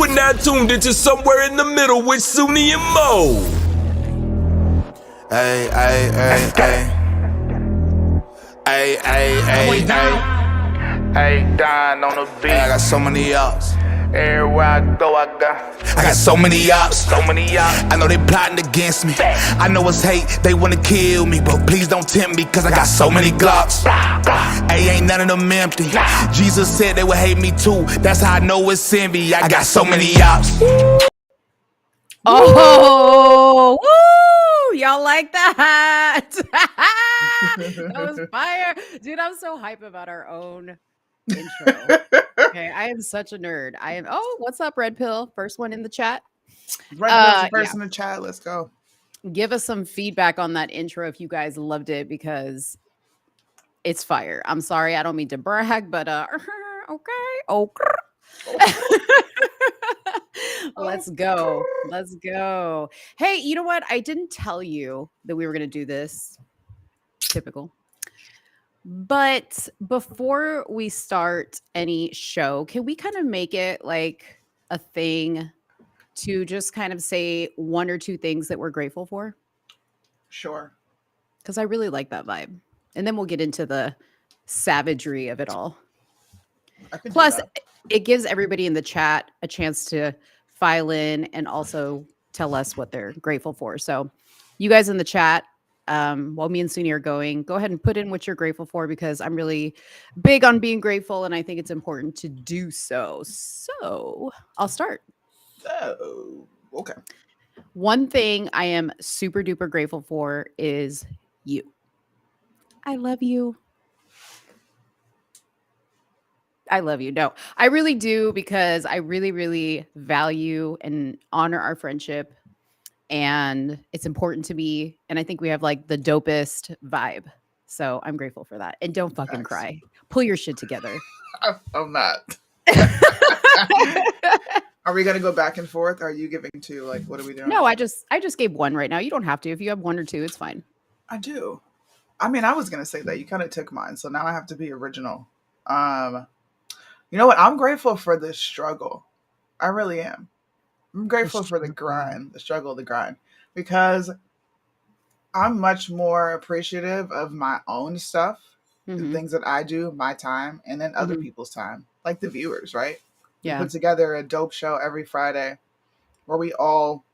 are now tuned into Somewhere in the Middle with Suni and Mo. Ay, ay, ay, ay. Ay, ay, ay, ay. Hey, Don on the beat. I got so many ups. Everywhere I go, I got so many ups. so many ups. I know they plotting against me. I know it's hate, they wanna kill me, but please don't tempt me, cause I got so many Glocks. Hey, ain't none of them empty. Jesus said they would hate me too. That's how I know it's envy. I got so many ups. Oh, woo! Y'all like that? That was fire. Dude, I'm so hype about our own intro. Okay, I am such a nerd. What's up, Red Pill? First one in the chat. Red Pill's the first in the chat. Let's go. Give us some feedback on that intro if you guys loved it, because it's fire. I'm sorry, I don't mean to brag, but okay. Let's go. Let's go. Hey, you know what? I didn't tell you that we were going to do this. Typical. But before we start any show, can we kind of make it like a thing to just kind of say one or two things that we're grateful for? Sure. Because I really like that vibe. And then we'll get into the savagery of it all. Plus, it gives everybody in the chat a chance to file in and also tell us what they're grateful for. So you guys in the chat, while me and Suni are going, go ahead and put in what you're grateful for, because I'm really big on being grateful and I think it's important to do so. So I'll start. Oh, okay. One thing I am super duper grateful for is you. I love you. I love you. No, I really do, because I really, really value and honor our friendship. And it's important to me. And I think we have like the dopest vibe. So I'm grateful for that. And don't fucking cry. Pull your shit together. I'm not. Are we gonna go back and forth? Are you giving two? Like, what are we doing? No, I just gave one right now. You don't have to. If you have one or two, it's fine. I do. I mean, I was gonna say that you kind of took mine, so now I have to be original. You know what? I'm grateful for the struggle. I really am. I'm grateful for the grind, the struggle, the grind, because I'm much more appreciative of my own stuff, the things that I do, my time, and then other people's time, like the viewers, right? Yeah. We put together a dope show every Friday where we all,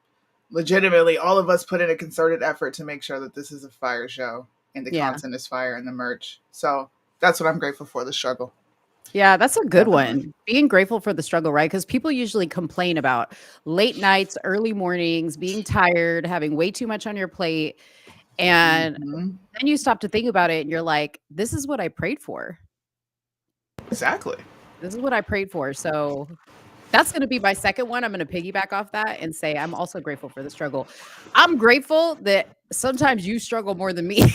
legitimately, all of us put in a concerted effort to make sure that this is a fire show and the content is fire and the merch. So that's what I'm grateful for, the struggle. Yeah, that's a good one. Being grateful for the struggle, right? Because people usually complain about late nights, early mornings, being tired, having way too much on your plate. And then you stop to think about it and you're like, this is what I prayed for. Exactly. This is what I prayed for. So that's going to be my second one. I'm going to piggyback off that and say I'm also grateful for the struggle. I'm grateful that sometimes you struggle more than me.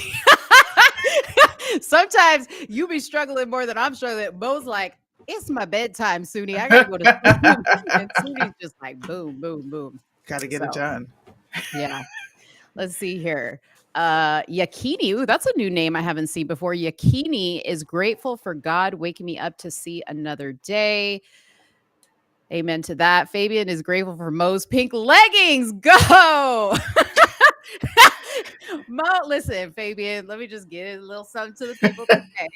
Sometimes you be struggling more than I'm struggling. Bo's like, it's my bedtime, Suni. I gotta go to sleep. And Suni's just like, boom, boom, boom. Gotta get it done. Yeah. Let's see here. Yakini. Ooh, that's a new name I haven't seen before. Yakini is grateful for God waking me up to see another day. Amen to that. Fabian is grateful for Mo's pink leggings. Go. Mo, listen, Fabian, let me just get a little something to the people today.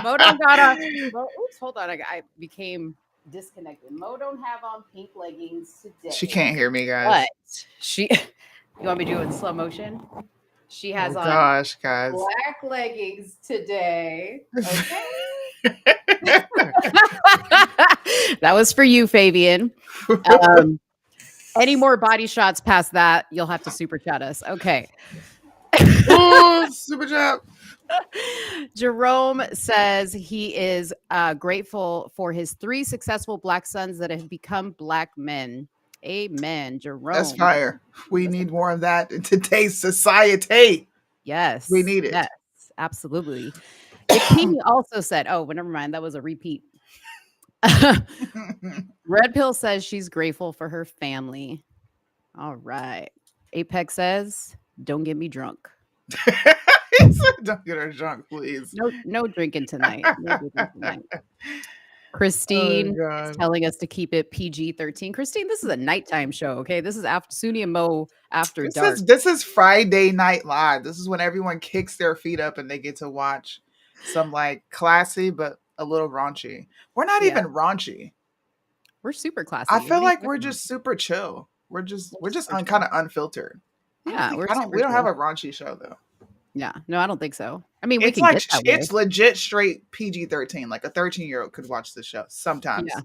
Mo don't got on. Oops, hold on. I became disconnected. Mo don't have on pink leggings today. She can't hear me, guys. But you want me to do it in slow motion? She has on gosh, guys. black leggings today. Okay. That was for you, Fabian. Any more body shots past that, you'll have to super chat us. Okay. Ooh, super chat. Jerome says he is grateful for his 3 successful Black sons that have become Black men. Amen, Jerome. That's fire. We need more of that in today's society. Yes. We need it. Yes, absolutely. Yakini also said, oh, well, never mind. That was a repeat. Red Pill says she's grateful for her family. All right. Apex says, don't get me drunk. Don't get her drunk, please. No drinking tonight. No drinking tonight. Oh Christine is god. telling us to keep it PG-13. Christine, this is a nighttime show, okay? This is after Suni and Mo after dark. This is Friday Night Live. This is when everyone kicks their feet up and they get to watch some like classy but a little raunchy. We're not Yeah. even raunchy. We're super classy. I What feel are you like we're talking about? just super chill. We're just super chill. kind of unfiltered. Yeah, we're super We don't have chill. a raunchy show though. Yeah. No, I don't think so. I mean, we It's can like get that way. it's legit straight PG-13. Like a 13-year-old could watch this show sometimes. Yeah.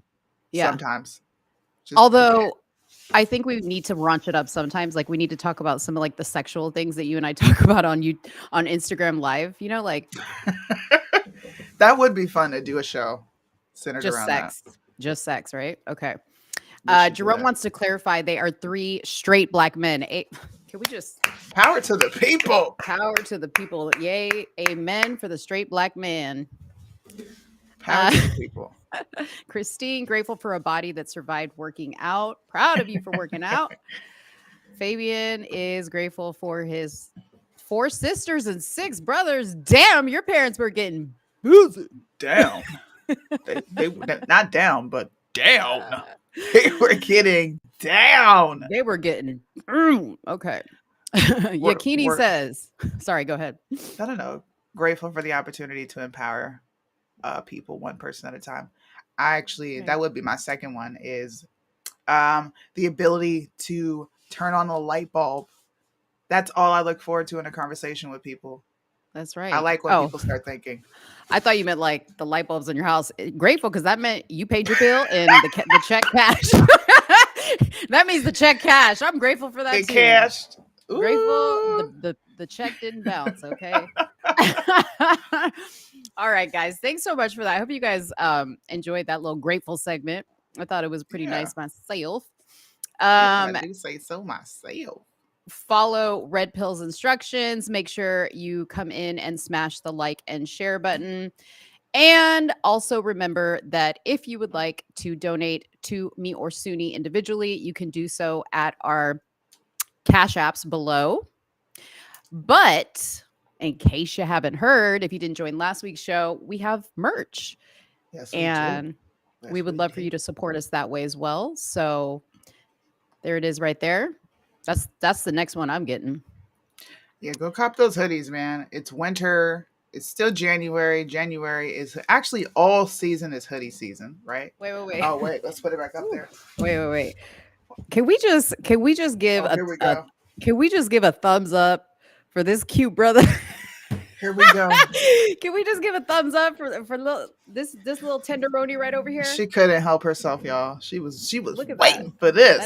Yeah. Sometimes. Just- Although I think we need to raunch it up sometimes. Like we need to talk about some of like the sexual things that you and I talk about on Instagram Live. You know, like that would be fun to do a show centered just around sex. Just sex, right? Okay. that. We should do Jerome that. wants to clarify they are 3 straight black men. Can we just Power to the people. power to the people? Yay, amen for the straight black man. Power to the people. Christine, grateful for a body that survived working out. Proud of you for working out. Fabian is grateful for his 4 sisters and 6 brothers. Damn, your parents were getting boozy. Down. they not down, but down. They were getting down. They were getting okay. Yakini we're- says, sorry, go ahead. I don't know. Grateful for the opportunity to empower people one person at a time. I actually that would be my second one is the ability to turn on a light bulb. That's all I look forward to in a conversation with people. That's right. I like when people start thinking. I thought you meant like the light bulbs in your house. Grateful because that meant you paid your bill and the check cashed. That means the check cashed. I'm grateful for that It too. cashed. Grateful the check didn't bounce. Okay. All right, guys. Thanks so much for that. I hope you guys enjoyed that little grateful segment. I thought it was pretty nice myself. I do say so myself. Follow Red Pill's instructions. Make sure you come in and smash the like and share button. And also remember that if you would like to donate to me or Suni individually, you can do so at our Cash Apps below. But in case you haven't heard, if you didn't join last week's show, we have merch. Yes, And we would love for you to support us that way as well. So there it is right there. That's the next one I'm getting. Yeah, go cop those hoodies, man. It's winter. It's still January. January is actually all season is hoodie season, right? Wait. Oh wait, let's put it back up there. Wait. Can we just give Here we go. Can we just give a thumbs up for this cute brother? Here we go. Can we just give a thumbs up for this little tenderoni right over here? She couldn't help herself, y'all. She was Look at waiting for this.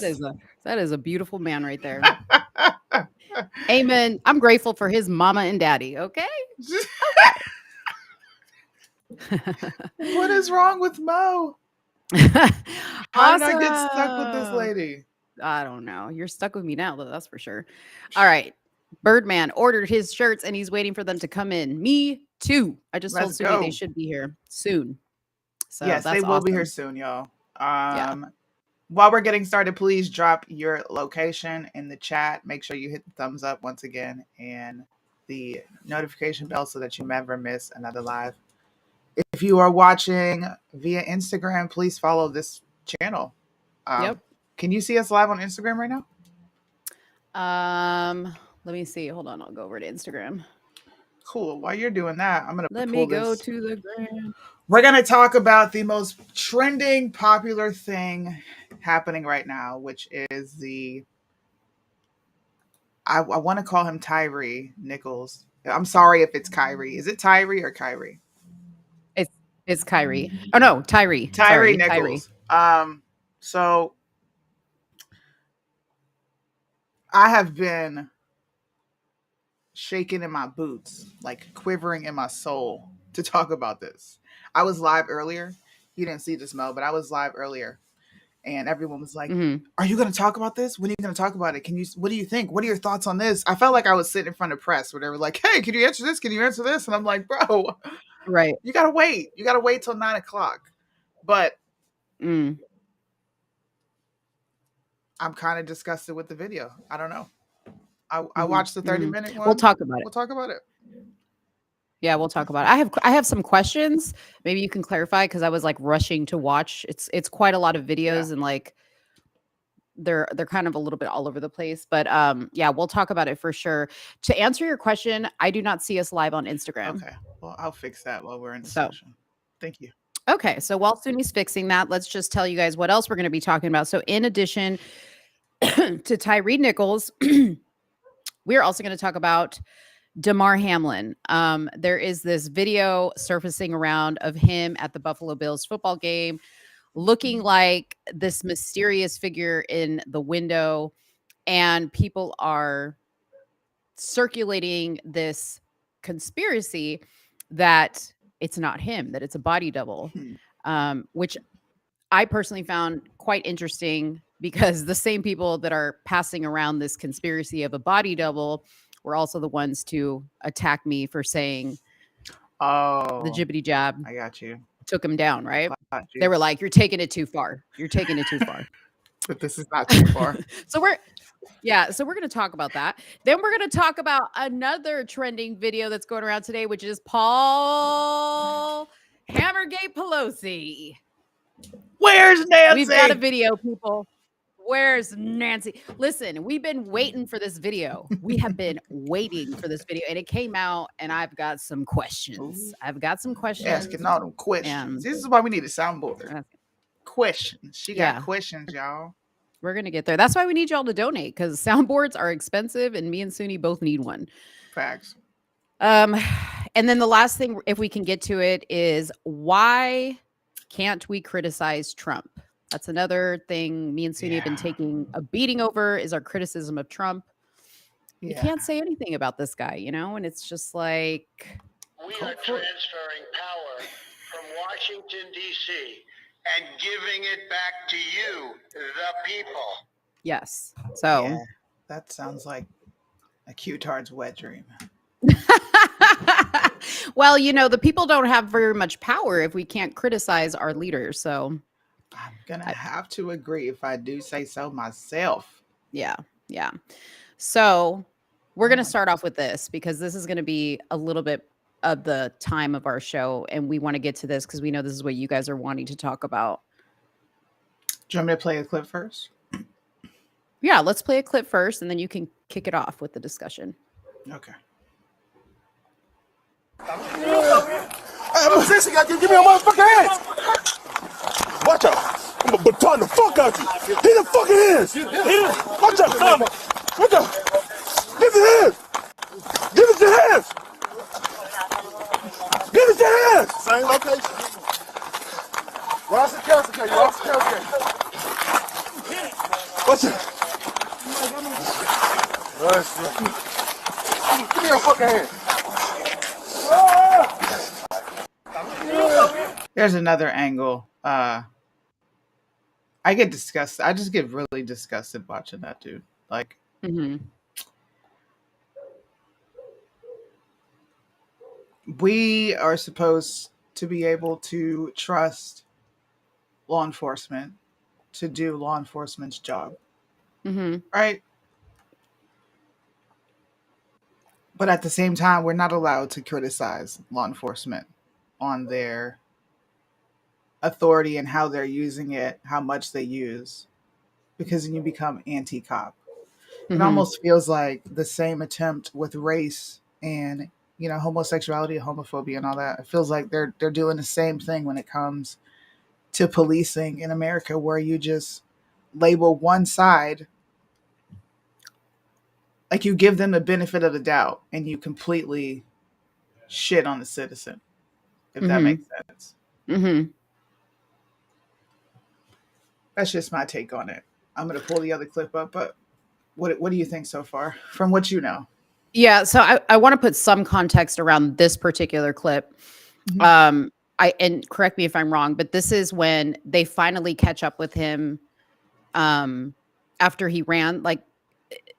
That is a beautiful man right there. Amen. I'm grateful for his mama and daddy. Okay. What is wrong with Mo? How did I get stuck with this lady? I don't know. You're stuck with me now, though. That's for sure. All right. Birdman ordered his shirts and he's waiting for them to come in. Me too. I just told Suni they should be here soon. So yes, that's they will be here soon, y'all. While we're getting started, please drop your location in the chat. Make sure you hit the thumbs up once again and the notification bell so that you never miss another live. If you are watching via Instagram, please follow this channel. Yep. Can you see us live on Instagram right now? Let me see. Hold on. I'll go over to Instagram. Cool. While you're doing that, I'm going to let me go to the gram. We're going to talk about the most trending, popular thing happening right now, which is I want to call him Tyree Nichols. I'm sorry if it's Kyrie. Is it Tyree or Kyrie? It's Kyrie. Oh no, Tyree. Tyree Nichols. So I have been shaking in my boots, like quivering in my soul to talk about this. I was live earlier. You didn't see this, Mo, but I was live earlier. And everyone was like, Are you going to talk about this? When are you going to talk about it? What do you think? What are your thoughts on this? I felt like I was sitting in front of press where they were like, hey, can you answer this? Can you answer this? And I'm like, bro, right. You got to wait. You got to wait till 9:00. But I'm kind of disgusted with the video. I don't know. I watched the 30-minute one. We'll talk about it. We'll talk about it. Yeah, we'll talk about it. I have some questions. Maybe you can clarify because I was like rushing to watch. It's quite a lot of videos and like they're kind of a little bit all over the place. But yeah, we'll talk about it for sure. To answer your question, I do not see us live on Instagram. Okay. Well, I'll fix that while we're in the So session. Thank you. okay, so while Suni's fixing that, let's just tell you guys what else we're going to be talking about. So in addition to Tyree Nichols, we're also going to talk about Damar Hamlin. There is this video surfacing around of him at the Buffalo Bills football game, looking like this mysterious figure in the window, and people are circulating this conspiracy that it's not him, that it's a body double, which I personally found quite interesting because the same people that are passing around this conspiracy of a body double were also the ones to attack me for saying Oh, the jibbity jab I got you. took him down, right? Got you. They were like, you're taking it too far. You're taking it too far. But this is not too far. So we're going to talk about that. Then we're going to talk about another trending video that's going around today, which is Paul Hammergate Pelosi. Where's Nancy? We've got a video, people. Where's Nancy? Listen, we've been waiting for this video. We have been waiting for this video, and it came out, and I've got some questions. I've got some questions. Asking all them questions. And- This is why we need a soundboard. Questions. She got questions, y'all. We're going to get there. That's why we need y'all to donate, because soundboards are expensive, and me and Suni both need one. Facts. And then the last thing, if we can get to it, is why can't we criticize Trump? That's another thing me and Suni have been taking a beating over, is our criticism of Trump. You can't say anything about this guy, you know? And it's just like... We are transferring power from Washington, D.C. and giving it back to you, the people. Yes. So... Yeah, that sounds like a Q-tard's wet dream. Well, you know, the people don't have very much power if we can't criticize our leaders. So I'm going to have to agree if I do say so myself. Yeah. Yeah. So we're going to start off with this because this is going to be a little bit of the time of our show. And we want to get to this because we know this is what you guys are wanting to talk about. Do you want me to play a clip first? Yeah, let's play a clip first and then you can kick it off with the discussion. Okay. Hey, I'm serious, give me your motherfucking hands. Watch out. I'm gonna baton the fuck out you. Hit the fucking hands. Watch out. Watch out. Give the hands. Give us your hands. Give us your hands. Same location. Ross and Kelsey, you Ross and Kelsey. Watch out. Give me your fucking hands. There's another angle. I get disgusted. I just get really disgusted watching that dude. Like, we are supposed to be able to trust law enforcement to do law enforcement's job. Right? But at the same time, we're not allowed to criticize law enforcement on their authority and how they're using it, how much they use, because then you become anti-cop. It almost feels like the same attempt with race and, you know, homosexuality, homophobia and all that. It feels like they're doing the same thing when it comes to policing in America, where you just label one side, like you give them the benefit of the doubt and you completely shit on the citizen, if that makes sense. That's just my take on it. I'm going to pull the other clip up, but what do you think so far from what you know? Yeah, so I want to put some context around this particular clip. And correct me if I'm wrong, but this is when they finally catch up with him after he ran. Like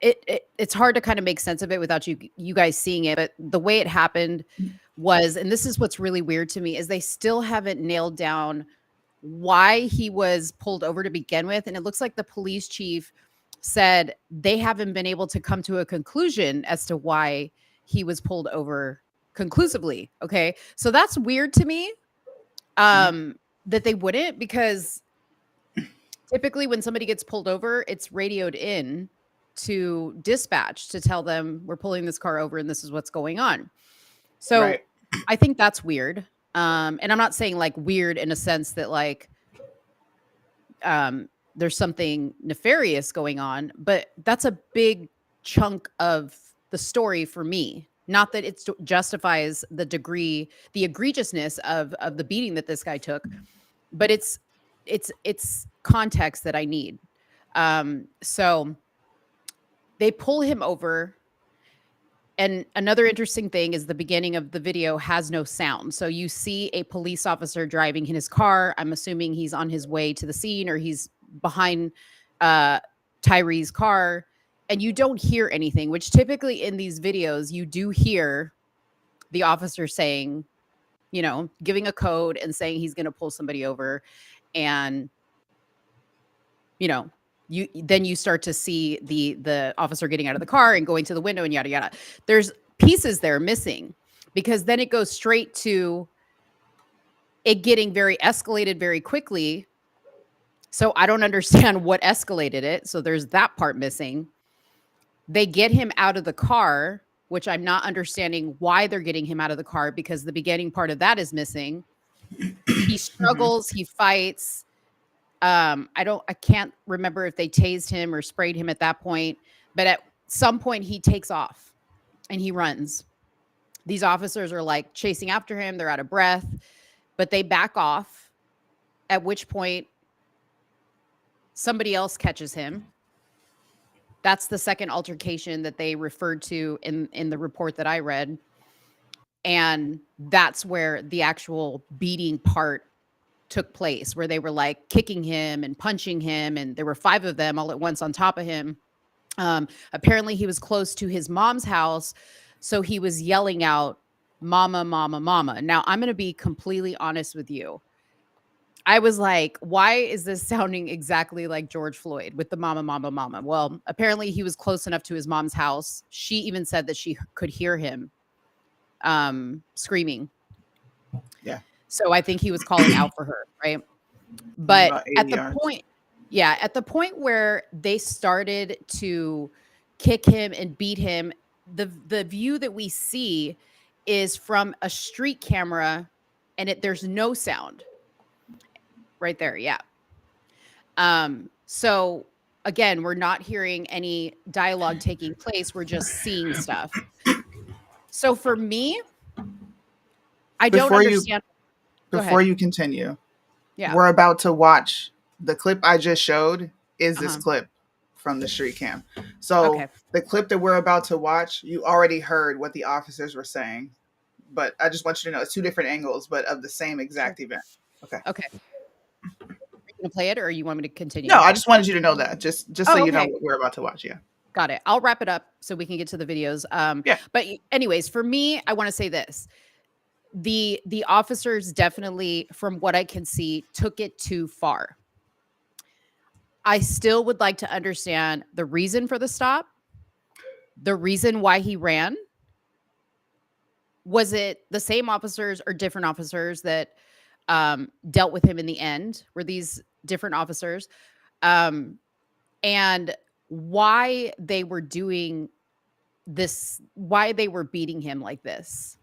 it's hard to kind of make sense of it without you guys seeing it. But the way it happened was, and this is what's really weird to me, is they still haven't nailed down why he was pulled over to begin with. And it looks like the police chief said they haven't been able to come to a conclusion as to why he was pulled over conclusively. Okay. So that's weird to me. That they wouldn't, because typically when somebody gets pulled over, it's radioed in to dispatch to tell them we're pulling this car over and this is what's going on. So Right. I think that's weird. And I'm not saying like weird in a sense that like there's something nefarious going on, but that's a big chunk of the story for me. Not that it justifies the egregiousness of the beating that this guy took, but it's context that I need. So they pull him over. And another interesting thing is the beginning of the video has no sound. So you see a police officer driving in his car. I'm assuming he's on his way to the scene, or he's behind Tyree's car, and you don't hear anything, which typically in these videos, you do hear the officer saying, you know, giving a code and saying he's going to pull somebody over. And, you know, you start to see the officer getting out of the car and going to the window and yada yada. There's pieces there missing, because then it goes straight to it getting very escalated very quickly. So I don't understand what escalated it. So there's that part missing. They get him out of the car, which I'm not understanding why they're getting him out of the car, because the beginning part of that is missing. He struggles, he fights. I can't remember if they tased him or sprayed him at that point, but at some point he takes off and he runs. These officers are like chasing after him. They're out of breath, but they back off, at which point somebody else catches him. That's the second altercation that they referred to in the report that I read. And that's where the actual beating part took place, where they were like kicking him and punching him, and there were 5 of them all at once on top of him. Apparently he was close to his mom's house, so he was yelling out, "Mama, mama, mama." Now I'm going to be completely honest with you. I was like, why is this sounding exactly like George Floyd with the mama, mama, mama? Well, apparently he was close enough to his mom's house. She even said that she could hear him screaming. Yeah. So I think he was calling out for her, right? But About 80 at the yards. at the point where they started to kick him and beat him, the view that we see is from a street camera, and there's no sound. Right there, yeah. So again, we're not hearing any dialogue taking place. We're just seeing stuff. So for me, I don't understand. Before you continue, Yeah. we're about to watch the clip I just showed is this Uh-huh. clip from the street cam. So Okay. the clip that we're about to watch, you already heard what the officers were saying, but I just want you to know it's 2 different angles, but of the same exact event. Okay. Okay. Are you gonna play it, or you want me to continue? No, I just wanted you to know that, just so you know okay. what we're about to watch. Yeah. Got it. I'll wrap it up so we can get to the videos. Yeah. But anyways, for me, I want to say this. The officers definitely, from what I can see, took it too far. I still would like to understand the reason for the stop, the reason why he ran. Was it the same officers or different officers that dealt with him in the end? Were these different officers? And why they were doing this, why they were beating him like this.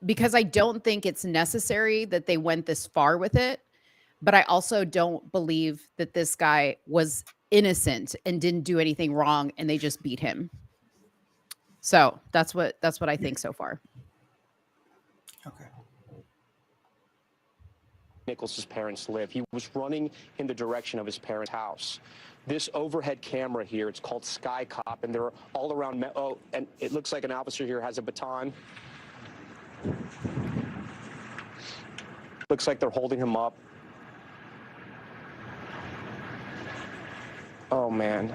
Because I don't think it's necessary that they went this far with it, but I also don't believe that this guy was innocent and didn't do anything wrong and they just beat him. So that's what I think so far. Okay. Nicholas's parents live. He was running in the direction of his parents' house. This overhead camera here, it's called Sky Cop, and they're all around. Oh, and it looks like an officer here has a baton. Looks like they're holding him up. Oh, man.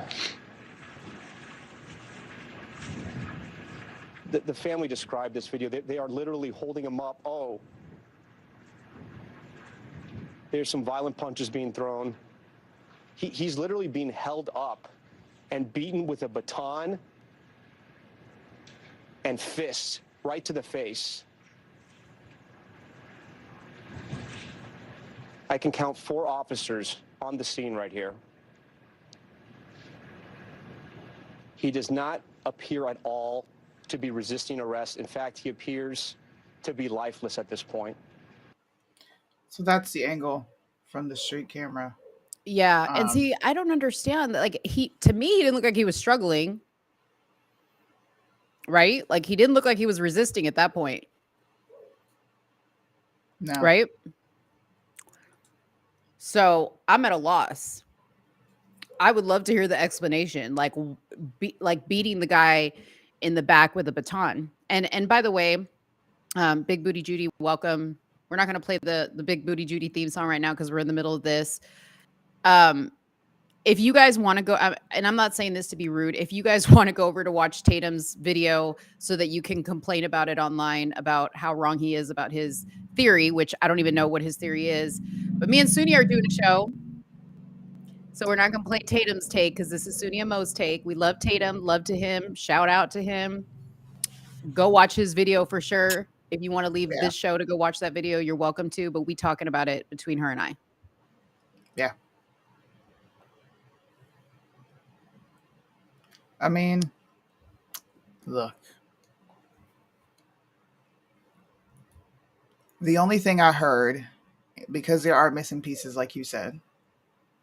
The family described this video. They are literally holding him up. Oh. There's some violent punches being thrown. He's literally being held up and beaten with a baton. and fists right to the face. I can count 4 officers on the scene right here. He does not appear at all to be resisting arrest. In fact, he appears to be lifeless at this point. So that's the angle from the street camera. Yeah, and see, I don't understand that. Like to me, he didn't look like he was struggling, right? Like he didn't look like he was resisting at that point, No. right? So I'm at a loss. I would love to hear the explanation, like beating the guy in the back with a baton. And by the way, Big Booty Judy, welcome. We're not going to play the Big Booty Judy theme song right now because we're in the middle of this. If you guys want to go, and I'm not saying this to be rude, if you guys want to go over to watch Tatum's video so that you can complain about it online about how wrong he is about his theory, which I don't even know what his theory is, but me and Suni are doing a show. So we're not going to play Tatum's take because this is Suni and Mo's take. We love Tatum, love to him, shout out to him. Go watch his video for sure. If you want to leave this show to go watch that video, you're welcome to, but we talking about it between her and I. Yeah. I mean, look. The only thing I heard, because there are missing pieces, like you said,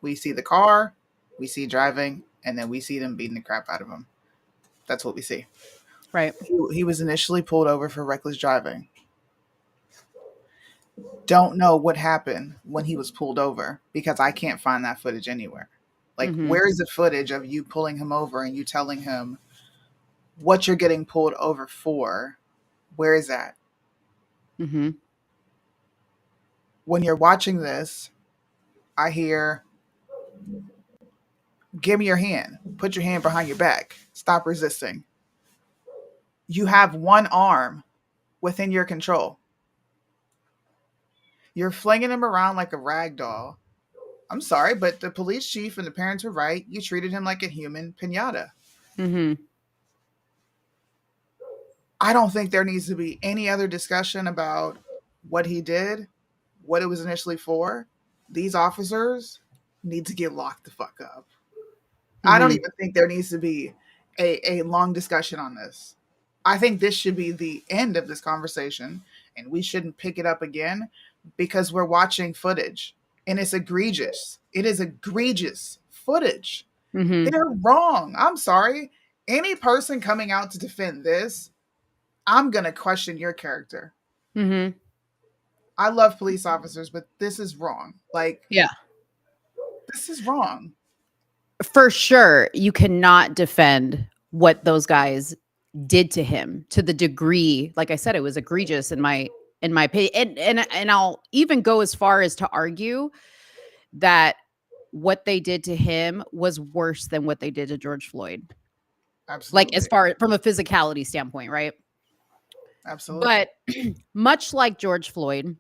we see the car, we see driving, and then we see them beating the crap out of him. That's what we see. Right. He was initially pulled over for reckless driving. Don't know what happened when he was pulled over because I can't find that footage anywhere. Like, where is the footage of you pulling him over and you telling him what you're getting pulled over for? Where is that? Mm-hmm. When you're watching this, I hear, give me your hand. Put your hand behind your back. Stop resisting. You have one arm within your control. You're flinging him around like a rag doll. I'm sorry, but the police chief and the parents were right. You treated him like a human piñata. Mm-hmm. I don't think there needs to be any other discussion about what he did, what it was initially for. These officers need to get locked the fuck up. I don't even think there needs to be a long discussion on this. I think this should be the end of this conversation, and we shouldn't pick it up again because we're watching footage, and it's egregious. It is egregious footage. They're wrong. I'm sorry. Any person coming out to defend this, I'm going to question your character. I love police officers, but this is wrong. Like, yeah, this is wrong. For sure, you cannot defend what those guys did to him to the degree, like I said, it was egregious in my opinion. And I'll even go as far as to argue that what they did to him was worse than what they did to George Floyd. Absolutely. Like as far from a physicality standpoint, right? Absolutely. But much like George Floyd,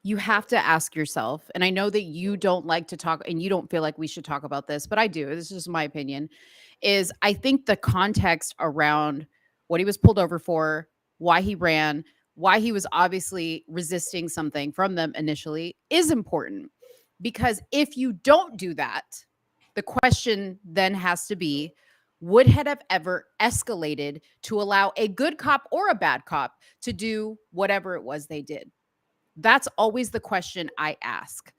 you have to ask yourself, and I know that you don't like to talk and you don't feel like we should talk about this, but I do. This is just my opinion. Is I think the context around what he was pulled over for, why he ran, why he was obviously resisting something from them initially is important. Because if you don't do that, the question then has to be, would it have ever escalated to allow a good cop or a bad cop to do whatever it was they did? That's always the question I ask.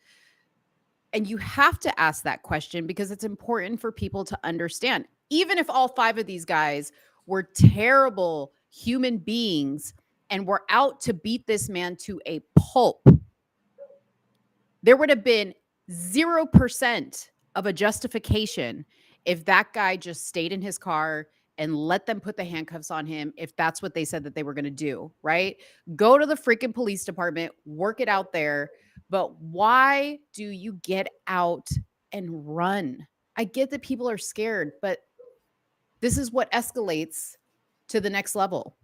And you have to ask that question because it's important for people to understand. Even if all 5 of these guys were terrible human beings and were out to beat this man to a pulp, there would have been 0% of a justification if that guy just stayed in his car and let them put the handcuffs on him if that's what they said that they were going to do, right? Go to the freaking police department, work it out there. But why do you get out and run? I get that people are scared, but this is what escalates to the next level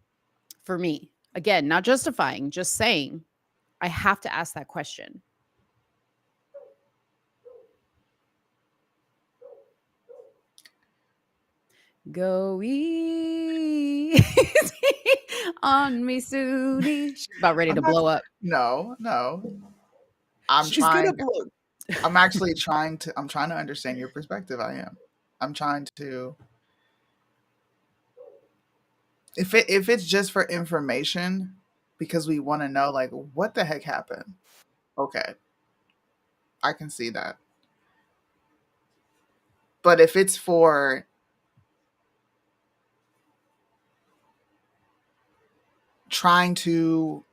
for me. Again, not justifying, just saying I have to ask that question. Go east. on me, Suni. She's about ready I'm to not. blow up. No. I'm She's gonna trying. blow. I'm actually trying to. I'm trying to understand your perspective. I am. I'm trying to. If it's just for information, because we want to know like what the heck happened. Okay, I can see that. But if it's for trying to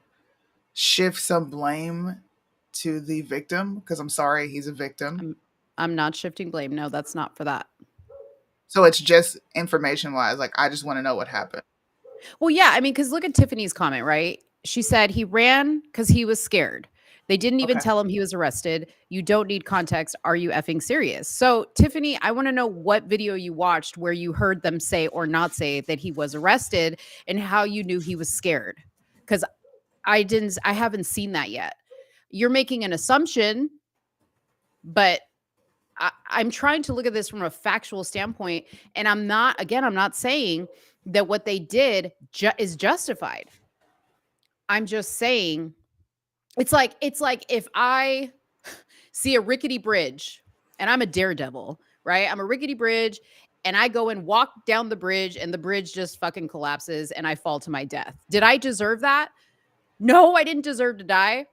shift some blame to the victim, because I'm sorry, he's a victim. I'm not shifting blame. No, that's not for that. So it's just information wise. Like I just want to know what happened. Well, yeah, I mean, because look at Tiffany's comment, right? She said he ran because he was scared. They didn't even Okay. tell him he was arrested. You don't need context. Are you effing serious? So, Tiffany, I want to know what video you watched where you heard them say or not say that he was arrested and how you knew he was scared. Because I haven't seen that yet. You're making an assumption, but I'm trying to look at this from a factual standpoint. And I'm not saying that what they did is justified. I'm just saying it's like if I see a rickety bridge and I'm a daredevil, right? I'm a rickety bridge and I go and walk down the bridge and the bridge just fucking collapses and I fall to my death. Did I deserve that? No, I didn't deserve to die.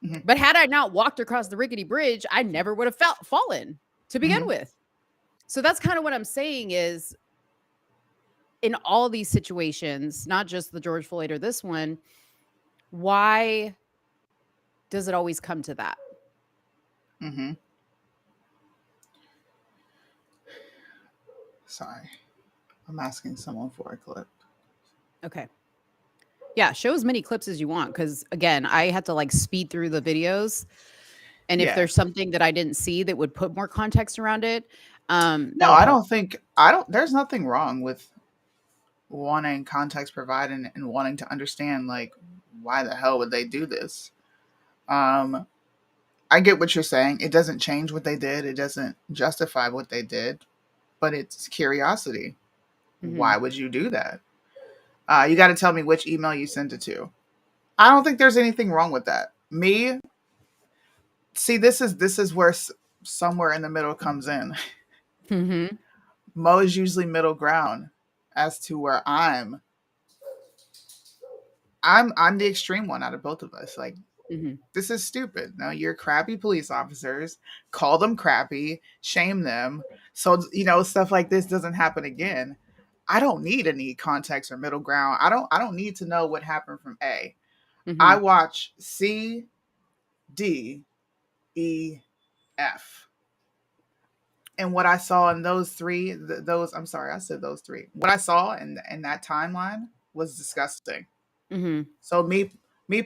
Mhm. But had I not walked across the rickety bridge, I never would have fallen to begin Mhm. with. So that's kind of what I'm saying is in all these situations, not just the George Floyd or this one, why does it always come to that? Mhm. Sorry, I'm asking someone for a clip. Okay. Yeah, show as many clips as you want because again, I had to like speed through the videos. And if Yeah. there's something that I didn't see that would put more context around it, No, that'll I help. don't think I don't. There's nothing wrong with wanting context provided and wanting to understand like why the hell would they do this. Um, I get what you're saying. It doesn't change what they did. It doesn't justify what they did, but it's curiosity. Mhm. Why would you do that? You got to tell me which email you sent it to. I don't think there's anything wrong with that. Me, see, this is where somewhere in the middle comes in. Mhm. Mo is usually middle ground as to where I'm the extreme one out of both of us. Like Mhm. this is stupid. No, you're crappy police officers. Call them crappy, shame them. So stuff like this doesn't happen again. I don't need any context or middle ground. I don't need to know what happened from A. I Mhm. watch C, D, E, F. And what I saw in those three, those I'm sorry, I said those three. What I saw in that timeline was disgusting. Mhm. So me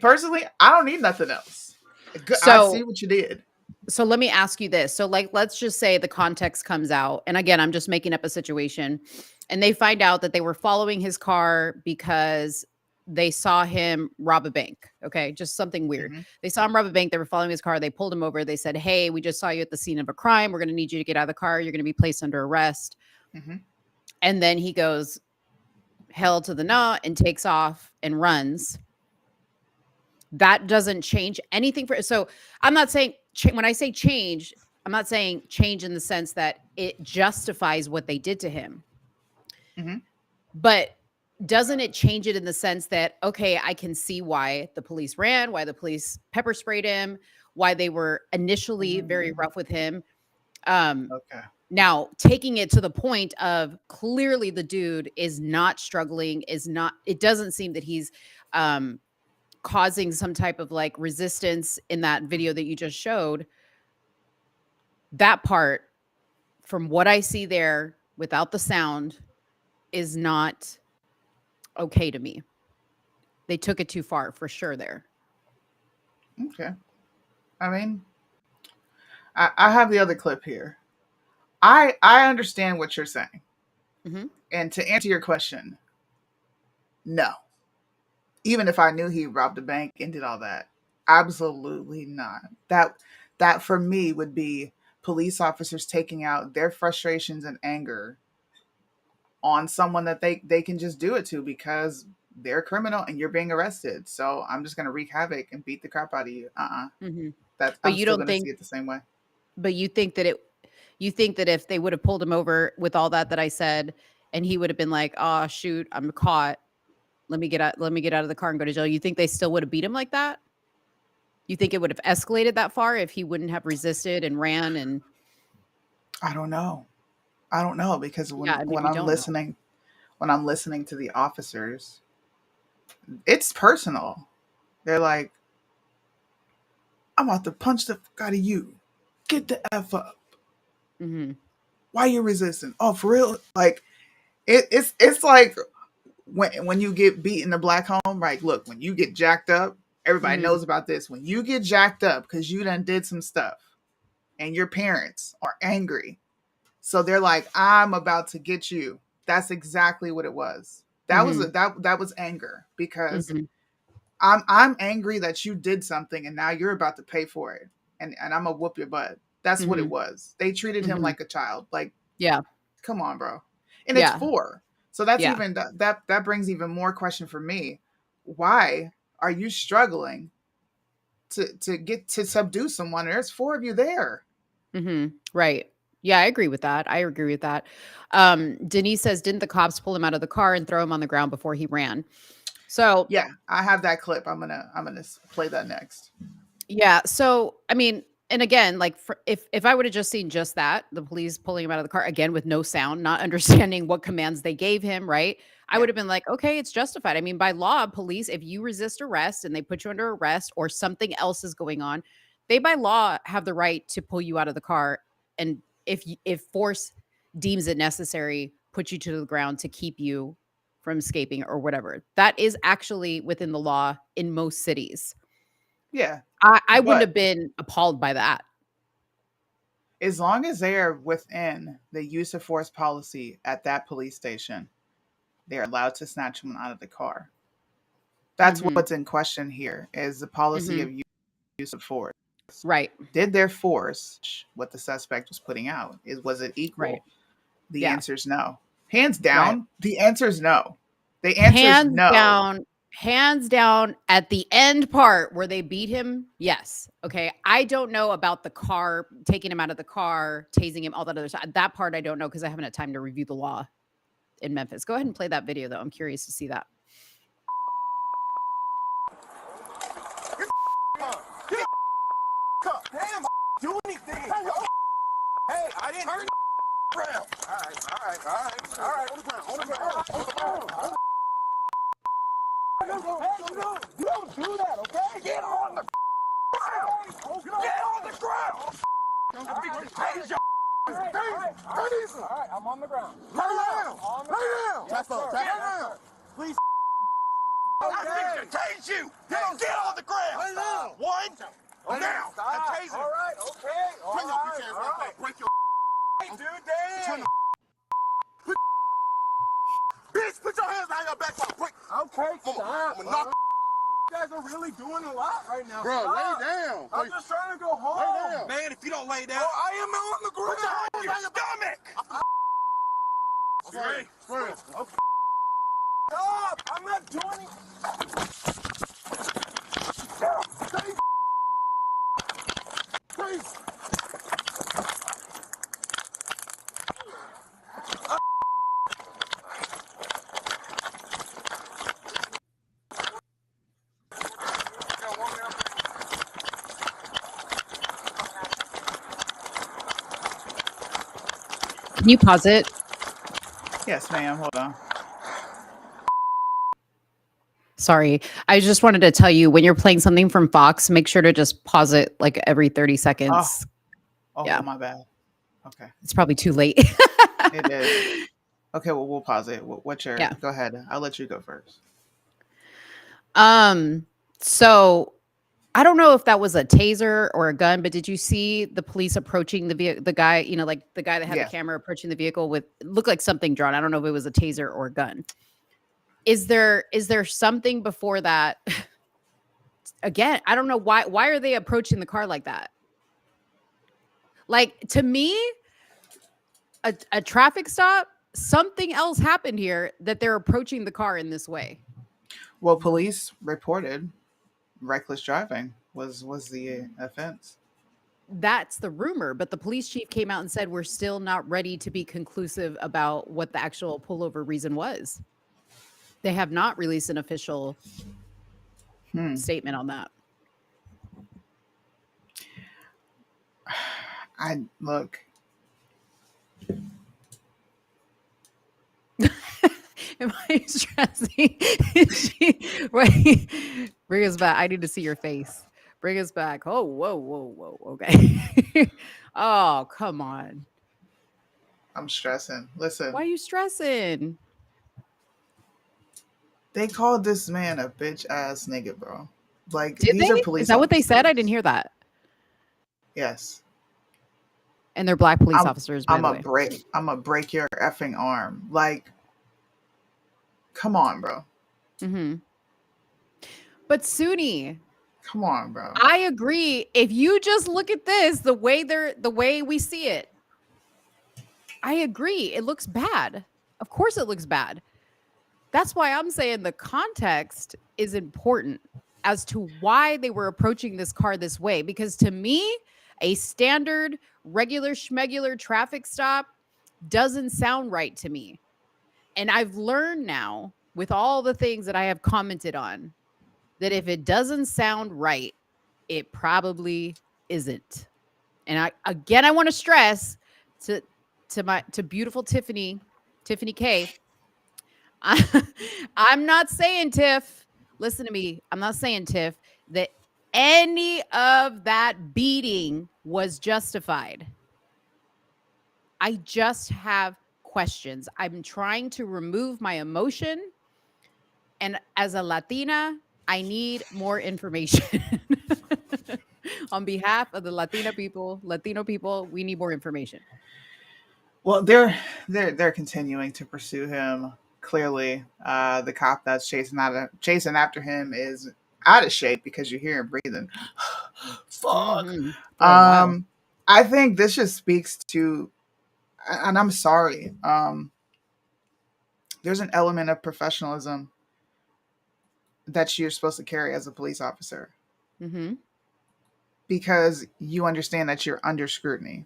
personally, I don't need nothing else. I see So what you did. so let me ask you this. So like let's just say the context comes out and again I'm just making up a situation and they find out that they were following his car because they saw him rob a bank. Okay? Just something weird. Hmm. They saw him rob a bank, they were following his car, they pulled him over, they said, "Hey, we just saw you at the scene of a crime. We're going to need you to get out of the car. You're going to be placed under arrest." Hmm. And then he goes hell to the no and takes off and runs. That doesn't change anything for so I'm not saying when I say change, I'm not saying change in the sense that it justifies what they did to him. Hmm. But doesn't it change it in the sense that okay, I can see why the police ran, why the police pepper sprayed him, why they were initially very rough with him. Um Okay. Now, taking it to the point of clearly the dude is not struggling, is not it doesn't seem that he's um causing some type of like resistance in that video that you just showed. That part, from what I see there without the sound, is not okay to me. They took it too far for sure there. Okay. I mean, I have the other clip here. I understand what you're saying. Hmm. And to answer your question, no. Even if I knew he robbed a bank and did all that, absolutely not. That for me would be police officers taking out their frustrations and anger on someone that they can just do it to because they're a criminal and you're being arrested. So I'm just gonna wreak havoc and beat the crap out of you. hmm That But I'm you still don't gonna think, see it the same way. but you think that if they would have pulled him over with all that I said, and he would have been like, "Oh shoot, I'm caught. Let me get out of the car and go to jail." You think they still would have beat him like that? You think it would have escalated that far if he wouldn't have resisted and ran and I don't know. I don't know because yeah, I mean, when we I'm don't know. listening to the officers, it's personal. They're like, I'm about to punch the fuck out of you. Get the F up. Mhm. Why you resisting? Oh, for real? Like it's like when you get beat in the black home, right? Look, when you get jacked up, everybody Mhm. knows about this. When you get jacked up because you done did some stuff and your parents are angry. So they're like, I'm about to get you. That's exactly what it was. Mhm. That was anger because Mhm. I'm angry that you did something and now you're about to pay for it. And I'm gonna whoop your butt. That's what it Mhm. was. They treated him Mhm. like a child. Like, Yeah. come on, bro. And it's Yeah. 4. So that's Yeah. even that brings even more question for me. Why are you struggling to get to subdue someone? There's 4 of you there. Right. Yeah, I agree with that. I agree with that. Denise says, didn't the cops pull him out of the car and throw him on the ground before he ran? So Yeah, I have that clip. I'm gonna play that next. yeah. So I mean, and again, like if I would have just seen just that, the police pulling him out of the car again with no sound, not understanding what commands they gave him, right? I Yeah. would have been like, okay, it's justified. I mean, by law, police, if you resist arrest and they put you under arrest or something else is going on, they by law have the right to pull you out of the car and if force deems it necessary, put you to the ground to keep you from escaping or whatever. That is actually within the law in most cities. Yeah. I wouldn't But have been appalled by that. as long as they are within the use of force policy at that police station, they are allowed to snatch someone out of the car. That's Mhm, what's in question here is the policy mhm. of use of force. Right, Did their force what the suspect was putting out? Was it right. equal? The Yeah, answer is no. Hands right. down, the answer is no. The answer is no. Hands down at the end part where they beat him, yes. Okay, I don't know about the car, taking him out of the car, tasing him, all that other stuff. That part I don't know because I haven't had time to review the law in Memphis. Go ahead and play that video, though. I'm curious to see that. Damn, do anything. Hey, I didn't turn around. All right. On the ground. Hey, you don't do that, okay? Get on the ground. Get on the ground. All right, I'm on the ground. Lay down. Yes, sir. Lay down. Please. I think to tase you. Get on the ground. Lay down. One. Now. Stop. Taser. All right, okay. Bring up your hands right quick. Break your Hey, dude, damn. bitch. Put your hands behind your back quick. Okay, Come on. stop. I'm gonna knock. You guys are really doing a lot right now. Bro, Stop. lay down. I'm just trying to go home. Lay down. Man, if you don't lay down. Oh, I am on the ground. Put your hands on your stomach. Swear. Okay. Stop. I'm not doing it. Please. Can you pause it? Yes, ma'am. Hold on. Sorry. I just wanted to tell you when you're playing something from Fox, make sure to just pause it like every 30 seconds. Oh, Yeah. my bad. Okay. It's probably too late. It is. Okay, well, we'll pause it. What's your? Yeah. Go ahead. I'll let you go first. So I don't know if that was a taser or a gun, but did you see the police approaching the guy, like the guy that had Yeah. the camera approaching the vehicle with it looked like something drawn. I don't know if it was a taser or a gun. Is there something before that? Again, I don't know why are they approaching the car like that? Like to me, a traffic stop, something else happened here that they're approaching the car in this way. Well, police reported reckless driving was the offense. That's the rumor, but the police chief came out and said we're still not ready to be conclusive about what the actual pullover reason was. They have not released an official statement on that. I look. Am I stressing? Wait, bring us back. I need to see your face. Bring us back. Oh, whoa, whoa, whoa. Okay. Oh, come on. I'm stressing. Listen, Why are you stressing? they called this man a bitch ass nigga, bro. Like Did these are they? police Is that what they said? I officers. didn't hear that. Yes. And they're black police I'm officers, by the way. I'm a break your effing arm. Like, come on, bro. Mm-hmm. But Suni, Come on, bro. I agree. If you just look at this, the way we see it, I agree. It looks bad. Of course it looks bad. That's why I'm saying the context is important as to why they were approaching this car this way. Because to me, a standard, regular, schmegular traffic stop doesn't sound right to me. And I've learned now with all the things that I have commented on that if it doesn't sound right, it probably isn't. And I want to stress to beautiful Tiffany K. I'm not saying, Tiff, listen to me. I'm not saying, Tiff, that any of that beating was justified. I just have questions. I'm trying to remove my emotion. And as a Latina, I need more information. On behalf of the Latino people, we need more information. Well, they're continuing to pursue him. Clearly, the cop that's chasing after him is out of shape because you hear him breathing. Fuck. Mhm. For a while. I think this just speaks to, and I'm sorry. There's an element of professionalism that you're supposed to carry as a police officer Mm-hmm. because you understand that you're under scrutiny.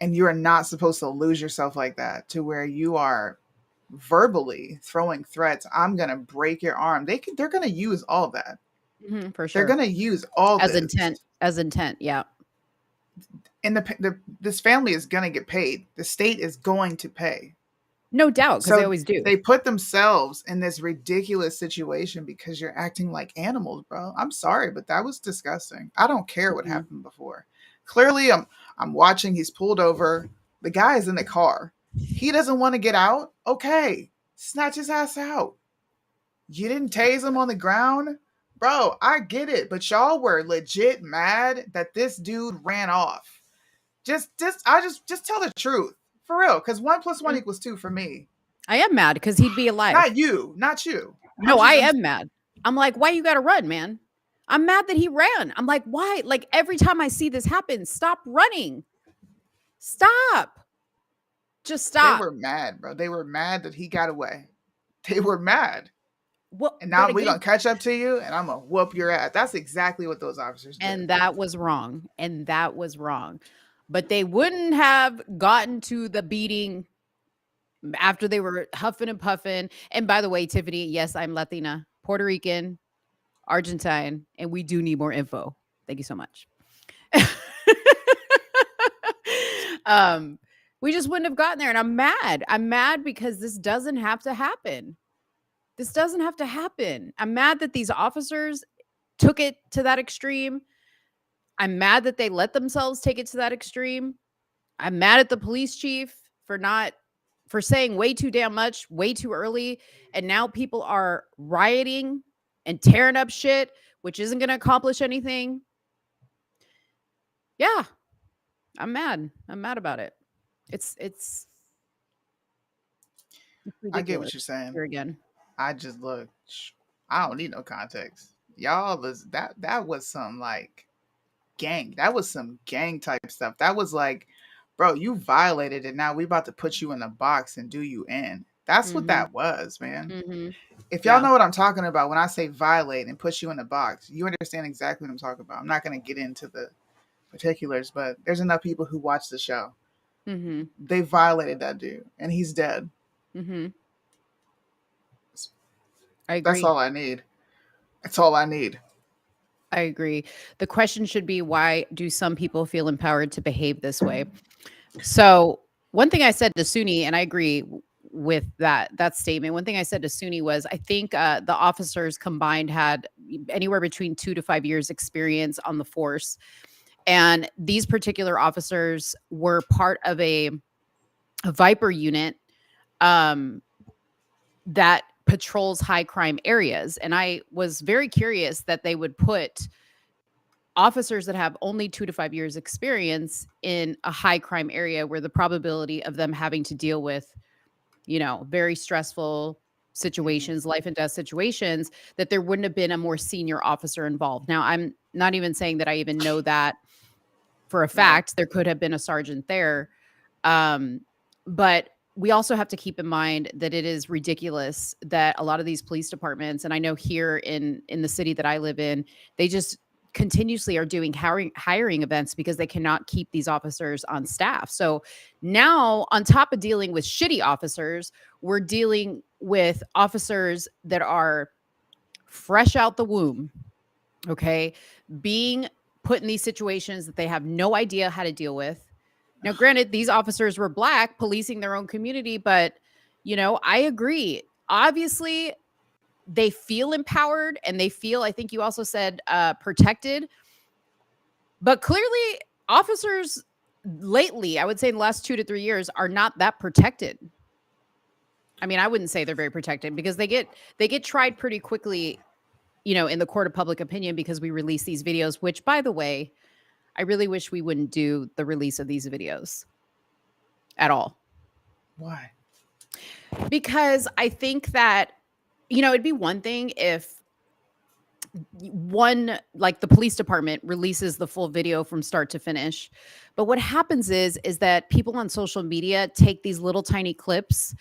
And you are not supposed to lose yourself like that to where you are verbally throwing threats. I'm gonna break your arm. They're gonna use all that. Mm-hmm, for They're sure. gonna use all As this. intent, yeah. And this family is gonna get paid. The state is going to pay. No doubt, because they So always do. they put themselves in this ridiculous situation because you're acting like animals, bro. I'm sorry, but that was disgusting. I don't care what Mhm. happened before. Clearly, I'm watching. He's pulled over. The guy is in the car. He doesn't want to get out. Okay, snatch his ass out. You didn't tase him on the ground, bro. I get it, but y'all were legit mad that this dude ran off. Just tell the truth for real, because 1 + 1 = 2 for me. I am mad because he'd be alive. Not you. No, I am mad. I'm like, why you gotta run, man? I'm mad that he ran. I'm like, why? Like every time I see this happen, stop running. Stop. Just stop. They were mad, bro. They were mad that he got away. They were mad. Well, And now but we're again, gonna catch up to you and I'm gonna whoop your ass. That's exactly what those officers did. and that was wrong. But they wouldn't have gotten to the beating after they were huffing and puffing. And by the way, Tiffany, yes, I'm Latina, Puerto Rican, Argentine, and we do need more info. Thank you so much. We just wouldn't have gotten there. And I'm mad. I'm mad because this doesn't have to happen. This doesn't have to happen. I'm mad that these officers took it to that extreme. I'm mad that they let themselves take it to that extreme. I'm mad at the police chief for saying way too damn much, way too early. And now people are rioting and tearing up shit, which isn't going to accomplish anything. Yeah, I'm mad. I'm mad about it. It's I get what you're saying. Here again. I just look. I don't need no context. Y'all that was some like gang. That was some gang type stuff. That was like, bro, you violated it. Now we about to put you in a box and do you in. That's what that was, man. Mm-hmm. If y'all Yeah. know what I'm talking about when I say violate and push you in a box, you understand exactly what I'm talking about. I'm not going to get into the particulars, but there's enough people who watch the show. Mm-hmm. They violated that dude, and he's dead. Mm-hmm. I agree. That's all I need. That's all I need. I agree. The question should be, why do some people feel empowered to behave this way? So one thing I said to Suni, and I agree with that statement. One thing I said to Suni was, I think the officers combined had anywhere between 2 to 5 years experience on the force, and these particular officers were part of a Viper unit that patrols high crime areas. And I was very curious that they would put officers that have only 2 to 5 years experience in a high crime area where the probability of them having to deal with, very stressful situations, life and death situations, that there wouldn't have been a more senior officer involved. Now, I'm not even saying that I even know that for a fact. There could have been a sergeant there. But we also have to keep in mind that it is ridiculous that a lot of these police departments, and I know here in the city that I live in, they just continuously are doing hiring events because they cannot keep these officers on staff. So now, on top of dealing with shitty officers, we're dealing with officers that are fresh out the womb, okay, being put in these situations that they have no idea how to deal with. Now, granted, these officers were Black, policing their own community, but, I agree. Obviously, they feel empowered and they feel, I think you also said, protected. But clearly, officers lately, I would say in the last 2 to 3 years, are not that protected. I mean, I wouldn't say they're very protected because they get tried pretty quickly, in the court of public opinion, because we release these videos, which, by the way, I really wish we wouldn't do the release of these videos at all. Why? Because I think that, it'd be one thing if like the police department releases the full video from start to finish. But what happens is that people on social media take these little tiny clips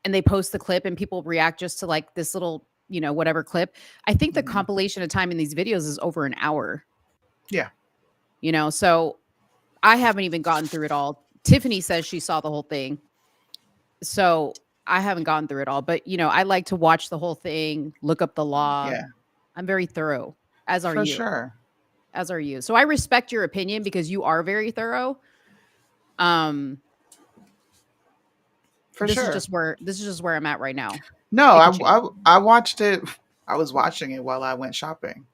and they post the clip and people react just to like this little, whatever clip. I think the compilation of time in these videos is over an hour. Yeah. So I haven't even gotten through it all. Tiffany says she saw the whole thing. So I haven't gone through it all, but I like to watch the whole thing, look up the law. Yeah. I'm very thorough, as are For you. sure. As are you. So I respect your opinion because you are very thorough. For this sure. This is just where I'm at right now. No, I watched it. I was watching it while I went shopping.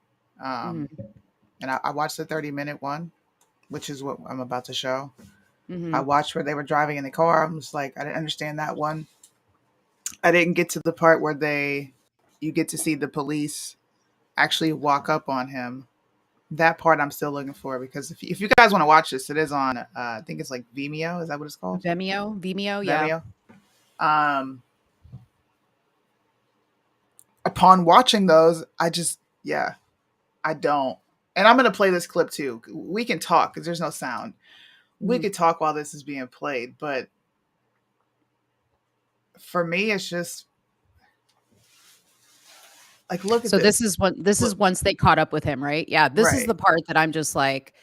And I watched the 30-minute one, which is what I'm about to show. I watched where they were driving in the car. I'm just like, I didn't understand that one. I didn't get to the part where you get to see the police actually walk up on him. That part I'm still looking for, because if you guys want to watch this, it is on, I think it's like Vimeo. Is that what it's called? Vimeo, yeah. Upon watching those, I don't. And I'm going to play this clip too. We can talk because there's no sound. We could talk while this is being played, but for me, it's just like, look at so this. This is once they caught up with him, right? Yeah. This is the part that I'm just like,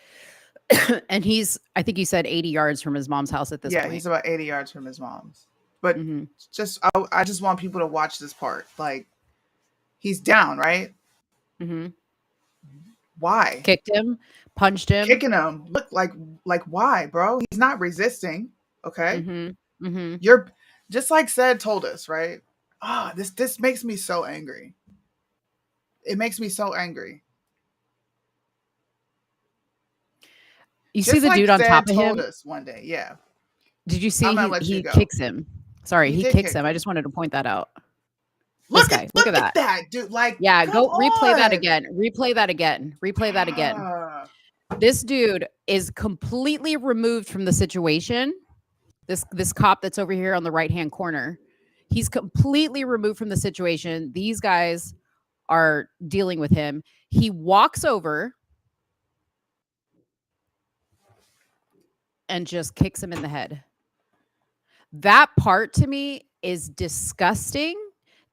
and I think you said 80 yards from his mom's house at this point. Yeah, he's about 80 yards from his mom's. But I just want people to watch this part. Like, he's down, right? Why? Kicked him, punched him. Kicking him. Look, like why, bro? He's not resisting. Okay. You're just like Said told us, right? This makes me so angry. It makes me so angry. You see the dude on top of him? Told us one day, yeah. Did you see he kicks him? Sorry, he kicks him. I just wanted to point that out. Look at that, dude. Like, yeah, go replay that again. Replay that again. This dude is completely removed from the situation. This cop that's over here on the right-hand corner, he's completely removed from the situation. These guys are dealing with him. He walks over and just kicks him in the head. That part to me is disgusting.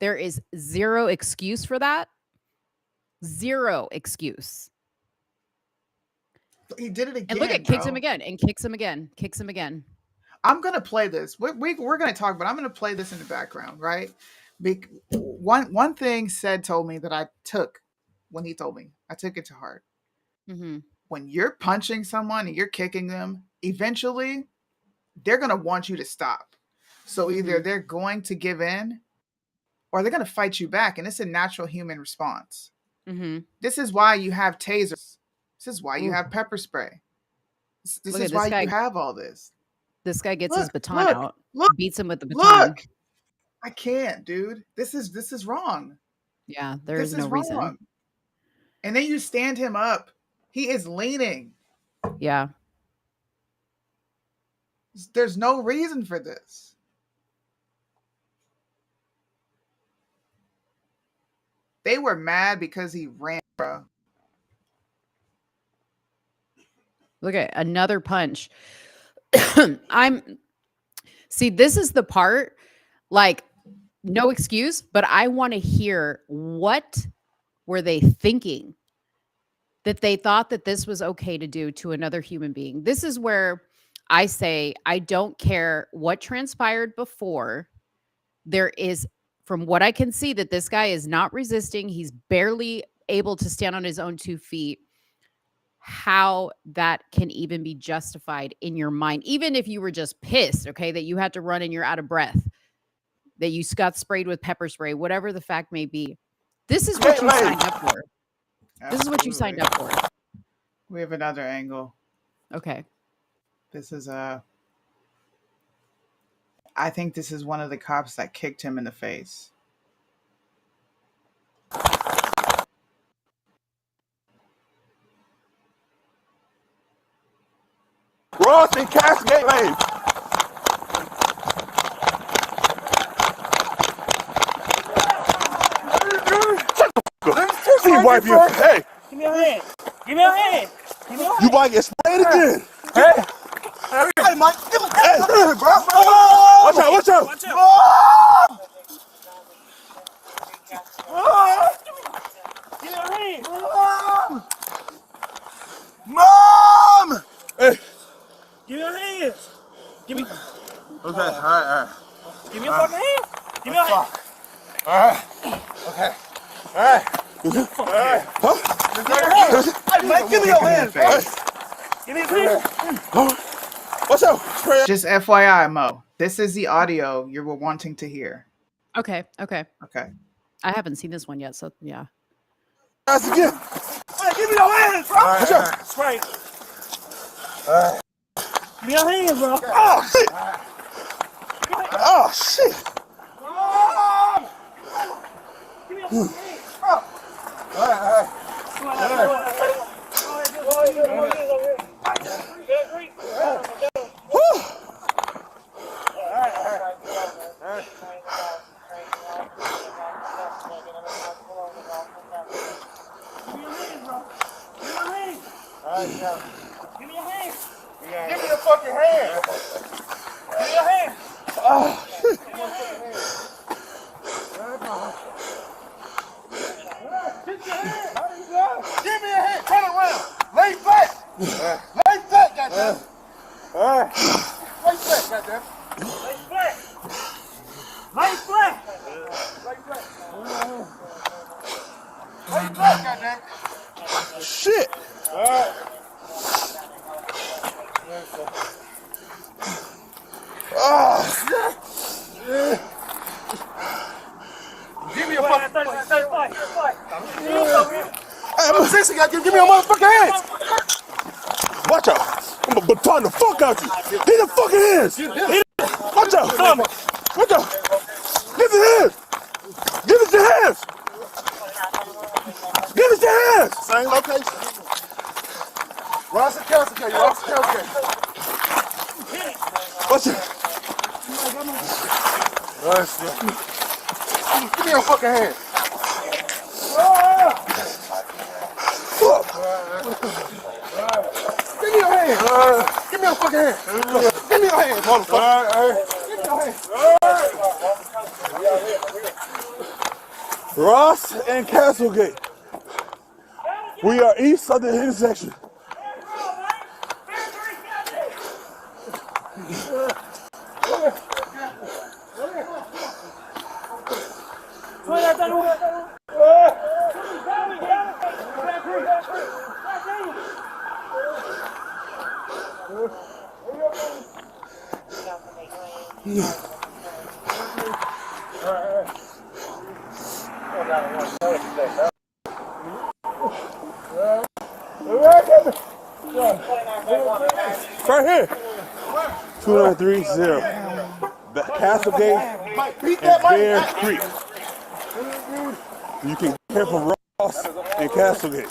There is zero excuse for that. Zero excuse. He did it again. And look at kicks him bro. again and kicks him again. Kicks him again. I'm gonna play this. We're gonna talk, but I'm gonna play this in the background, right? One thing Said told me that I took when he told me. I took it to heart. Mm-hmm. When you're punching someone and you're kicking them, eventually they're gonna want you to stop. So either they're going to give in or they're gonna fight you back, and it's a natural human response. Mm-hmm. This is why you have tasers. This is why you Ooh. have pepper spray. This Look at is this why guy. you have all this. This guy gets his Look, baton look, out, look, beats him with the baton. Look, I can't, dude. This is wrong. Yeah, there This is no is reason. wrong. And then you stand him up. He is leaning. Yeah. There's no reason for this. They were mad because he ran, bro. Look at another punch. See, this is the part, like, no excuse, but I want to hear what were they thinking that they thought that this was okay to do to another human being. This is where I say, I don't care what transpired before. There is, from what I can see, that this guy is not resisting. He's barely able to stand on his own 2 feet. How that can even be justified in your mind, even if you were just pissed, okay, that you had to run and you're out of breath, that you got sprayed with pepper spray, whatever the fact may be. This is what you signed up for. This is what you signed up for. We have another angle. Okay. This is I think this is one of the cops that kicked him in the face. Ross and Cascade Lane. See, wipe your hey. Give me your hand. Give me your hand. Give me your hand. You might get sprayed again. Hey. Hey, Mike. Hey, bro. Watch out, watch out. Watch out. Give me your hand. Mom! Hey. Give me your hands. Give me. Okay, all right. Give me your fucking hand. Give me your hand. All right. Okay. All right. Hey, Mike, give me your hand. Give me your hand. Watch out. Spray. Just FYI, Mo, this is the audio you were wanting to hear. Okay. Okay. Okay. I haven't seen this one yet, so yeah. That's again. Hey, give me your hands, bro. Watch out. Spray. Give me your hands, bro. Oh, shit. Oh, shit. Give me your hands. All right. Give me your hand. Give me your fucking hand. Give me your hand. Oh, shit. Give me your hand. Turn around. Lay flat. Lay flat, goddamn. All right. Lay flat, goddamn. Lay flat. Lay flat. Lay flat. Lay flat, goddamn. Shit. All right. Oh. Give me a fucking 35. Hey, I'm a 60 guy. Give me your motherfucking hands. Watch out. I'm gonna baton the fuck out you. Hit the fucking hands. Watch out. Watch out. Give it hands. Give it your hands. Give it your hands. Same location. Ross and Kelsey. Ross and Kelsey. Watch out. Give me your fucking hand. Give me your hand. Give me your fucking hand. Give me your hand, motherfucker. Give me your hand. Ross and Castlegate. We are east of the intersection. Right here. 2930. Castlegate and Bear Creek. You can hear from Ross and Castlegate.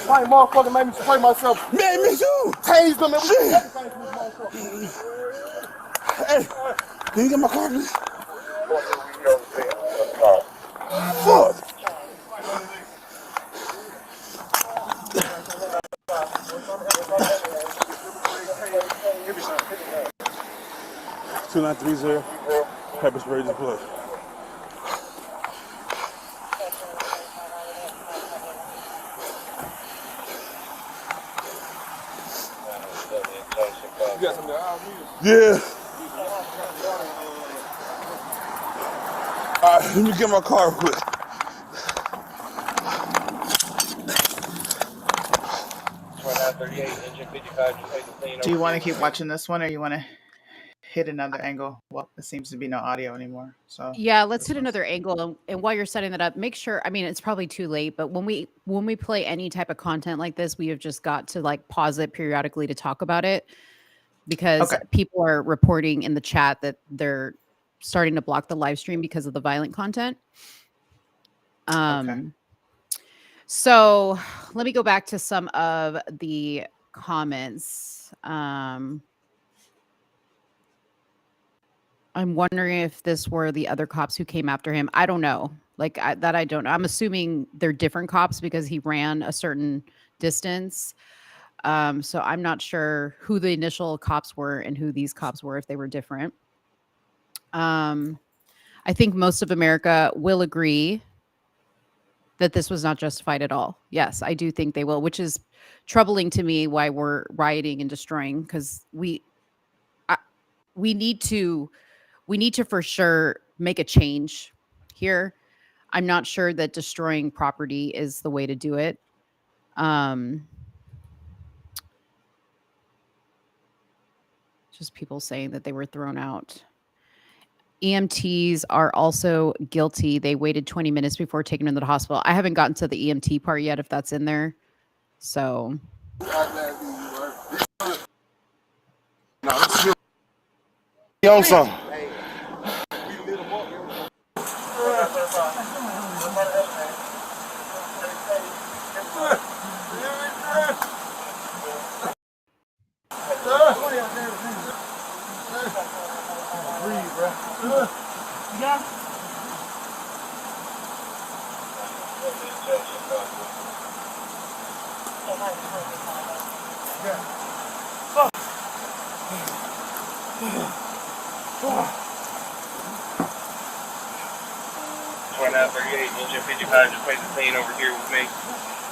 My motherfucker made me spray myself. Man, me too. Tase them and Hey, can you get my car, please? Fuck. Two 930 pepper spray deployed. Yeah. All right, let me get my car real quick. Do you want to keep watching this one, or you want to hit another angle? Well, it seems to be no audio anymore. So Yeah, let's hit another angle. And while you're setting that up, make sure, I mean, it's probably too late, but when we play any type of content like this, we have just got to like pause it periodically to talk about it, because people are reporting in the chat that they're starting to block the live stream because of the violent content. So let me go back to some of the comments. I'm wondering if this were the other cops who came after him. I don't know. Like I don't know. I'm assuming they're different cops because he ran a certain distance. So I'm not sure who the initial cops were and who these cops were, if they were different. I think most of America will agree that this was not justified at all. Yes, I do think they will, which is troubling to me why we're rioting and destroying, because we need to for sure make a change here. I'm not sure that destroying property is the way to do it. Just people saying that they were thrown out. EMTs are also guilty. They waited 20 minutes before taking them to the hospital. I haven't gotten to the EMT part yet, if that's in there. So. He on something. Engine 55, just place the scene over here with me.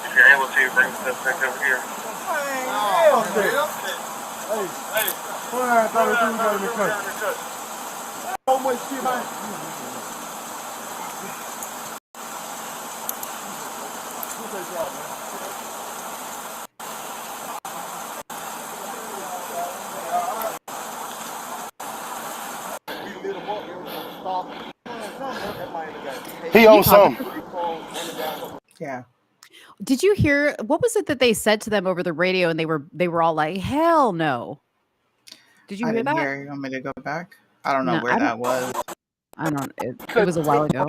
If you're able to, bring the suspect over here. He on something. yeah. Did you hear, what was it that they said to them over the radio, and they were all like, hell no. Did you hear that? You want me to go back? I don't know where that was. I don't, it was a while ago.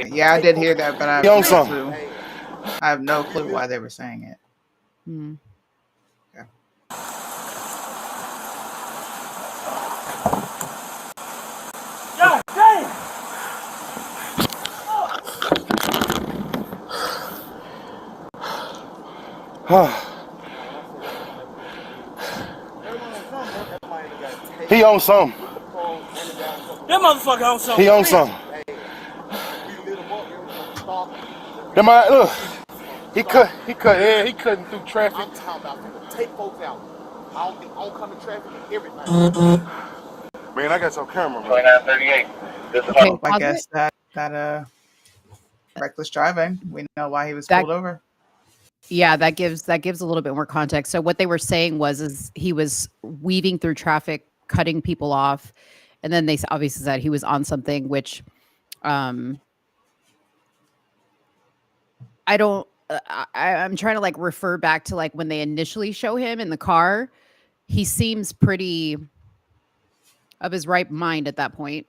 Yeah, I did hear that, but I have no clue. I have no clue why they were saying it. Okay. God damn! He on something. That motherfucker on something. He on something. That man, look. He cutting through traffic. I'm talking about people take folks out. I don't come in traffic and everything. Man, I got your camera, man. 2938. This is Okay, I pause guess it. that reckless driving. We know why he was That- pulled over. Yeah, that gives a little bit more context. So what they were saying is he was weaving through traffic, cutting people off, and then they obviously said he was on something, which I don't. I'm trying to like refer back to like when they initially show him in the car. He seems pretty of his right mind at that point.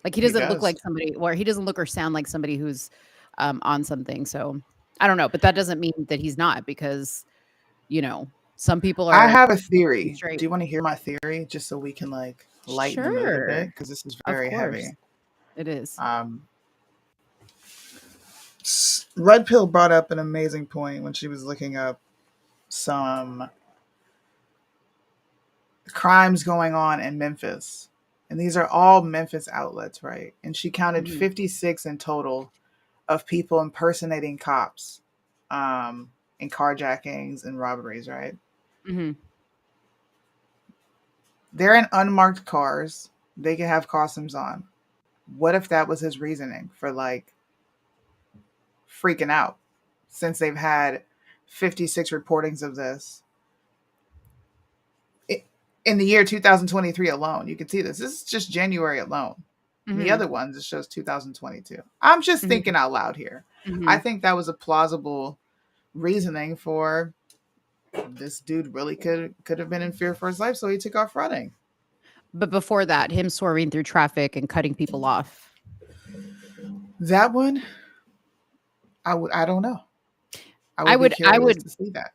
Like he doesn't look does. like somebody, or he doesn't look or sound like somebody who's on something. So I don't know, but that doesn't mean that he's not, because some people I are have a theory. straight. Do you want to hear my theory, just so we can like lighten the mood a bit? Sure, Because this is of very course heavy. it is. Red Pill brought up an amazing point when she was looking up some crimes going on in Memphis. And these are all Memphis outlets, right? And she counted 56 in total of people impersonating cops in carjackings and robberies, right? Mm-hmm. They're in unmarked cars. They can have costumes on. What if that was his reasoning for like freaking out, since they've had 56 reportings of this in the year 2023 alone? You can see this. This is just January alone. And the other ones, it shows 2022. I'm just thinking out loud here. I think that was a plausible reasoning for this dude. Really could have been in fear for his life, so he took off running. But before that, him swerving through traffic and cutting people off. That one, I don't know. I would to see that.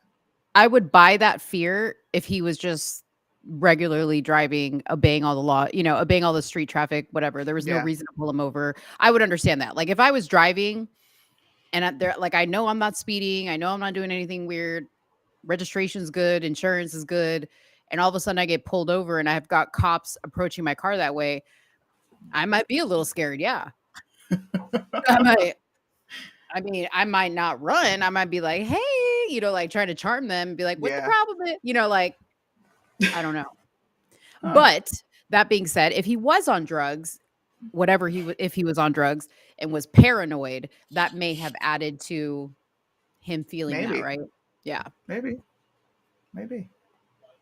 I would buy that fear if he was just regularly driving, obeying all the law, obeying all the street traffic, whatever. There was no reason to pull him over. I would understand that. Like if I was driving and I know I'm not speeding, I know I'm not doing anything weird, registration's good, insurance is good, and all of a sudden I get pulled over and I've got cops approaching my car that way, I might be a little scared. Yeah. I might not run. I might be like, hey, like trying to charm them and be like, what the problem is? I don't know. But that being said, if he was on drugs, if he was on drugs and was paranoid, that may have added to him feeling that, right? Yeah. Maybe.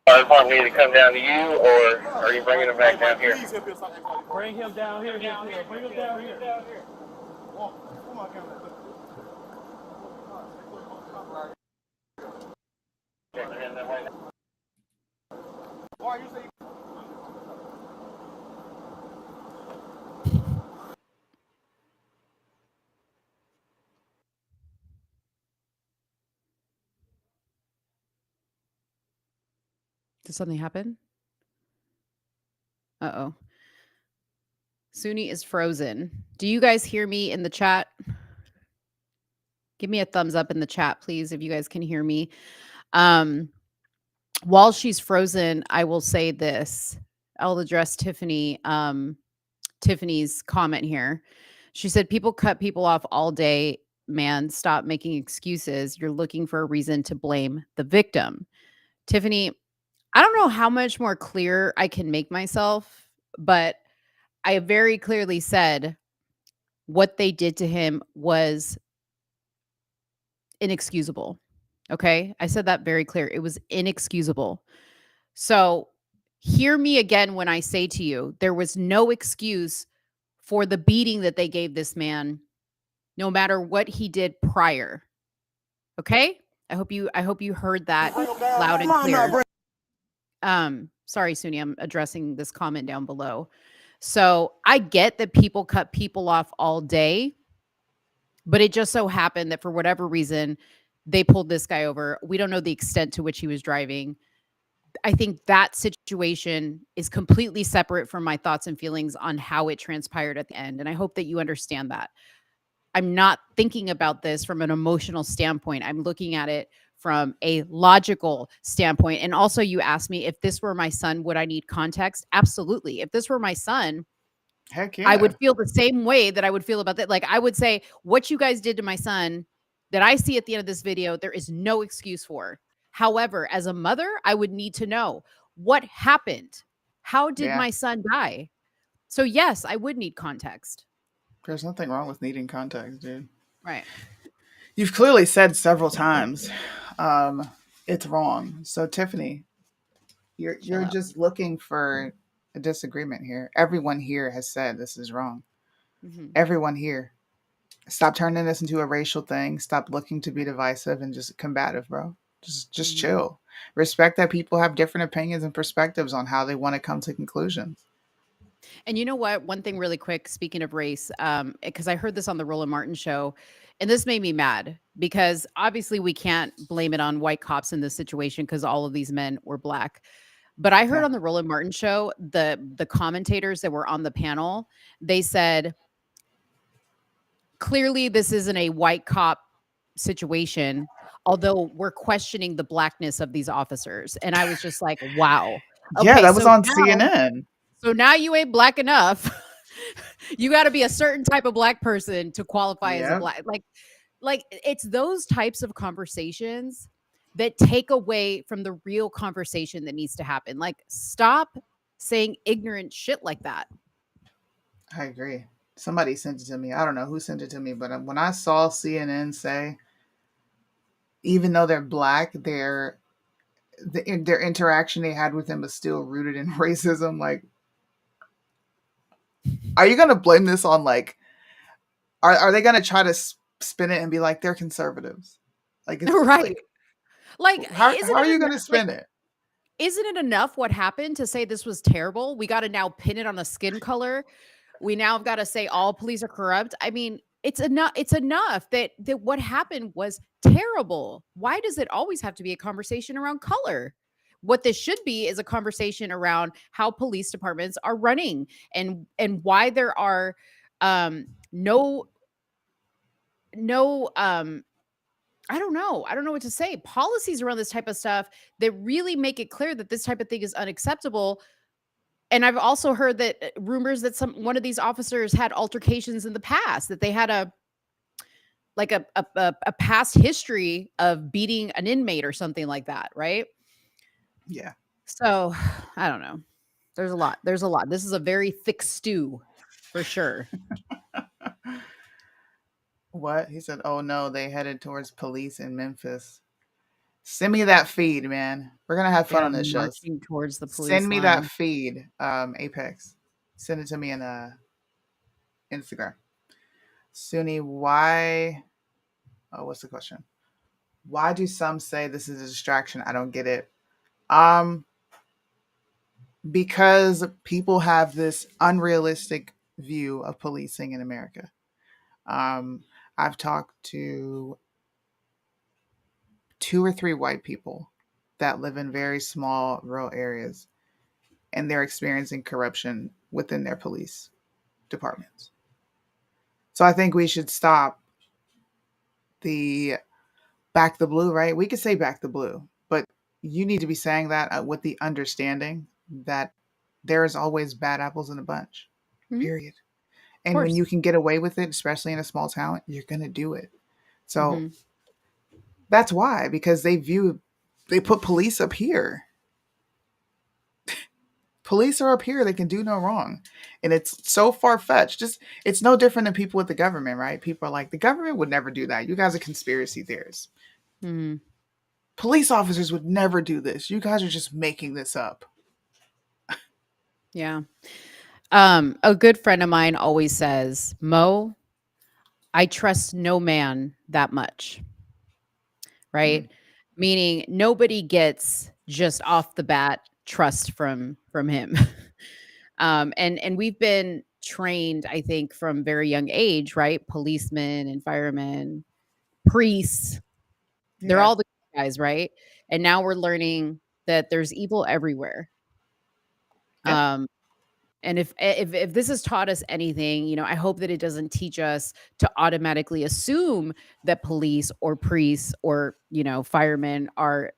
I want me to come down to you, or are you bringing him back down here? Bring him down here. Bring him down here. Why you say? Did something happen? Uh-oh. Suni is frozen. Do you guys hear me in the chat? Give me a thumbs up in the chat, please, if you guys can hear me. While she's frozen, I will say this. I'll address Tiffany's comment here. She said, people cut people off all day. Man, stop making excuses. You're looking for a reason to blame the victim. Tiffany, I don't know how much more clear I can make myself, but I very clearly said what they did to him was inexcusable. Okay? I said that very clear. It was inexcusable. So hear me again when I say to you, there was no excuse for the beating that they gave this man, no matter what he did prior. Okay? I hope you heard that loud and clear. Sorry, Suni, I'm addressing this comment down below. So I get that people cut people off all day, but it just so happened that for whatever reason, they pulled this guy over. We don't know the extent to which he was driving. I think that situation is completely separate from my thoughts and feelings on how it transpired at the end. And I hope that you understand that. I'm not thinking about this from an emotional standpoint. I'm looking at it from a logical standpoint. And also, you asked me if this were my son, would I need context? Absolutely. If this were my son, Heck I yeah. would feel the same way that I would feel about that. Like, I would say, what you guys did to my son that I see at the end of this video, there is no excuse for. However, as a mother, I would need to know what happened. How did Yeah. my son die? So, yes, I would need context. There's nothing wrong with needing context, dude. Right. You've clearly said several times it's wrong. So Tiffany, you're Chill out. just looking for a disagreement here. Everyone here has said this is wrong. Mhm. Everyone here. Stop turning this into a racial thing. Stop looking to be divisive and just combative, bro. Just Mhm. chill. Respect that people have different opinions and perspectives on how they want to come to conclusions. And you know what? One thing really quick, speaking of race, because I heard this on the Roland Martin show, and this made me mad because obviously we can't blame it on white cops in this situation because all of these men were black. But I heard Yeah. on the Roland Martin show, the commentators that were on the panel, they said, clearly this isn't a white cop situation, although we're questioning the blackness of these officers. And I was just like, wow. Yeah, Okay, that was so on now CNN. so now you ain't black enough. You got to be a certain type of black person to qualify as a Yeah. black. Like it's those types of conversations that take away from the real conversation that needs to happen. Like stop saying ignorant shit like that. I agree. Somebody sent it to me. I don't know who sent it to me, but when I saw CNN say, even though they're black, their interaction they had with him is still rooted in racism. Like, are you gonna blame this on like? Are they gonna try to spin it and be like they're conservatives? Like it's Right. Like how are you gonna spin it? isn't it enough what happened to say this was terrible? We got to now pin it on a skin color. We now have got to say all police are corrupt. I mean, it's enough that what happened was terrible. Why does it always have to be a conversation around color? What this should be is a conversation around how police departments are running and why there are no no I don't know. I don't know what to say. Policies around this type of stuff that really make it clear that this type of thing is unacceptable. And I've also heard that rumors that one of these officers had altercations in the past, that they had a past history of beating an inmate or something like that, right? Yeah. So I don't know. There's a lot. There's a lot. This is a very thick stew for sure. What he said? Oh no, they headed towards police in Memphis. Send me that feed, man. We're gonna have fun Yeah, on this show. marching towards the Send police me that line. feed, Apex. Send it to me in Instagram. Sunni, why? Oh, what's the question? Why do some say this is a distraction? I don't get it. Um, because people have this unrealistic view of policing in America. Um, I've talked to 2 or 3 white people that live in very small rural areas, and they're experiencing corruption within their police departments. So I think we should stop the back the blue, right? We could say back the blue, but you need to be saying that with the understanding that there is always bad apples in a bunch, Mhm. period. Of And when course. you can get away with it, especially in a small town, you're going to do it. So Mhm. that's why, because they put police up here. Police are up here, they can do no wrong. And it's so far fetched. Just it's no different than people with the government, right? People are like, the government would never do that. You guys are conspiracy theorists. Mhm. Police officers would never do this. You guys are just making this up. Yeah. A good friend of mine always says, Mo, I trust no man that much. Right? Mm, Meaning nobody gets just off the bat trust from him. And we've been trained, I think, from very young age, right? Policemen and firemen, priests, they're yeah. all the guys, right? And now we're learning that there's evil everywhere. Yeah. Um, and if this has taught us anything, I hope that it doesn't teach us to automatically assume that police or priests or firemen are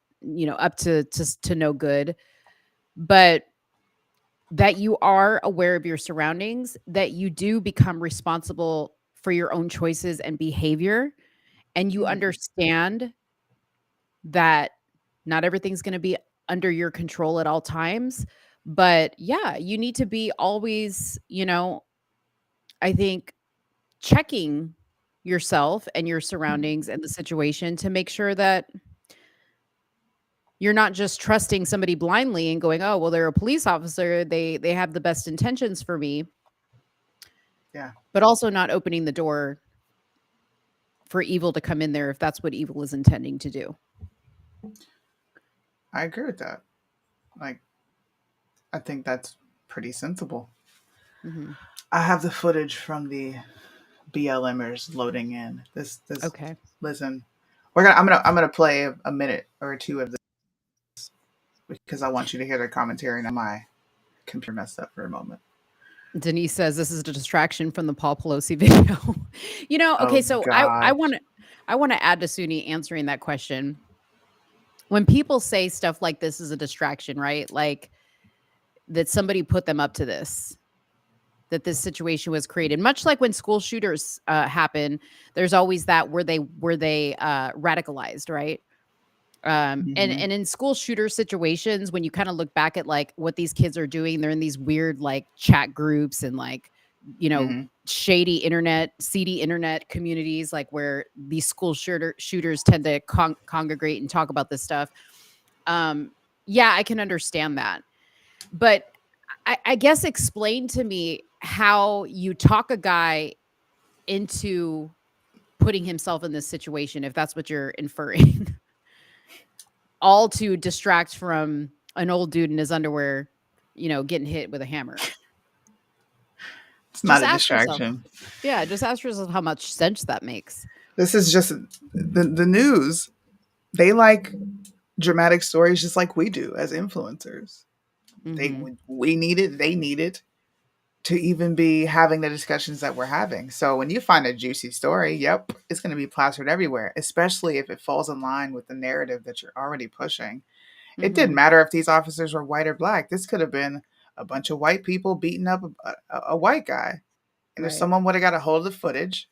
up to no good. But that you are aware of your surroundings, that you do become responsible for your own choices and behavior, and you understand that not everything's going to be under your control at all times. But yeah, you need to be always, I think checking yourself and your surroundings and the situation to make sure that you're not just trusting somebody blindly and going, "Oh, well, they're a police officer. They have the best intentions for me." Yeah. But also not opening the door for evil to come in there if that's what evil is intending to do. I agree with that. Like, I think that's pretty sensible. Mm-hmm. I have the footage from the BLMers loading in. This Okay. Listen. I'm gonna play a minute or two of this because I want you to hear the commentary and my computer messed up for a moment. Denise says this is a distraction from the Paul Pelosi video. Okay, Oh so I God. want to add to Suni answering that question. When people say stuff like this is a distraction, right? Like that somebody put them up to this, that this situation was created. Much like when school shooters happen, there's always that were they radicalized, right? And in school shooter situations, when you kind of look back at like what these kids are doing, they're in these weird like chat groups and like, shady seedy internet communities, like where these school shooters tend to congregate and talk about this stuff. Yeah, I can understand that. But I guess explain to me how you talk a guy into putting himself in this situation, if that's what you're inferring. All to distract from an old dude in his underwear, getting hit with a hammer. It's not a distraction. Just ask yourself how much sense that makes. This is just the news. They like dramatic stories just like we do as influencers. We need it. They need it to even be having the discussions that we're having. So when you find a juicy story, yep, it's going to be plastered everywhere, especially if it falls in line with the narrative that you're already pushing. It didn't matter if these officers were white or black. This could have been a bunch of white people beating up a white guy. And if someone would have got a hold of the footage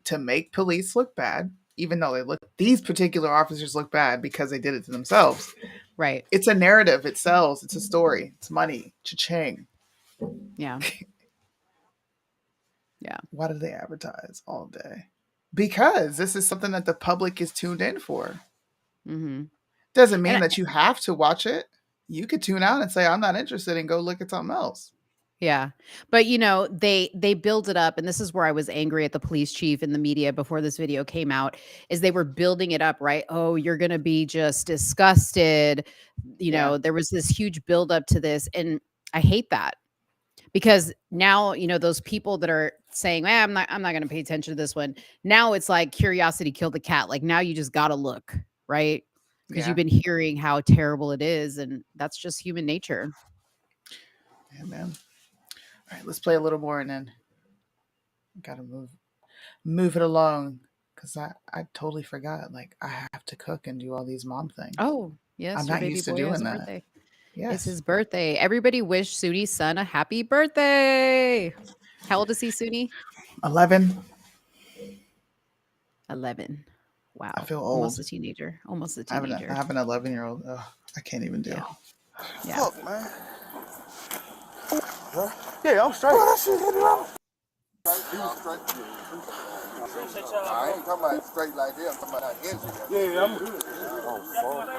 to make police look bad, even though these particular officers look bad because they did it to themselves. Right. It's a narrative. It sells. It's a story. It's money. Cha-ching. Yeah. Yeah. Why do they advertise all day? Because this is something that the public is tuned in for. Doesn't mean that you have to watch it. You could tune out and say, I'm not interested, and go look at something else. Yeah. But they build it up, and this is where I was angry at the police chief and the media before this video came out, is they were building it up, right? Oh, you're going to be just disgusted. There was this huge buildup to this, and I hate that. Because now, those people that are saying, I'm not going to pay attention to this one. Now it's like curiosity killed the cat. Like now you just got to look, right? Because you've been hearing how terrible it is. And that's just human nature. Yeah, man. All right, let's play a little more and then got to move it along. Because I totally forgot. Like, I have to cook and do all these mom things. Oh, yes. I'm not used to doing that. Birthday. Yes. It's his birthday. Everybody wish Suni's son a happy birthday. How old is he, Suni? 11. 11. Wow. I feel old. Almost a teenager. I have an 11-year-old. I can't even deal. Yeah. Fuck, man. Yeah, I'm straight. Well, that shit hit it off. He was straight. I ain't talking about straight like that. I'm talking about that incident. Yeah, I'm good. Oh, fuck.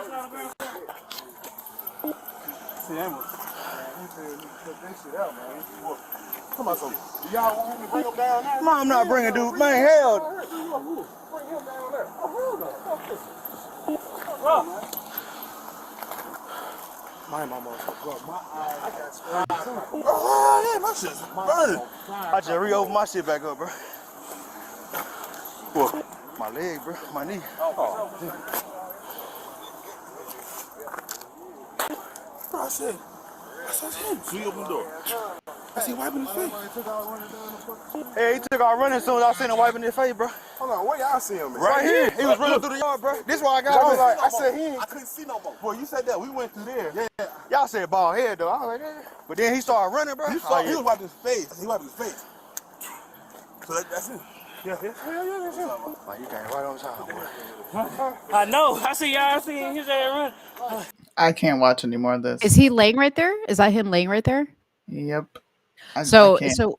See, that was. He said he took that shit out, man. Come on, so y'all want me to bring him down there? Man, I'm not bringing dude. Man, hell. Bring him down there. My motherfucker. My eyes. I got sprayed. Oh, yeah, my shit's burning. I just re-opened my shit back up, bro. What? My leg, bro. My knee. Oh. Bro, I said him. So you open the door. I see wiping his face. Hey, he took our running as soon as I seen him wiping his face, bro. Hold on, where y'all see him? Right here. He was running through the yard, bro. This why I got him. Like, I said he ain't. I couldn't see no more. Well, you said that. We went through there. Yeah, y'all said bald head though. I was like, yeah. But then he started running, bro. You saw yeah. he was wiping his face. He wiped his face. So that's it. Yeah, that's him. Like, you came right on time, boy. I know. I see y'all seeing his ass run. I can't watch any more of this. Is he laying right there? Is that him laying right there? Yep. I So can't.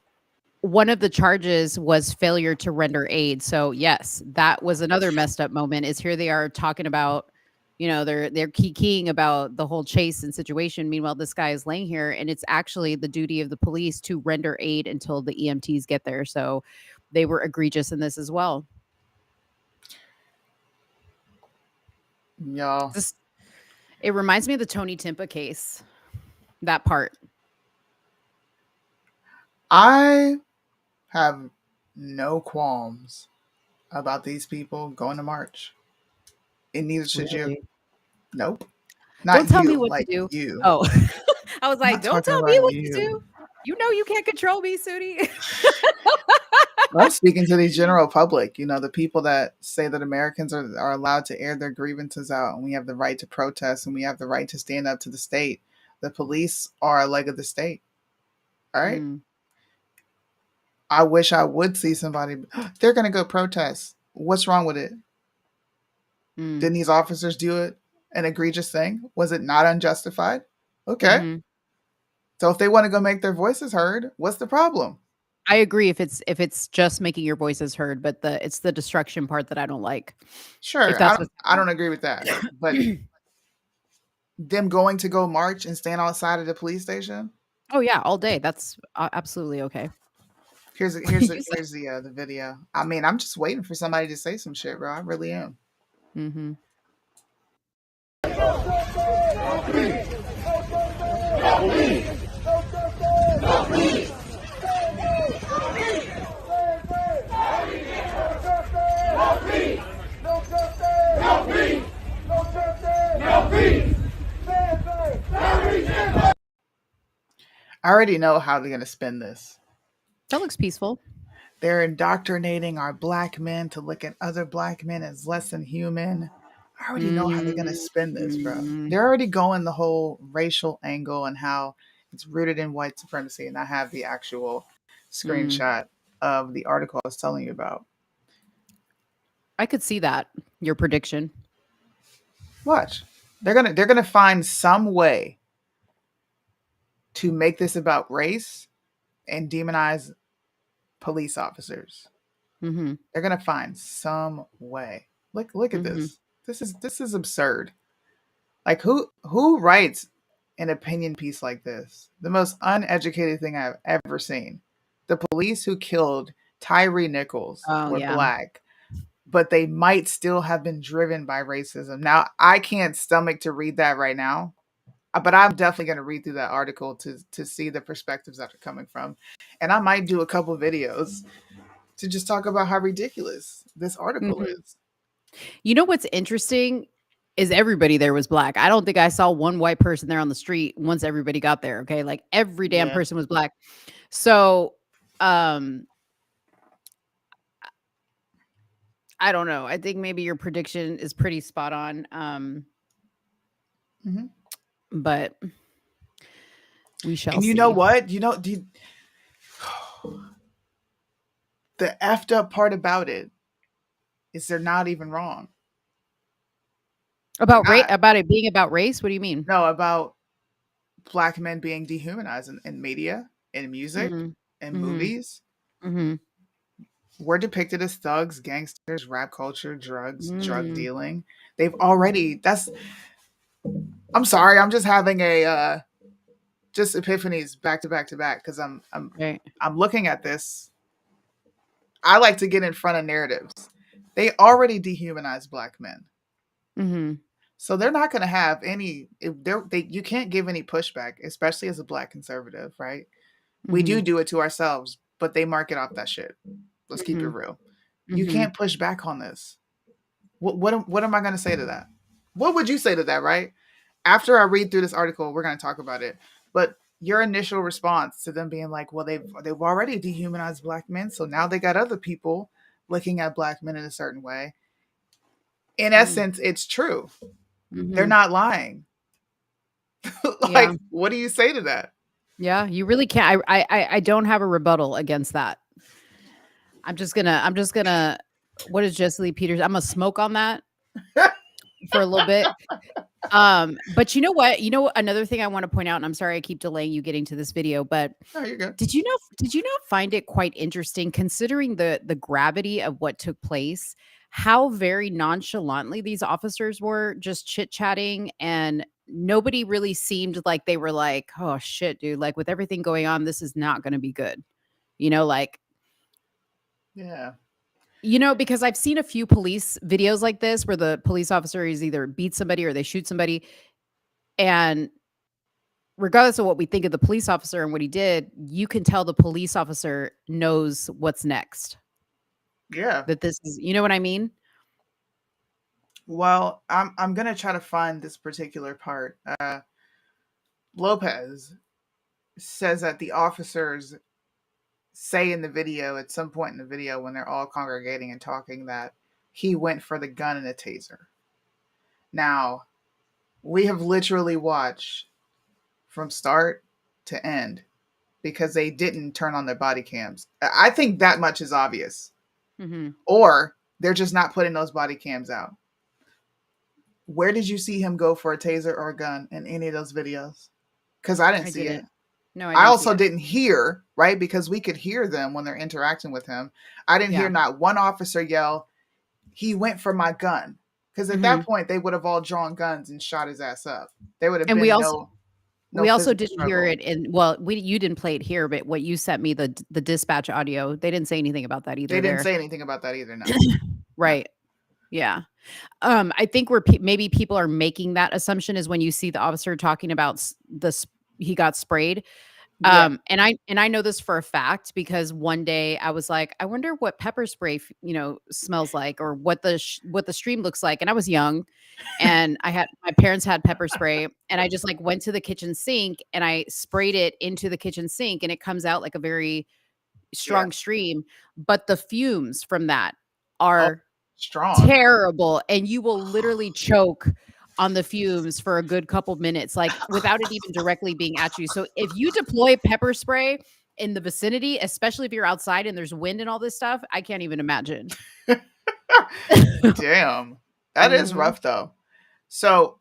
one of the charges was failure to render aid. So yes, that was another messed up moment. Is here they are talking about, they're keying about the whole chase and situation. Meanwhile, this guy is laying here, and it's actually the duty of the police to render aid until the EMTs get there. So they were egregious in this as well. Y'all. It reminds me of the Tony Timpa case. That part. I have no qualms about these people going to march. And neither should you. Nope. Not Don't tell you, me what like to do. you. Oh, I was like, not don't talking tell me about what you. to do. You know you can't control me, Sudi. I'm speaking to the general public, the people that say that Americans are allowed to air their grievances out, and we have the right to protest, and we have the right to stand up to the state. The police are a leg of the state. All right? Mm. I wish I would see somebody. They're going to go protest. What's wrong with it? Mm. Didn't these officers do it? An egregious thing? Was it not unjustified? Okay. Mm-hmm. So if they want to go make their voices heard, what's the problem? I agree if it's just making your voices heard, but it's the destruction part that I don't like. Sure, If that's I don't agree with that. But them going to go march and stand outside of the police station? Oh yeah, all day. That's absolutely okay. Here's the video. I mean, I'm just waiting for somebody to say some shit, bro. I really am. Mm-hmm. I already know how they're going to spin this. That looks peaceful. They're indoctrinating our black men to look at other black men as less than human. I already know how they're going to spin this, bro. They're already going the whole racial angle and how it's rooted in white supremacy. And I have the actual screenshot of the article I was telling you about. I could see that, your prediction. Watch. They're gonna find some way to make this about race and demonize police officers. Mm-hmm. They're gonna find some way. Look at this. This is absurd. Like who writes an opinion piece like this? The most uneducated thing I've ever seen. The police who killed Tyree Nichols were black, but they might still have been driven by racism. Now, I can't stomach to read that right now, but I'm definitely going to read through that article to see the perspectives that are coming from. And I might do a couple videos to just talk about how ridiculous this article is. You know what's interesting is everybody there was black. I don't think I saw one white person there on the street once everybody got there. Okay. Like every damn person was black. So, I don't know. I think maybe your prediction is pretty spot on. But we shall see. And you know what? The effed up part about it is they're not even wrong. About it being about race? What do you mean? No, about black men being dehumanized in media, in music, in movies. Mm-hmm. We're depicted as thugs, gangsters, rap culture, drugs, drug dealing. They've already. I'm sorry. I'm just having a just epiphanies back to back to back because I'm looking at this. I like to get in front of narratives. They already dehumanize black men. Mm-hmm. So they're not going to have any. You can't give any pushback, especially as a black conservative, right? We do it to ourselves, but they market off that shit. Let's keep it real. You can't push back on this. What am I going to say to that? What would you say to that, right? After I read through this article, we're going to talk about it. But your initial response to them being like, well, they've already dehumanized black men, so now they got other people looking at black men in a certain way. In essence, it's true. Mm-hmm. They're not lying. Like, what do you say to that? Yeah, you really can't. I don't have a rebuttal against that. I'm just gonna what is Jesse Lee Peters? I'm gonna smoke on that for a little bit. But you know what? Another thing I want to point out, and I'm sorry I keep delaying you getting to this video, but Oh, you're good. did you not find it quite interesting, considering the gravity of what took place, how very nonchalantly these officers were just chit-chatting, and nobody really seemed like they were like, oh shit, dude, like with everything going on, this is not going to be good. Like, yeah. Because I've seen a few police videos like this where the police officer is either beat somebody or they shoot somebody. And regardless of what we think of the police officer and what he did, you can tell the police officer knows what's next. Yeah. That this is, you know what I mean? Well, I'm gonna try to find this particular part. Lopez says that the officers say in the video, at some point in the video, when they're all congregating and talking, that he went for the gun and a taser. Now, we have literally watched from start to end because they didn't turn on their body cams. I think that much is obvious. Mm-hmm. Or they're just not putting those body cams out. Where did you see him go for a taser or a gun in any of those videos? Because I didn't see it. No, I also didn't hear, right? Because we could hear them when they're interacting with him. I didn't hear not one officer yell, he went for my gun. Because at that point, they would have all drawn guns and shot his ass up. There would have been we no didn't struggle. hear it you didn't play it here, but what you sent me, the dispatch audio, they didn't say anything about that either. They didn't say anything about that either, no. Right. Yeah. I think where maybe people are making that assumption is when you see the officer talking about he got sprayed. And I know this for a fact because one day I was like, I wonder what pepper spray, smells like, or what the stream looks like. And I was young and my parents had pepper spray, and I just like went to the kitchen sink and I sprayed it into the kitchen sink, and it comes out like a very strong stream. But the fumes from that are strong, terrible. And you will literally choke on the fumes for a good couple minutes, like without it even directly being at you. So if you deploy pepper spray in the vicinity, especially if you're outside and there's wind and all this stuff, I can't even imagine. Damn. That is rough though. So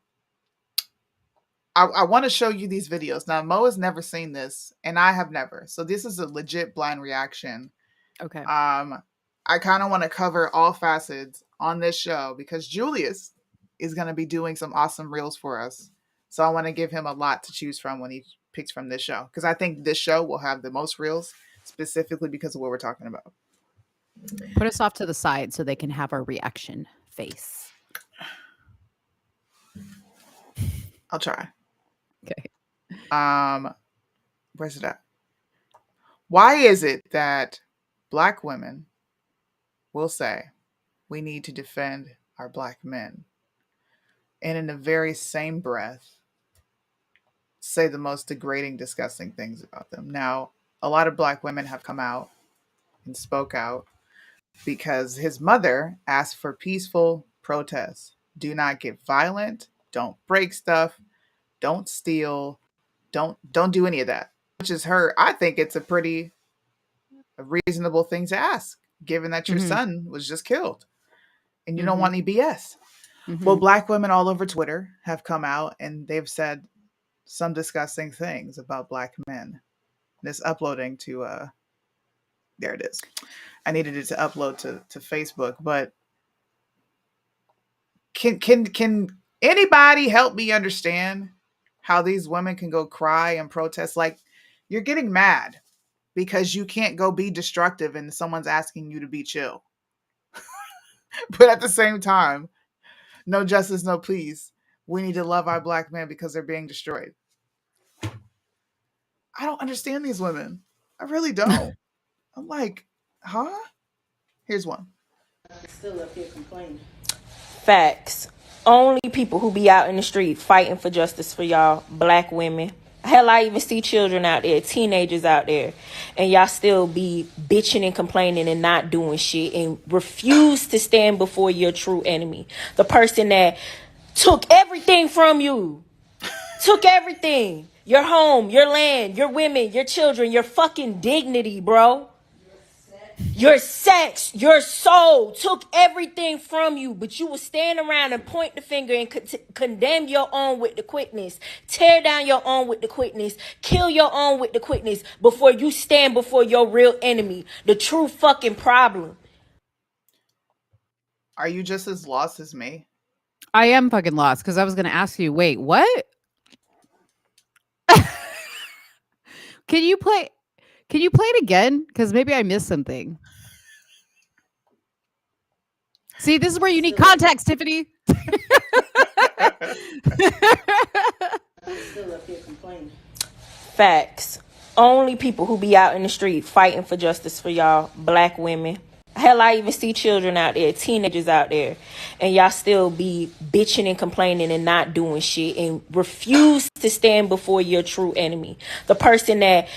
I want to show you these videos. Now, Mo has never seen this and I have never. So this is a legit blind reaction. Okay. I kind of want to cover all facets on this show because Julius is going to be doing some awesome reels for us. So I want to give him a lot to choose from when he picks from this show. Because I think this show will have the most reels specifically because of what we're talking about. Put us off to the side so they can have our reaction face. I'll try. Okay. Where's it at? Why is it that Black women will say we need to defend our Black men, and in the very same breath say the most degrading, disgusting things about them? Now, a lot of Black women have come out and spoke out because his mother asked for peaceful protests. Do not get violent. Don't break stuff. Don't steal. Don't do any of that. Which is I think it's a reasonable thing to ask, given that your son was just killed and you don't want any BS. Well, Black women all over Twitter have come out and they've said some disgusting things about Black men. This uploading to there it is. I needed it to upload to Facebook, but can anybody help me understand how these women can go cry and protest? Like, you're getting mad because you can't go be destructive and someone's asking you to be chill. But at the same time, no justice, no peace. We need to love our Black men because they're being destroyed. I don't understand these women. I really don't. I'm like, huh? Here's one. Still up here complaining. Facts. Only people who be out in the street fighting for justice for y'all Black women. Hell, I even see children out there, teenagers out there, and y'all still be bitching and complaining and not doing shit and refuse to stand before your true enemy. The person that took everything from you. Took everything. Your home, your land, your women, your children, your fucking dignity, bro. Your sex, your soul, took everything from you, but you will stand around and point the finger and condemn your own with the quickness, tear down your own with the quickness, kill your own with the quickness before you stand before your real enemy, the true fucking problem. Are you just as lost as me? I am fucking lost because I was going to ask you, wait, what? Can you play it again? Because maybe I missed something. See, this is where you need context, Tiffany. Still up here complaining. Facts. Only people who be out in the street fighting for justice for y'all, black women. Hell, I even see children out there, teenagers out there, and y'all still be bitching and complaining and not doing shit and refuse to stand before your true enemy. The person that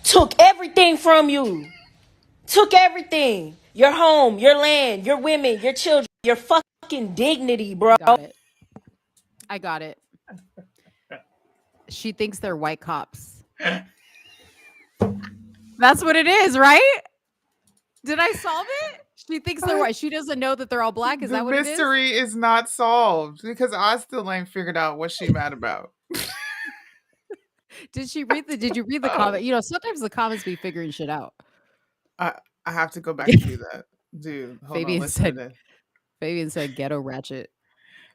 took everything from you. Took everything. Your home, your land, your women, your children, your fucking dignity, bro. I got it. She thinks they're white cops. That's what it is, right? Did I solve it? She thinks they're white. She doesn't know that they're all black. Is that what it is? The mystery is not solved because I still ain't figured out what she mad about. Did you read the comment? You know, sometimes the comments be figuring shit out. I have to go back and do that. Dude, hold on. Listen to this. Fabian said ghetto ratchet.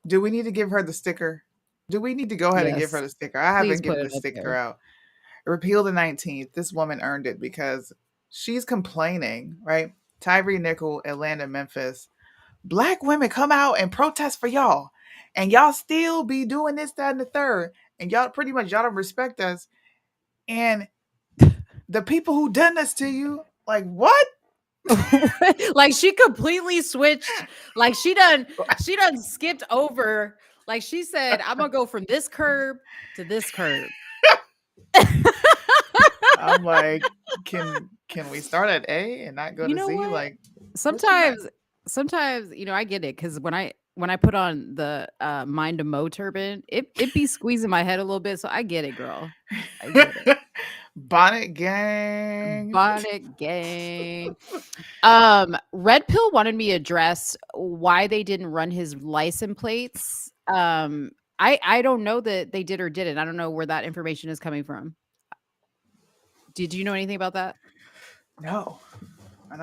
Do we need to give her the sticker? Do we need to go ahead and give her the sticker? I haven't given the sticker out. Repeal the 19th. This woman earned it because she's complaining, right? Tyree Nickel, Atlanta, Memphis. Black women come out and protest for y'all. And y'all still be doing this, that, and the third. And y'all pretty much, y'all don't respect us. And the people who done this to you, like, what? Like she completely switched. Like she done skipped over. Like she said, I'm gonna go from this curb to this curb. I'm like, can we start at A and not go to Z? What? Like sometimes, you know, I get it because when I put on the Mind to Mo turban, it be squeezing my head a little bit. So I get it, girl. I get it. Bonnet gang. Red Pill wanted me to address why they didn't run his license plates. I don't know that they did or didn't. I don't know where that information is coming from. Did you know anything about that? No.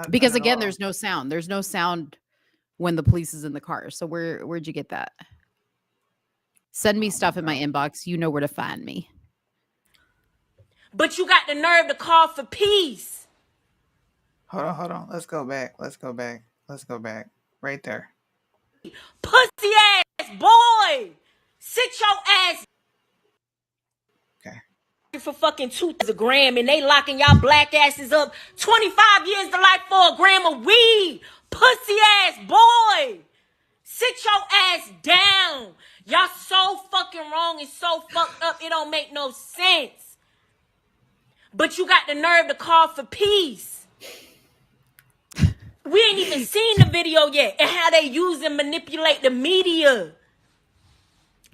Because again, there's no sound. There's no sound when the police is in the car. So where'd you get that? Send me stuff in my inbox. You know where to find me. But you got the nerve to call for peace. Hold on. Let's go back. Right there. Pussy ass boy. Sit your ass. Okay. For fucking $2 a gram and they locking y'all black asses up 25 years to life for a gram of weed. Pussy ass boy. Sit your ass down. Y'all so fucking wrong and so fucked up it don't make no sense. But you got the nerve to call for peace. We ain't even seen the video yet and how they use and manipulate the media.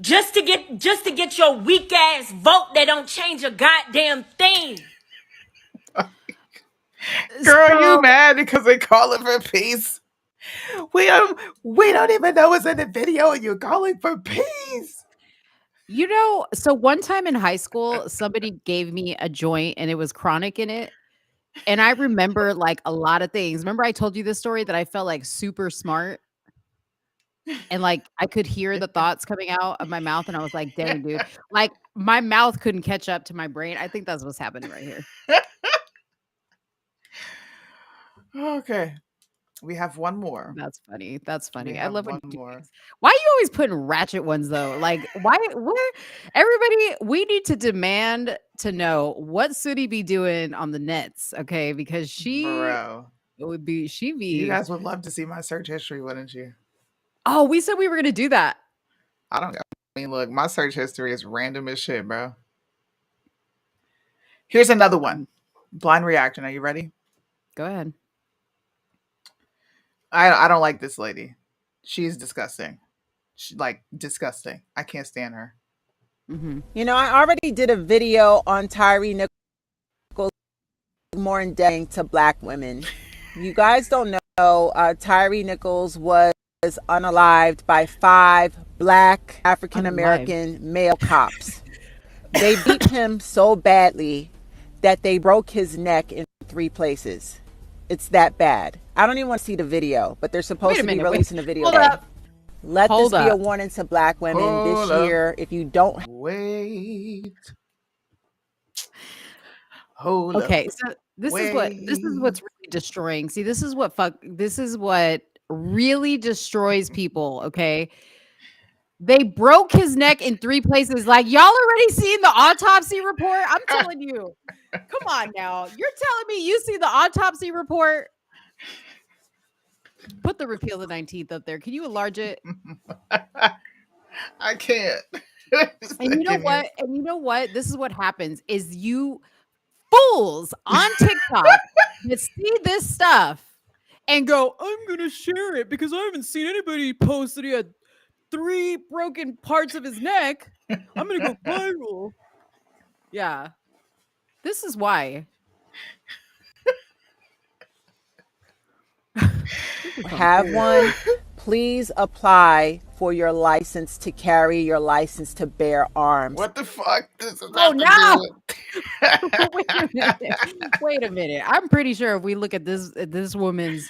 Just to get your weak ass vote that don't change a goddamn thing. Girl, you mad because they calling for peace? We don't even know what's in the video and you're calling for peace. You know, so one time in high school, somebody gave me a joint and it was chronic in it. And I remember like a lot of things. Remember I told you this story that I felt like super smart? And like I could hear the thoughts coming out of my mouth and I was like, dang, dude. Like my mouth couldn't catch up to my brain. I think that's what's happening right here. Okay. We have one more. That's funny. I love one more. Why are you always putting ratchet ones though? Like why everybody, we need to demand to know what Sudi be doing on the nets, okay? Because Bro. You guys would love to see my search history, wouldn't you? Oh, we said we were gonna do that. I mean, look, my search history is random as shit, bro. Here's another one. Blind reaction. Are you ready? Go ahead. I don't like this lady. She's disgusting. She, like, disgusting. I can't stand her. You know, I already did a video on Tyree Nichols more in depth to black women. You guys don't know, Tyree Nichols was unalived by 5 black African American male cops. They beat him so badly that they broke his neck in 3 places. It's that bad. I don't even want to see the video, but they're supposed to be releasing the video. Let this be a warning to black women this year. If you don't Okay, so this is what's really destroying. See, this is what really destroys people, okay? They broke his neck in 3 places. Like, y'all already seen the autopsy report? I'm telling you. Come on now. You're telling me you see the autopsy report? Put the repeal the 19th up there. Can you enlarge it? I can't. And you know what? And you know what? This is what happens is you fools on TikTok that see this stuff and go, I'm going to share it because I haven't seen anybody post that he had 3 broken parts of his neck. I'm going to go viral. Yeah. This is why. have one, please apply for your license to carry, your license to bear arms. What the fuck? Oh no! Wait a minute. I'm pretty sure if we look at this woman's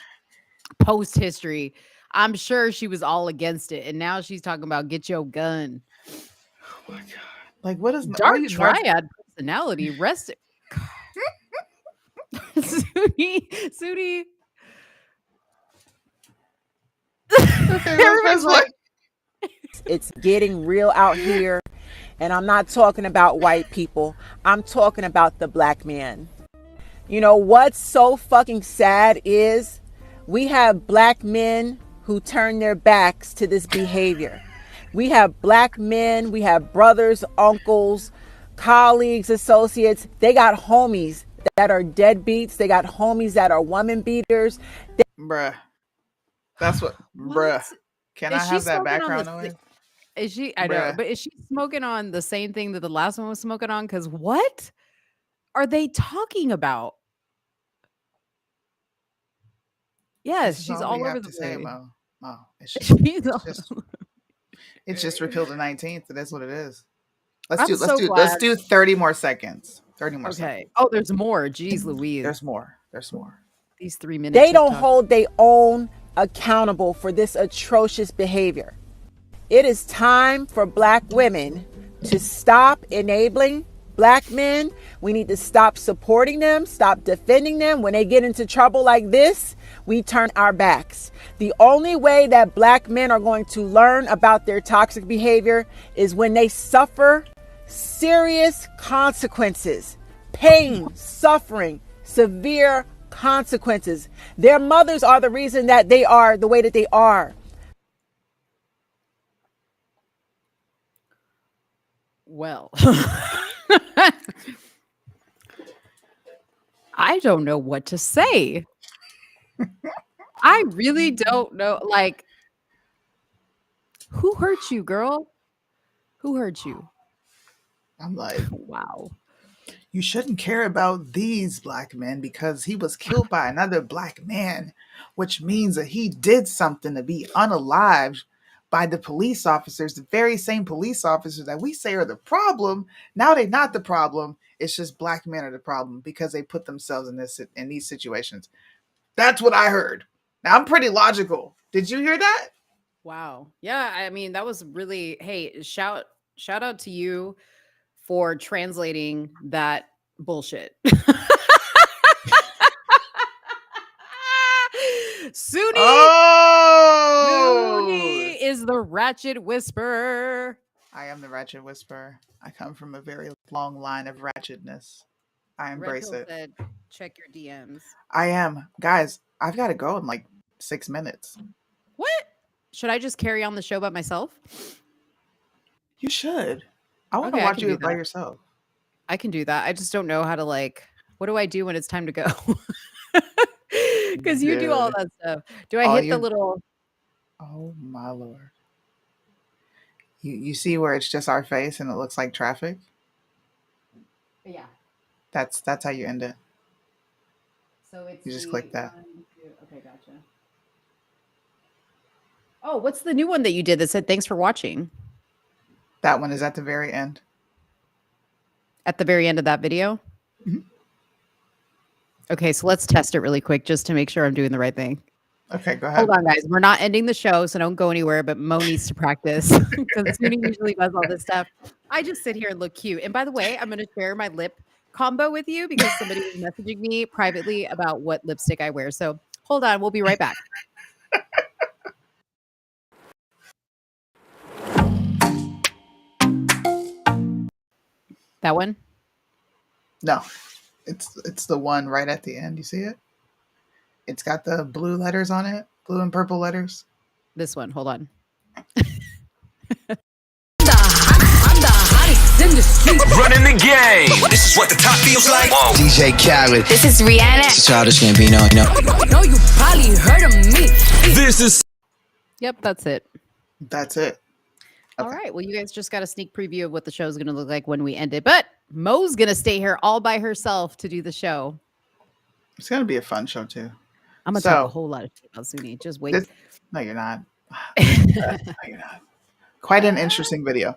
post history, I'm sure she was all against it, and now she's talking about get your gun. Oh my god! Like, what is dark triad personality? Rest. Sudi. Everyone's like, it's getting real out here, and I'm not talking about white people. I'm talking about the black man. You know what's so fucking sad is we have black men who turn their backs to this behavior. We have black men, we have brothers, uncles, colleagues, associates. They got homies that are deadbeats. They got homies that are woman beaters. Bruh. That's what? Bruh. Can I have that background noise? Is she? I know, but is she smoking on the same thing that the last one was smoking on? Because what are they talking about? Yes, she's all over the place. Mo. It's just repealed the 19th. That's what it is. Let's do 30 more seconds. 30 more seconds. Oh, there's more. Jeez Louise. There's more. These 3 minutes. They don't hold their own accountable for this atrocious behavior. It is time for black women to stop enabling black men. We need to stop supporting them, stop defending them. When they get into trouble like this, we turn our backs. The only way that black men are going to learn about their toxic behavior is when they suffer serious consequences, pain, suffering, severe consequences. Their mothers are the reason that they are the way that they are. Well, I don't know what to say. I really don't know. Like, who hurt you, girl? Who hurt you? I'm like, wow. You shouldn't care about these black men because he was killed by another black man, which means that he did something to be unalived by the police officers, the very same police officers that we say are the problem. Now they're not the problem. It's just black men are the problem because they put themselves in these situations. That's what I heard. Now I'm pretty logical. Did you hear that? Wow. Yeah, I mean, that was really, hey, shout out to you for translating that bullshit. Suni is the ratchet whisperer. I am the ratchet whisperer. I come from a very long line of ratchetness. I embrace it. Said, check your DMs. I am. Guys, I've got to go in like 6 minutes. What? Should I just carry on the show by myself? You should. I want to watch you by yourself. I can do that. I just don't know how to like. What do I do when it's time to go? Because you do all Dude, that stuff. Do I all hit the you little? oh my lord. You see where it's just our face and it looks like traffic? Yeah. That's how you end it. So it's You just the click that. 1, 2. Okay, gotcha. Oh, what's the new one that you did that said thanks for watching That one is at the very end. at the very end of that video? Mhm. Okay, so let's test it really quick just to make sure I'm doing the right thing. Okay, go Hold ahead. on, guys. We're not ending the show, so don't go anywhere. But Mo needs to practice because Suni usually does all this stuff. I just sit here and look cute. And by the way, I'm going to share my lip combo with you because somebody was messaging me privately about what lipstick I wear. So hold on. We'll be right back. That one? No. It's the one right at the end. You see it? It's got the blue letters on it, blue and purple letters. This one. Hold on. Running the game. This is what the top feels like. Whoa. DJ Khaled. This is Rihanna. It's Childish Gambino, you know. No, you probably heard of me. This is Yep, that's it. That's it. All right. Well, you guys just got a sneak preview of what the show is going to look like when we end it. But Mo's going to stay here all by herself to do the show. It's gonna be a fun show too. I'm going to talk a whole lot of shit about Suni. Just wait. No, you're not. No, you're not. Quite an interesting video.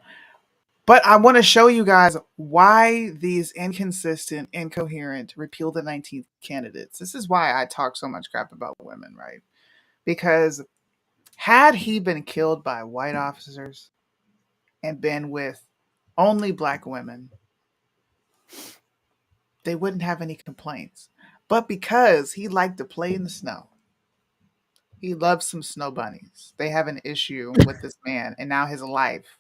But I want to show you guys why these inconsistent, incoherent, repeal the 19th candidates. This is why I talk so much crap about women, right? Because had he been killed by white officers and been with only black women, they wouldn't have any complaints. But because he liked to play in the snow, he loves some snow bunnies. They have an issue with this man, and now his life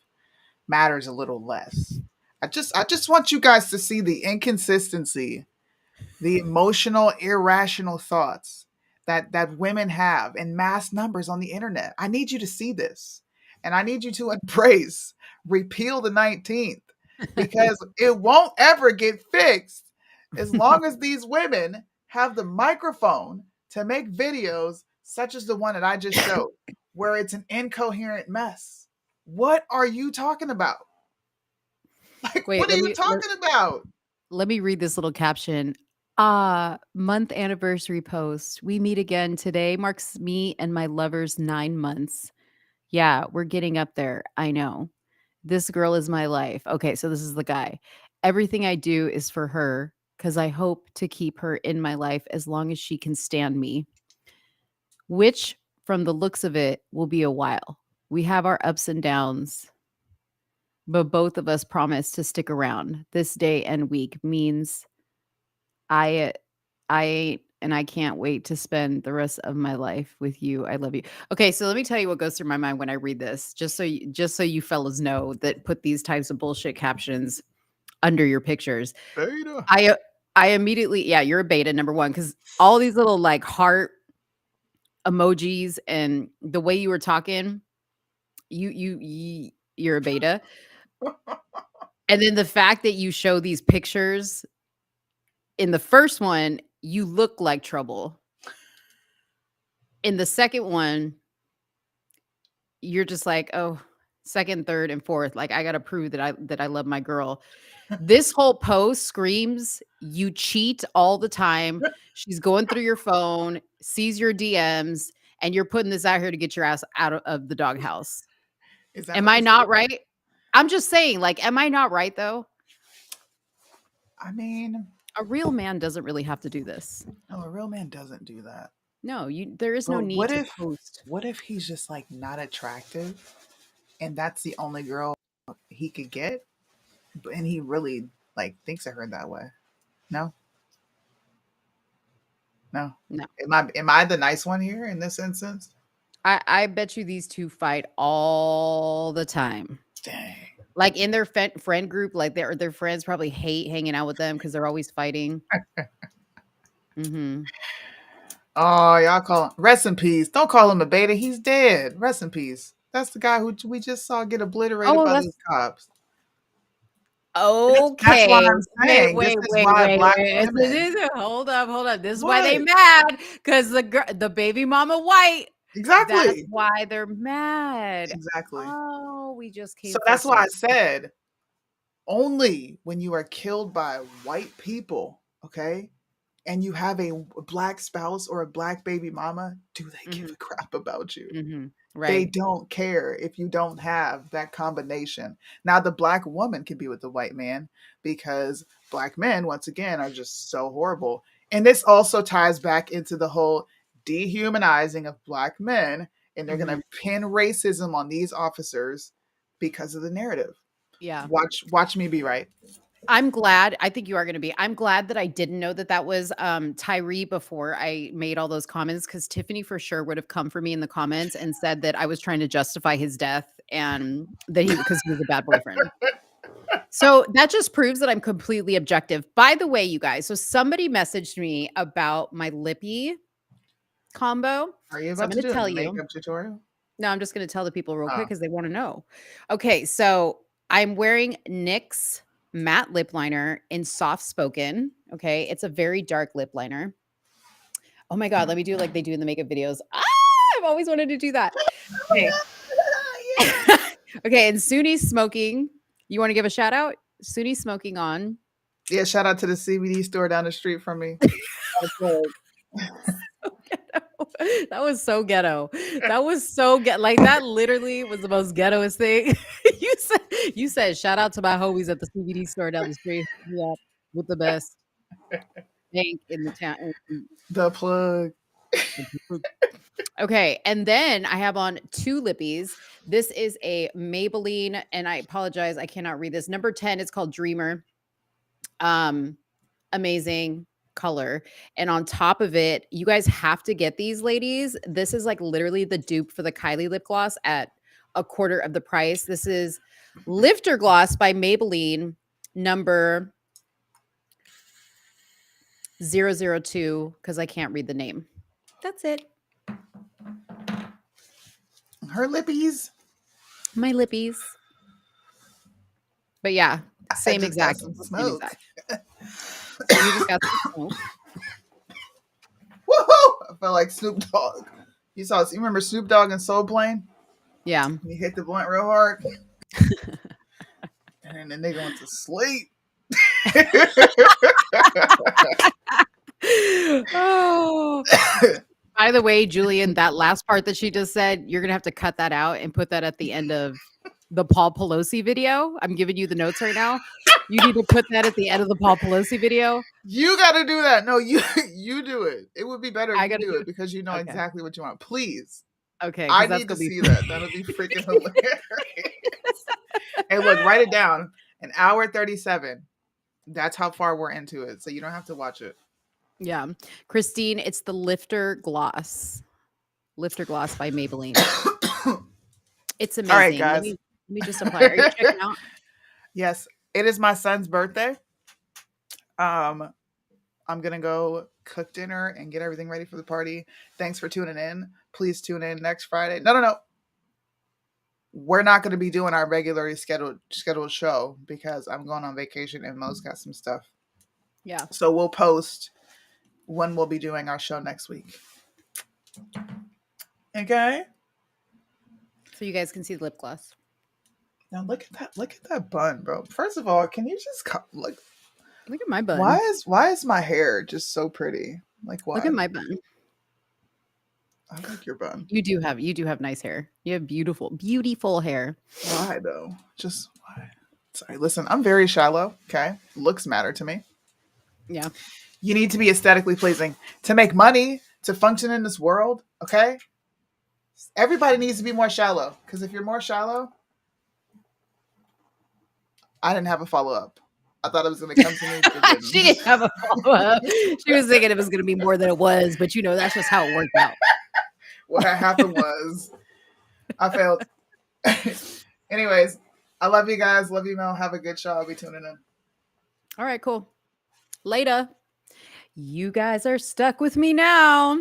matters a little less. I just want you guys to see the inconsistency, the emotional, irrational thoughts that women have in mass numbers on the internet. I need you to see this. And I need you to embrace repeal the 19th because it won't ever get fixed as long as these women have the microphone to make videos such as the one that I just showed, where it's an incoherent mess. What are you talking about? Like, Wait, what are you talking about? Let me read this little caption. Month anniversary post. We meet again today. Marks me and my lover's 9 months. Yeah, we're getting up there. I know. This girl is my life. Okay, so this is the guy. Everything I do is for her because I hope to keep her in my life as long as she can stand me, which from the looks of it will be a while. We have our ups and downs, but both of us promise to stick around. This day and week means I and I can't wait to spend the rest of my life with you. I love you. Okay, so let me tell you what goes through my mind when I read this, just so you fellas know that put these types of bullshit captions under your pictures. Beta. I immediately, yeah, you're a beta, number one, because all these little like heart emojis and the way you were talking, you're a beta. And then the fact that you show these pictures in the first one, you look like trouble. In the second one, you're just like, oh, second, third, and fourth. Like, I gotta prove that I love my girl. This whole post screams you cheat all the time. She's going through your phone, sees your DMs, and you're putting this out here to get your ass out of the doghouse. Am I not right? I'm just saying, like, am I not right though? I mean, a real man doesn't really have to do this. No, a real man doesn't do that. No, there is no need to post. What if he's just like not attractive and that's the only girl he could get? And he really like thinks of her that way. No? No. No. Am I the nice one here in this instance? I bet you these two fight all the time. Dang. Like in their friend group, like their friends probably hate hanging out with them because they're always fighting. Mm-hmm. Oh, y'all call him rest in peace. Don't call him a beta. He's dead. Rest in peace. That's the guy who we just saw get obliterated by these cops. Okay. That's why I'm saying this Wait, is why black women. Hold up. This is why What? they mad because the baby mama white. That's Exactly. why they're mad. Exactly. Oh, we just So came full that's why I circle. said only when you are killed by white people, okay, and you have a black spouse or a black baby mama, do they give a crap about you? They Right. don't care if you don't have that combination. Now, the black woman can be with the white man because black men, once again, are just so horrible. And this also ties back into the whole dehumanizing of black men. And they're going to pin racism on these officers because of the narrative. Yeah. Watch me be right. I'm glad. I think you are going to be. I'm glad that I didn't know that was Tyree before I made all those comments, because Tiffany for sure would have come for me in the comments and said that I was trying to justify his death and that because he was a bad boyfriend. So that just proves that I'm completely objective. By the way, you guys, so somebody messaged me about my lippy combo. Are you So I'm about to going do to a tell you. makeup tutorial? No, I'm just going to tell the people real quick Oh. because they want to know. Okay, so I'm wearing NYX matte lip liner in soft spoken. Okay, it's a very dark lip liner. Oh my god, let me do like they do in the makeup videos. I've always wanted to do that. Okay. Okay, and Suni's smoking. You want to give a shout out? Suni's smoking on. Yeah, shout out to the CBD store down the street from me. That was so ghetto. That was so like that literally was the most ghettoest thing. you said shout out to my homies at the CBD store down the street. Yeah, with the best bank in the town. The plug. Okay, and then I have on 2 lippies. This is a Maybelline, and I apologize, I cannot read this. Number 10, it's called Dreamer. Amazing color. And on top of it, you guys have to get these, ladies. This is like literally the dupe for the Kylie lip gloss at a quarter of the price. This is Lifter Gloss by Maybelline, number 002, because I can't read the name. That's it. Her lippies. My lippies. But yeah, same exact. Some Same smoke. exact. So you just got some smoke. Woohoo! I felt like Snoop Dogg. You remember Snoop Dogg in Soul Plane? Yeah. He hit the blunt real hard. And then the nigga went to sleep. Oh. By the way, Julian, that last part that she just said, you're going to have to cut that out and put that at the end of the Paul Pelosi video. I'm giving you the notes right now. You need to put that at the end of the Paul Pelosi video. You got to do that. No, you do it. It would be better if you do it because you know okay. exactly what you want. Please. Okay. I need to see that. That'll be freaking hilarious. Hey, look, write it down. 1 hour 37. That's how far we're into it. So you don't have to watch it. Yeah. Christine, it's the Lifter Gloss. Lifter Gloss by Maybelline. It's amazing. All right, guys. Let me just apply. Are you checking out? Yes. It is my son's birthday. I'm going to go cook dinner and get everything ready for the party. Thanks for tuning in. Please tune in next Friday. No. We're not going to be doing our regularly scheduled show because I'm going on vacation and Mo's got some stuff. Yeah. So we'll post when we'll be doing our show next week. Okay. So you guys can see the lip gloss. Now look at that bun, bro. First of all, can you just look at my bun? Why is my hair just so pretty? Like why? Look at my bun. I like your bun. You do have nice hair. You have beautiful hair. Why though? Just why? Sorry, listen, I'm very shallow. Okay, looks matter to me. Yeah. You need to be aesthetically pleasing to make money, to function in this world. Okay. Everybody needs to be more shallow because if you're more shallow, I didn't have a follow-up. I thought it was going to come to me. But she didn't have a follow-up. She was thinking it was going to be more than it was, but that's just how it worked out. What happened was I failed. Anyways, I love you guys. Love you, Mel. Have a good show. I'll be tuning in. All right, cool. Later. You guys are stuck with me now.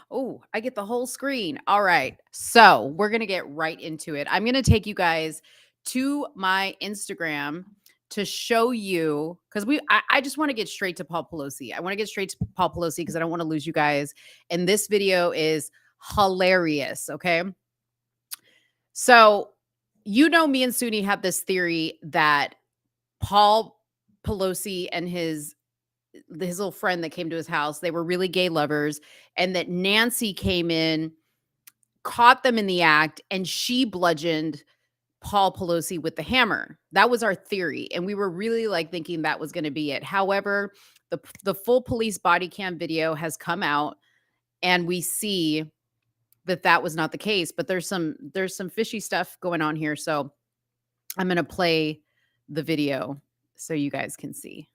Oh, I get the whole screen. All right. So we're going to get right into it. I'm going to take you guys to my Instagram to show you, because I just want to get straight to Paul Pelosi. I want to get straight to Paul Pelosi because I don't want to lose you guys. And this video is hilarious. Okay. So, you know, me and Suni have this theory that Paul Pelosi and his little friend that came to his house, they were really gay lovers, and that Nancy came in, caught them in the act, and she bludgeoned Paul Pelosi with the hammer. That was our theory, and we were really like thinking that was going to be it. However, the full police body cam video has come out, and we see that was not the case. But there's some fishy stuff going on here, so I'm going to play the video so you guys can see.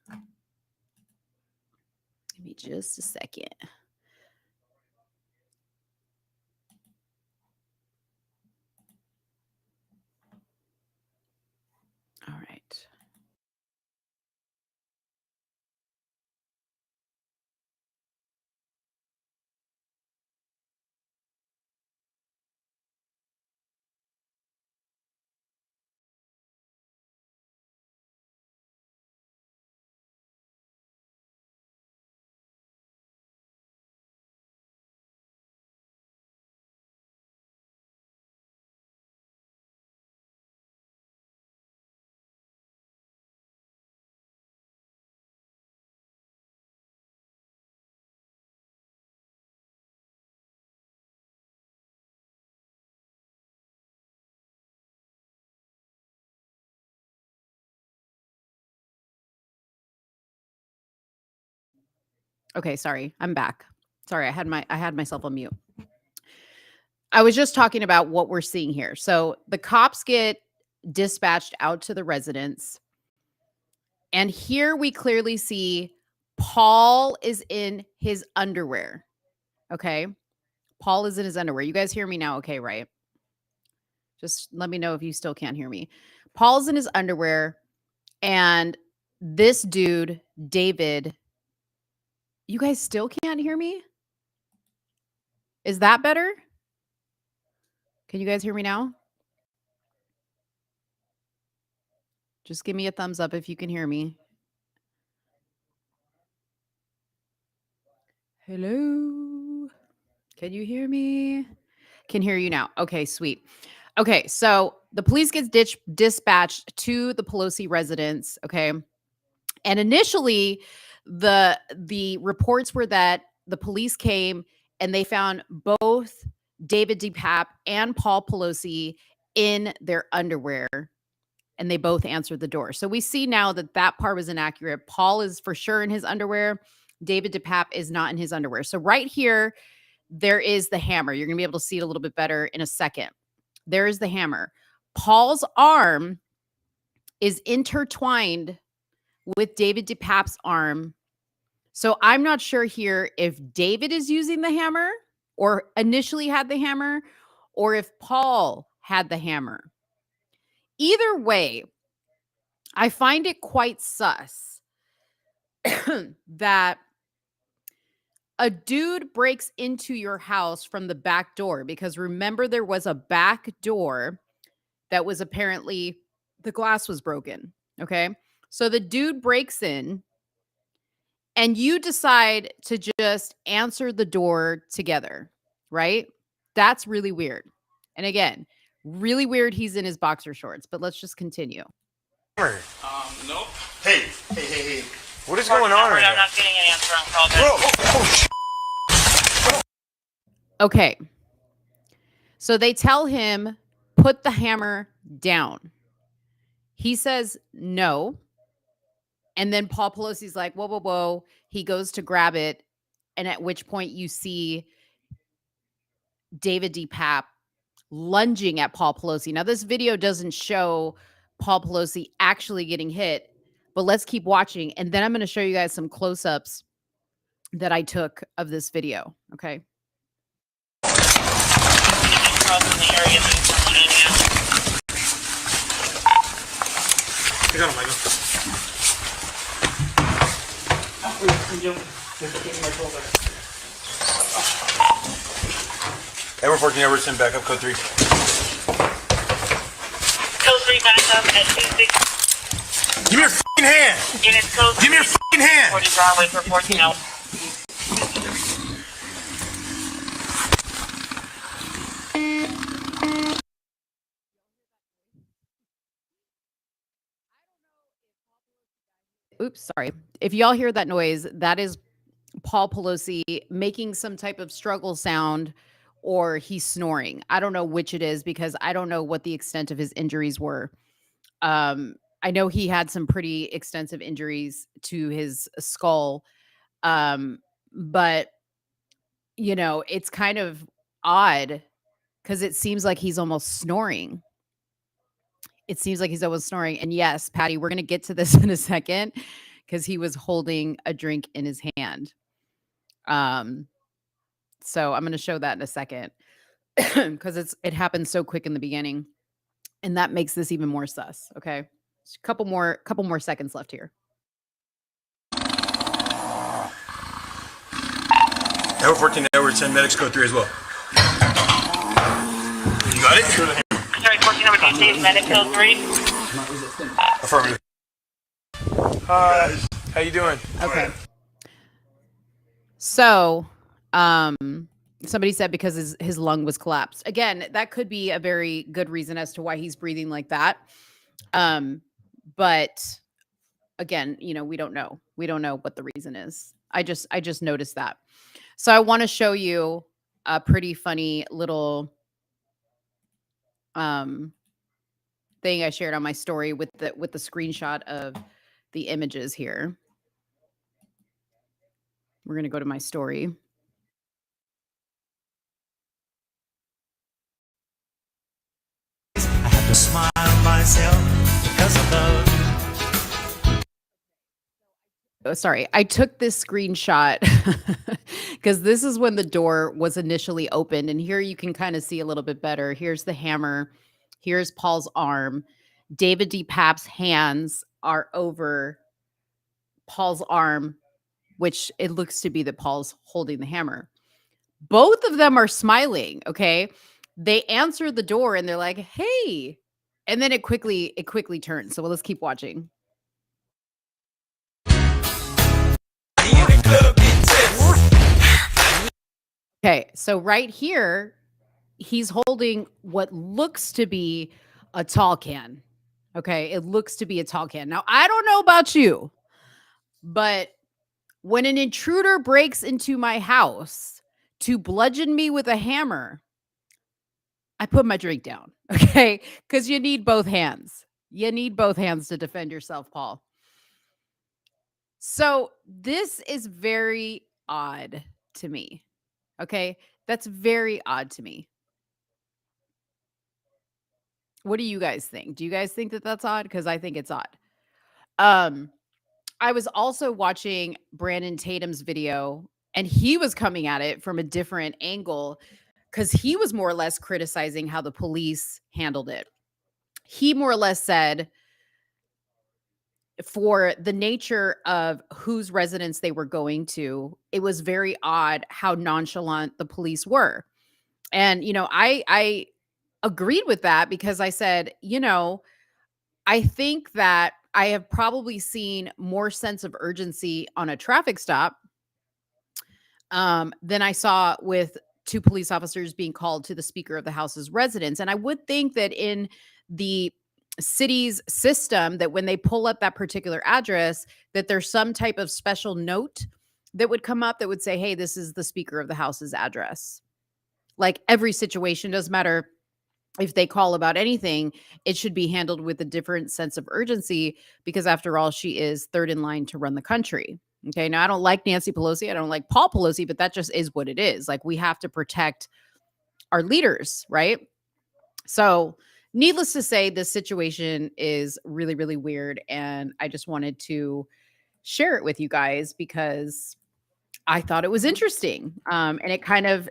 Give me just a second. All right. Okay, sorry. I'm back. Sorry, I had myself on mute. I was just talking about what we're seeing here. So the cops get dispatched out to the residence. And here we clearly see Paul is in his underwear. Okay. Paul is in his underwear. You guys hear me now? Okay, right? Just let me know if you still can't hear me. Paul's in his underwear. And this dude, David, you guys still can't hear me? Is that better? Can you guys hear me now? Just give me a thumbs up if you can hear me. Hello? Can you hear me? Can hear you now. Okay, sweet. Okay, so the police gets dispatched to the Pelosi residence, okay? And initially, the reports were that the police came and they found both David DePape and Paul Pelosi in their underwear, and they both answered the door. So we see now that part was inaccurate. Paul is for sure in his underwear. David DePape is not in his underwear. So right here, there is the hammer. You're going to be able to see it a little bit better in a second. There is the hammer. Paul's arm is intertwined with David DePape's arm. So I'm not sure here if David is using the hammer or initially had the hammer, or if Paul had the hammer. Either way, I find it quite sus that a dude breaks into your house from the back door, because remember, there was a back door that was apparently, the glass was broken. Okay. So the dude breaks in and you decide to just answer the door together, right? That's really weird. And again, really weird he's in his boxer shorts, but let's just continue. Nope. Hey. What is going on right now? I'm not getting an answer on call. Okay. So they tell him, put the hammer down. He says no. And then Paul Pelosi's like, whoa, whoa, whoa. He goes to grab it. And at which point you see David DePape lunging at Paul Pelosi. Now, this video doesn't show Paul Pelosi actually getting hit, but let's keep watching. And then I'm going to show you guys some close-ups that I took of this video. Okay. I got him, Michael. Ever 14 ever send backup code 3. Code 3 back up at 26. Give me your fucking hand. Units code. Give me your fucking hand. 40 Broadway for 14 hours. Oops, sorry. If y'all hear that noise, that is Paul Pelosi making some type of struggle sound, or he's snoring. I don't know which it is because I don't know what the extent of his injuries were. I know he had some pretty extensive injuries to his skull. But it's kind of odd because it seems like he's almost snoring. It seems like he's almost snoring. And yes, Patty, we're going to get to this in a second because he was holding a drink in his hand. So I'm going to show that in a second because it happened so quick in the beginning, and that makes this even more sus. Okay, just a couple more seconds left here. Tower 14 Edward, send medics code 3 as well. You got it? Sorry, 14 over DC, medic code 3. Affirmative. Hi, how you doing? Okay. So, somebody said because his lung was collapsed. Again, that could be a very good reason as to why he's breathing like that. But again, we don't know. We don't know what the reason is. I just noticed that. So I want to show you a pretty funny little thing I shared on my story with the screenshot of the images here. We're going to go to my story. I have to smile myself because of love. Oh, sorry. I took this screenshot because this is when the door was initially opened. And here you can kind of see a little bit better. Here's the hammer. Here's Paul's arm. David D. Papp's hands are over Paul's arm, which it looks to be that Paul's holding the hammer. Both of them are smiling. Okay. They answer the door and they're like, hey. And then it quickly turns. So let's keep watching. Okay, so right here, he's holding what looks to be a tall can. Okay, it looks to be a tall can. Now, I don't know about you, but when an intruder breaks into my house to bludgeon me with a hammer, I put my drink down, okay? Because you need both hands. You need both hands to defend yourself, Paul. So this is very odd to me. Okay, that's very odd to me. What do you guys think? Do you guys think that that's odd? Because I think it's odd. I was also watching Brandon Tatum's video, and he was coming at it from a different angle because he was more or less criticizing how the police handled it. He more or less said, for the nature of whose residence they were going to, it was very odd how nonchalant the police were. And, I agreed with that because I said, I think that I have probably seen more sense of urgency on a traffic stop than I saw with two police officers being called to the Speaker of the House's residence. And I would think that in the city's system, that when they pull up that particular address, that there's some type of special note that would come up that would say, hey, this is the Speaker of the House's address. Like every situation, doesn't matter if they call about anything, it should be handled with a different sense of urgency because after all, she is third in line to run the country. Okay. Now I don't like Nancy Pelosi. I don't like Paul Pelosi, but that just is what it is. Like we have to protect our leaders, right? So needless to say, this situation is really, really weird. And I just wanted to share it with you guys because I thought it was interesting. And it kind of,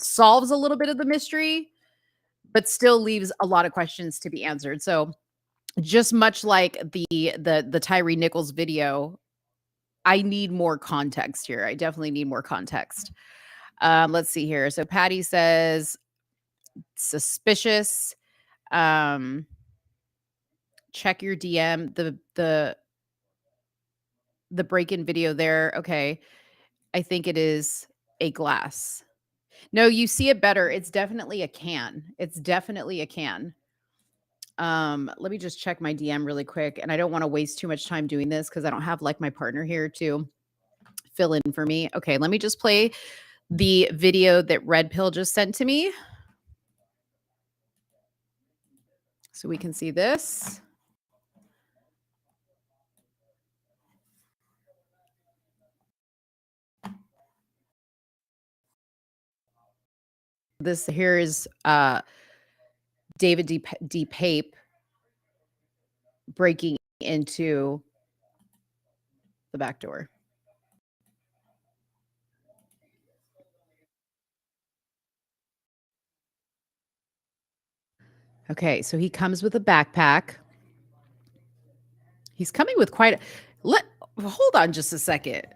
solves a little bit of the mystery, but still leaves a lot of questions to be answered. So just much like the Tyree Nichols video, I need more context here. I definitely need more context. Let's see here. So Patty says suspicious. check your DM. The break-in video there. Okay. I think it is a glass. No, you see it better. It's definitely a can. It's definitely a can. Let me just check my DM really quick. And I don't want to waste too much time doing this because I don't have like my partner here to fill in for me. Okay, let me just play the video that Red Pill just sent to me. So we can see this. This here is David D. Pape breaking into the back door. Okay, so he comes with a backpack. He's coming with quite a... Hold on just a second.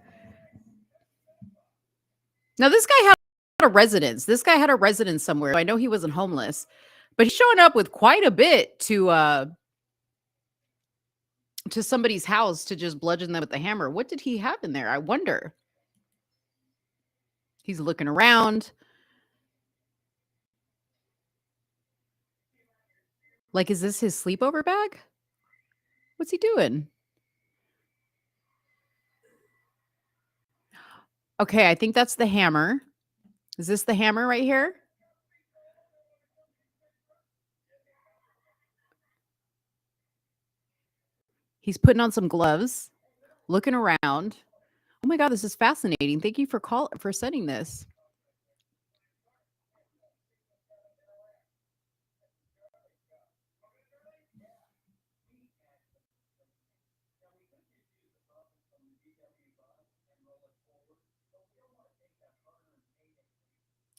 Now, this guy had a residence. This guy had a residence somewhere. I know he wasn't homeless, but he's showing up with quite a bit to somebody's house to just bludgeon them with the hammer. What did he have in there? I wonder. He's looking around. Like, is this his sleepover bag? What's he doing? Okay, I think that's the hammer. Is this the hammer right here? He's putting on some gloves, looking around. Oh my God, this is fascinating. Thank you for sending this.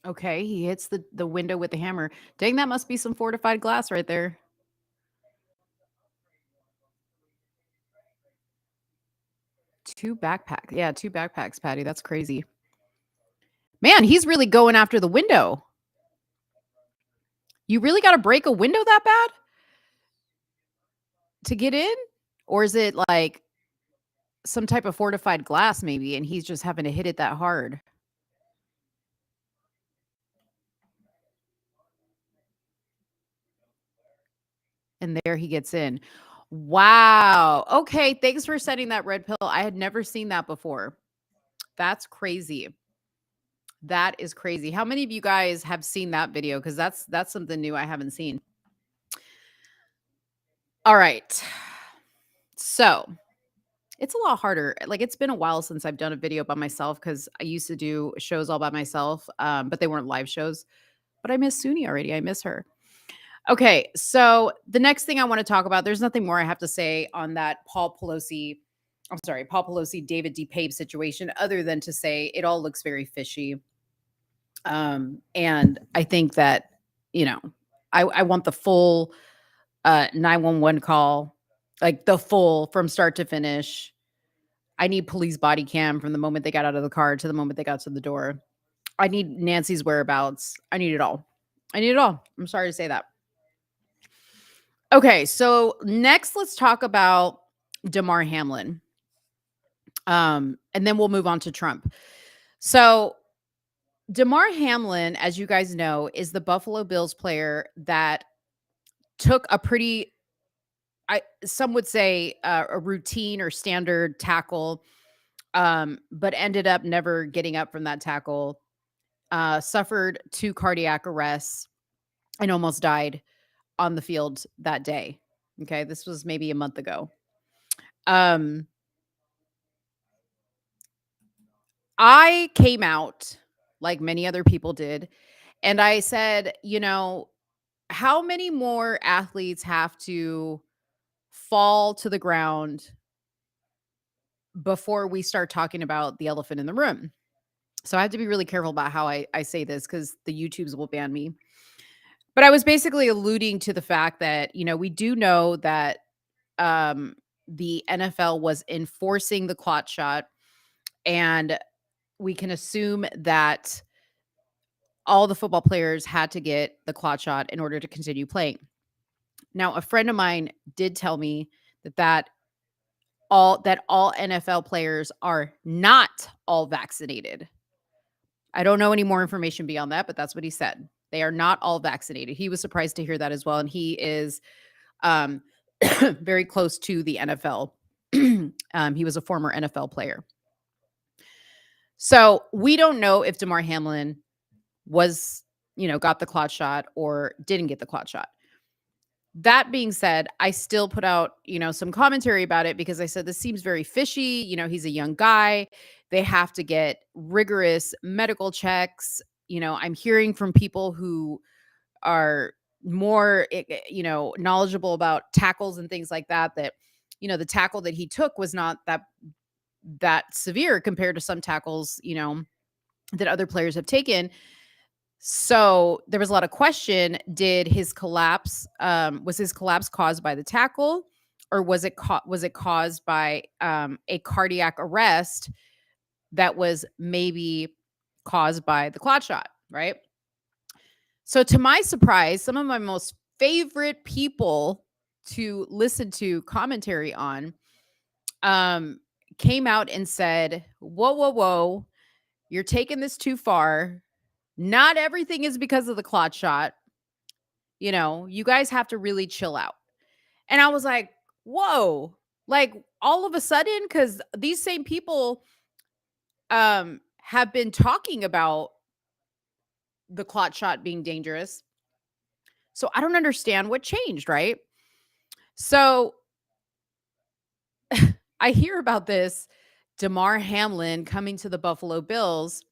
Okay, he hits the window with the hammer. Dang, that must be some fortified glass right there. Two backpacks. Yeah, two backpacks, Patty. That's crazy. Man, he's really going after the window. You really got to break a window that bad to get in? Or is it like some type of fortified glass maybe, and he's just having to hit it that hard? And there he gets in. Wow. Okay, thanks for sending that, Red Pill. I had never seen that before. That's crazy. That is crazy. How many of you guys have seen that video? Because that's something new I haven't seen. All right. So it's a lot harder. Like, it's been a while since I've done a video by myself because I used to do shows all by myself, but they weren't live shows. But I miss Suni already. I miss her. Okay, so the next thing I want to talk about, there's nothing more I have to say on that Paul Pelosi, David D. Pape situation, other than to say it all looks very fishy. And I think that, I want the full 911 call, like the full from start to finish. I need police body cam from the moment they got out of the car to the moment they got to the door. I need Nancy's whereabouts. I need it all. I'm sorry to say that. Okay, so next let's talk about Damar Hamlin. And then we'll move on to Trump. So Damar Hamlin, as you guys know, is the Buffalo Bills player that took a pretty, some would say a routine or standard tackle, but ended up never getting up from that tackle, suffered 2 cardiac arrests, and almost died on the field that day. Okay, this was maybe a month ago. I came out like many other people did, and I said, how many more athletes have to fall to the ground before we start talking about the elephant in the room? So I have to be really careful about how I say this because the YouTubes will ban me. But I was basically alluding to the fact that, we do know that the NFL was enforcing the clot shot, and we can assume that all the football players had to get the clot shot in order to continue playing. Now, a friend of mine did tell me that all NFL players are not all vaccinated. I don't know any more information beyond that, but that's what he said. They are not all vaccinated. He was surprised to hear that as well, and he is um, very close to the NFL. He was a former NFL player. So we don't know if Damar Hamlin was, got the clot shot or didn't get the clot shot. That being said, I still put out, some commentary about it because I said this seems very fishy. He's a young guy. They have to get rigorous medical checks. I'm hearing from people who are more, knowledgeable about tackles and things like that, the tackle that he took was not that severe compared to some tackles, that other players have taken. So there was a lot of question. Did his collapse, was his collapse caused by the tackle, or was it caused by a cardiac arrest that was maybe caused by the clot shot, right? So to my surprise, some of my most favorite people to listen to commentary on came out and said, whoa, you're taking this too far. Not everything is because of the clot shot. You guys have to really chill out. And I was like, whoa, like all of a sudden, because these same people have been talking about the clot shot being dangerous. So I don't understand what changed, right? So I hear about this Damar Hamlin coming to the Buffalo Bills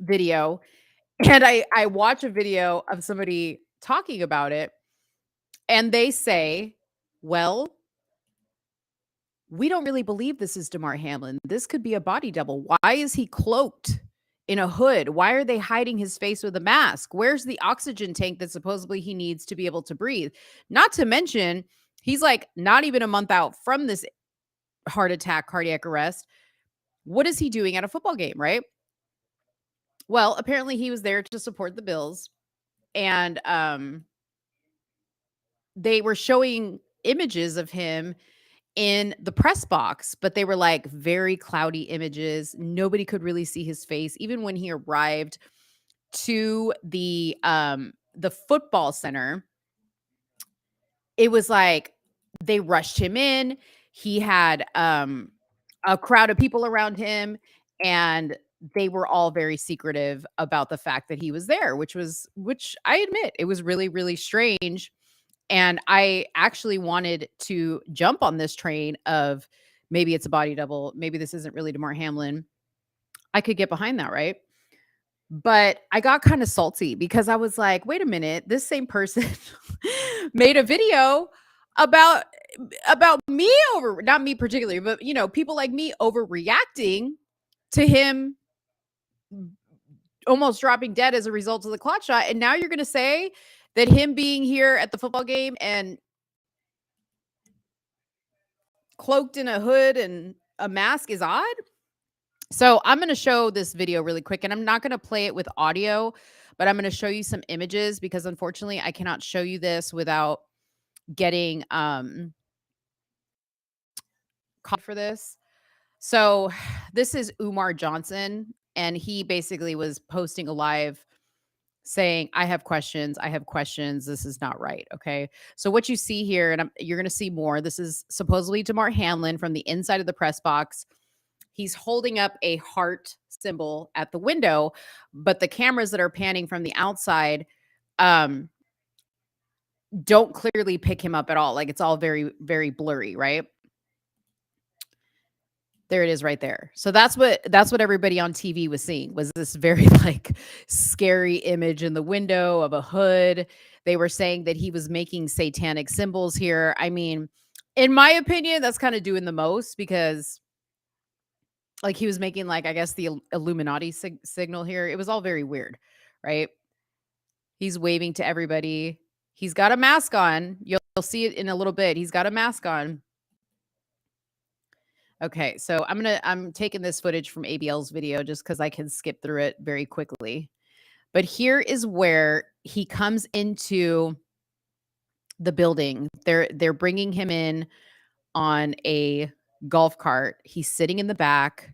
video. And I watch a video of somebody talking about it, and they say, well, we don't really believe this is Damar Hamlin. This could be a body double. Why is he cloaked in a hood? Why are they hiding his face with a mask? Where's the oxygen tank that supposedly he needs to be able to breathe? Not to mention, he's like not even a month out from this heart attack, cardiac arrest. What is he doing at a football game, right? Well, apparently he was there to support the Bills, and they were showing images of him in the press box, but they were like very cloudy images. Nobody could really see his face. Even when he arrived to the football center, it was like they rushed him in. He had a crowd of people around him, and they were all very secretive about the fact that he was there, which I admit, it was really, really strange. And I actually wanted to jump on this train of maybe it's a body double. Maybe this isn't really Damar Hamlin. I could get behind that, right? But I got kind of salty because I was like, wait a minute, this same person made a video about me not me particularly, but people like me overreacting to him almost dropping dead as a result of the clot shot. And now you're going to say that him being here at the football game and cloaked in a hood and a mask is odd. So I'm going to show this video really quick, and I'm not going to play it with audio, but I'm going to show you some images because unfortunately I cannot show you this without getting caught for this. So this is Umar Johnson, and he basically was posting a live saying, I have questions. This is not right. Okay. So what you see here, and you're going to see more. This is supposedly Damar Hamlin from the inside of the press box. He's holding up a heart symbol at the window, but the cameras that are panning from the outside don't clearly pick him up at all. Like it's all very, very blurry, right? There it is right there. So that's what everybody on TV was seeing, was this very like scary image in the window of a hood. They were saying that he was making satanic symbols here. I mean, in my opinion, that's kind of doing the most because like he was making like, I guess the Illuminati signal here. It was all very weird, right? He's waving to everybody. He's got a mask on. You'll see it in a little bit. He's got a mask on. Okay, so I'm taking this footage from ABL's video just because I can skip through it very quickly. But here is where he comes into the building. They're bringing him in on a golf cart. He's sitting in the back.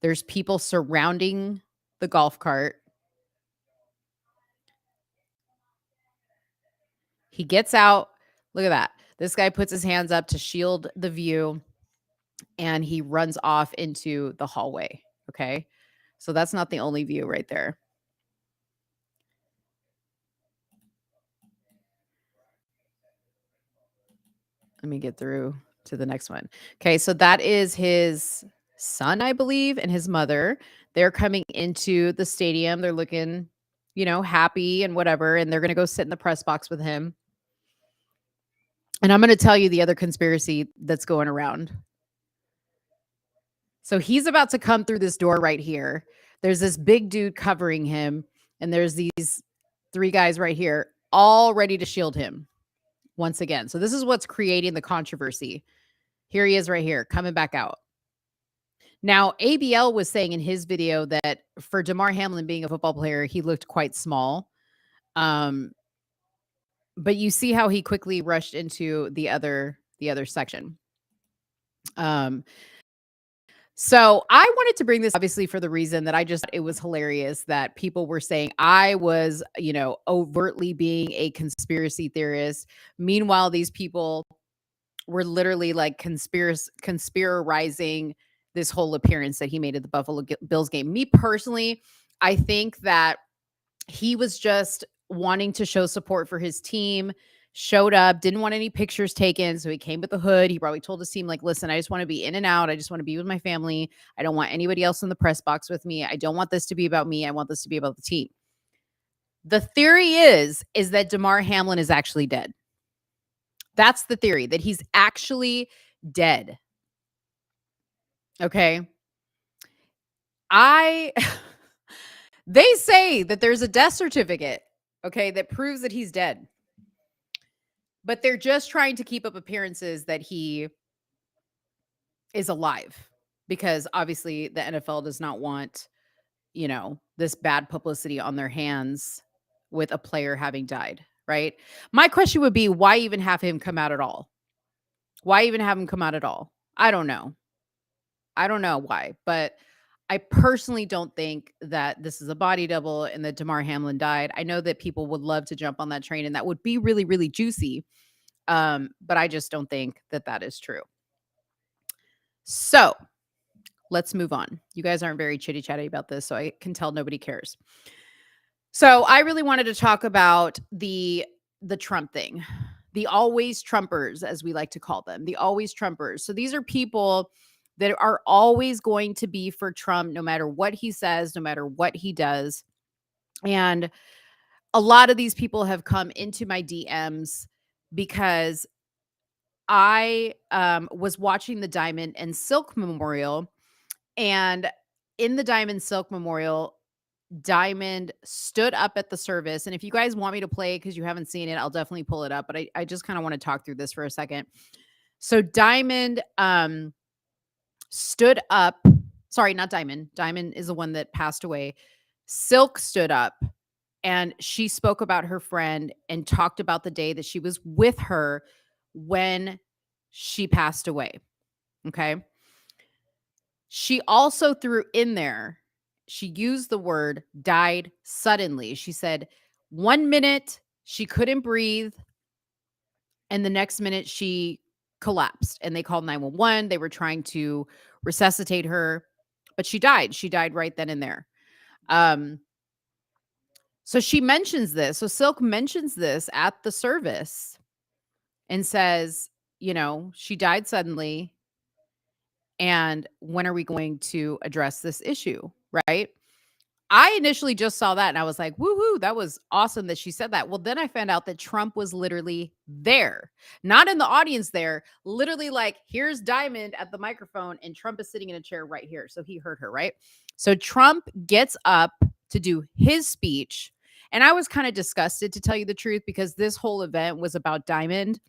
There's people surrounding the golf cart. He gets out. Look at that. This guy puts his hands up to shield the view, and he runs off into the hallway. Okay. So that's not the only view right there. Let me get through to the next one. Okay. So that is his son, I believe, and his mother. They're coming into the stadium. They're looking, happy and whatever. And they're going to go sit in the press box with him. And I'm going to tell you the other conspiracy that's going around. So he's about to come through this door right here. There's this big dude covering him, and there's these 3 guys right here, all ready to shield him once again. So this is what's creating the controversy. Here he is right here, coming back out. Now, ABL was saying in his video that for Damar Hamlin being a football player, he looked quite small. But you see how he quickly rushed into the other section. So I wanted to bring this obviously for the reason that it was hilarious that people were saying I was, overtly being a conspiracy theorist. Meanwhile, these people were literally like conspirizing this whole appearance that he made at the Buffalo Bills game. Me personally, I think that he was just wanting to show support for his team, showed up, didn't want any pictures taken. So he came with the hood. He probably told his team, like, listen, I just want to be in and out. I just want to be with my family. I don't want anybody else in the press box with me. I don't want this to be about me. I want this to be about the team. The theory is that Damar Hamlin is actually dead. That's the theory, that he's actually dead. Okay. They say that there's a death certificate, okay, that proves that he's dead. But they're just trying to keep up appearances that he is alive, because obviously the NFL does not want, this bad publicity on their hands with a player having died, right? My question would be, why even have him come out at all? Why even have him come out at all? I don't know. I don't know why, but I personally don't think that this is a body double and that Damar Hamlin died. I know that people would love to jump on that train, and that would be really, really juicy. But I just don't think that that is true. So let's move on. You guys aren't very chitty chatty about this, so I can tell nobody cares. So I really wanted to talk about the Trump thing, the always Trumpers, as we like to call them, the always Trumpers. So these are people that are always going to be for Trump, no matter what he says, no matter what he does. And a lot of these people have come into my DMs because I was watching the Diamond and Silk Memorial, and in the Diamond Silk Memorial, Diamond stood up at the service. And if you guys want me to play it because you haven't seen it, I'll definitely pull it up. But I just kind of want to talk through this for a second. So Diamond stood up. Sorry, not Diamond. Diamond is the one that passed away. Silk stood up, and she spoke about her friend and talked about the day that she was with her when she passed away. Okay. She also threw in there, she used the word died suddenly. She said 1 minute she couldn't breathe, and the next minute she collapsed, and they called 911. They were trying to resuscitate her, but she died. She died right then and there. So she mentions this. So Silk mentions this at the service and says, she died suddenly. And when are we going to address this issue? Right. I initially just saw that and I was like, woohoo, that was awesome that she said that. Well, then I found out that Trump was literally there, not in the audience there, literally like, here's Diamond at the microphone and Trump is sitting in a chair right here. So he heard her, right? So Trump gets up to do his speech. And I was kind of disgusted, to tell you the truth, because this whole event was about Diamond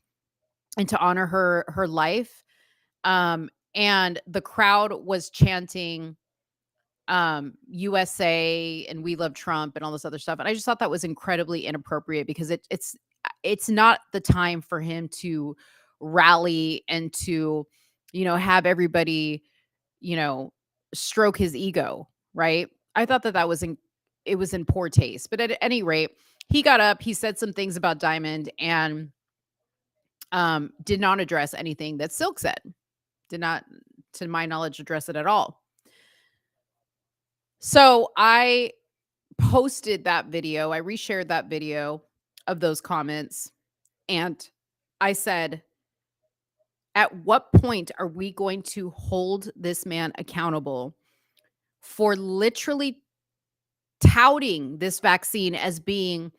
and to honor her life. And the crowd was chanting USA and we love Trump and all this other stuff. And I just thought that was incredibly inappropriate, because it's it's not the time for him to rally and to, have everybody, stroke his ego, right? I thought that it was in poor taste. But at any rate, he got up, he said some things about Diamond, and did not address anything that Silk said. Did not, to my knowledge, address it at all. So I posted that video. I reshared that video of those comments. And I said, at what point are we going to hold this man accountable for literally touting this vaccine as being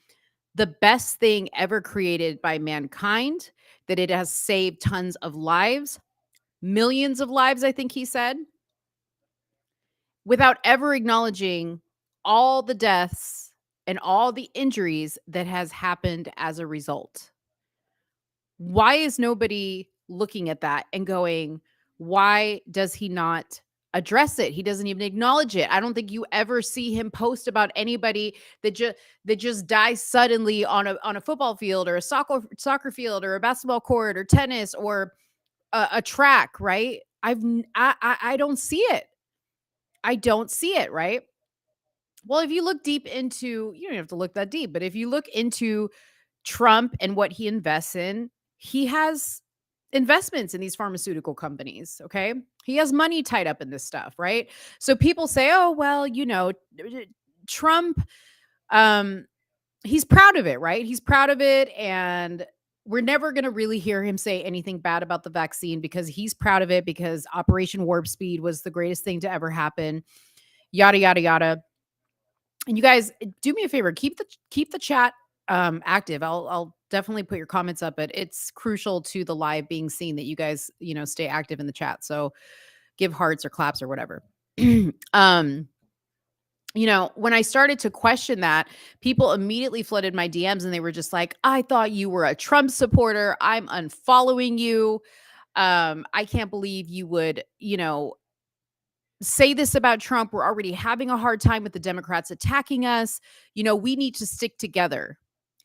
the best thing ever created by mankind, that it has saved tons of lives, millions of lives, I think he said, without ever acknowledging all the deaths and all the injuries that has happened as a result? Why is nobody looking at that and going, why does he not address it? He doesn't even acknowledge it. I don't think you ever see him post about anybody that just dies suddenly on a football field or a soccer field or a basketball court or tennis or a track, right? I don't see it. I don't see it, right? Well, if you look deep into, you don't have to look that deep, but if you look into Trump and what he invests in, he has investments in these pharmaceutical companies, okay? He has money tied up in this stuff, right? So people say, "Oh, well, Trump he's proud of it, right? He's proud of it, and we're never going to really hear him say anything bad about the vaccine because he's proud of it, because Operation Warp Speed was the greatest thing to ever happen." Yada yada yada. And you guys, do me a favor, keep the chat active. I'll definitely put your comments up, but it's crucial to the live being seen that you guys, stay active in the chat. So give hearts or claps or whatever. When I started to question that, people immediately flooded my DMs and they were just like, "I thought you were a Trump supporter. I'm unfollowing you. I can't believe you would, say this about Trump. We're already having a hard time with the Democrats attacking us. We need to stick together."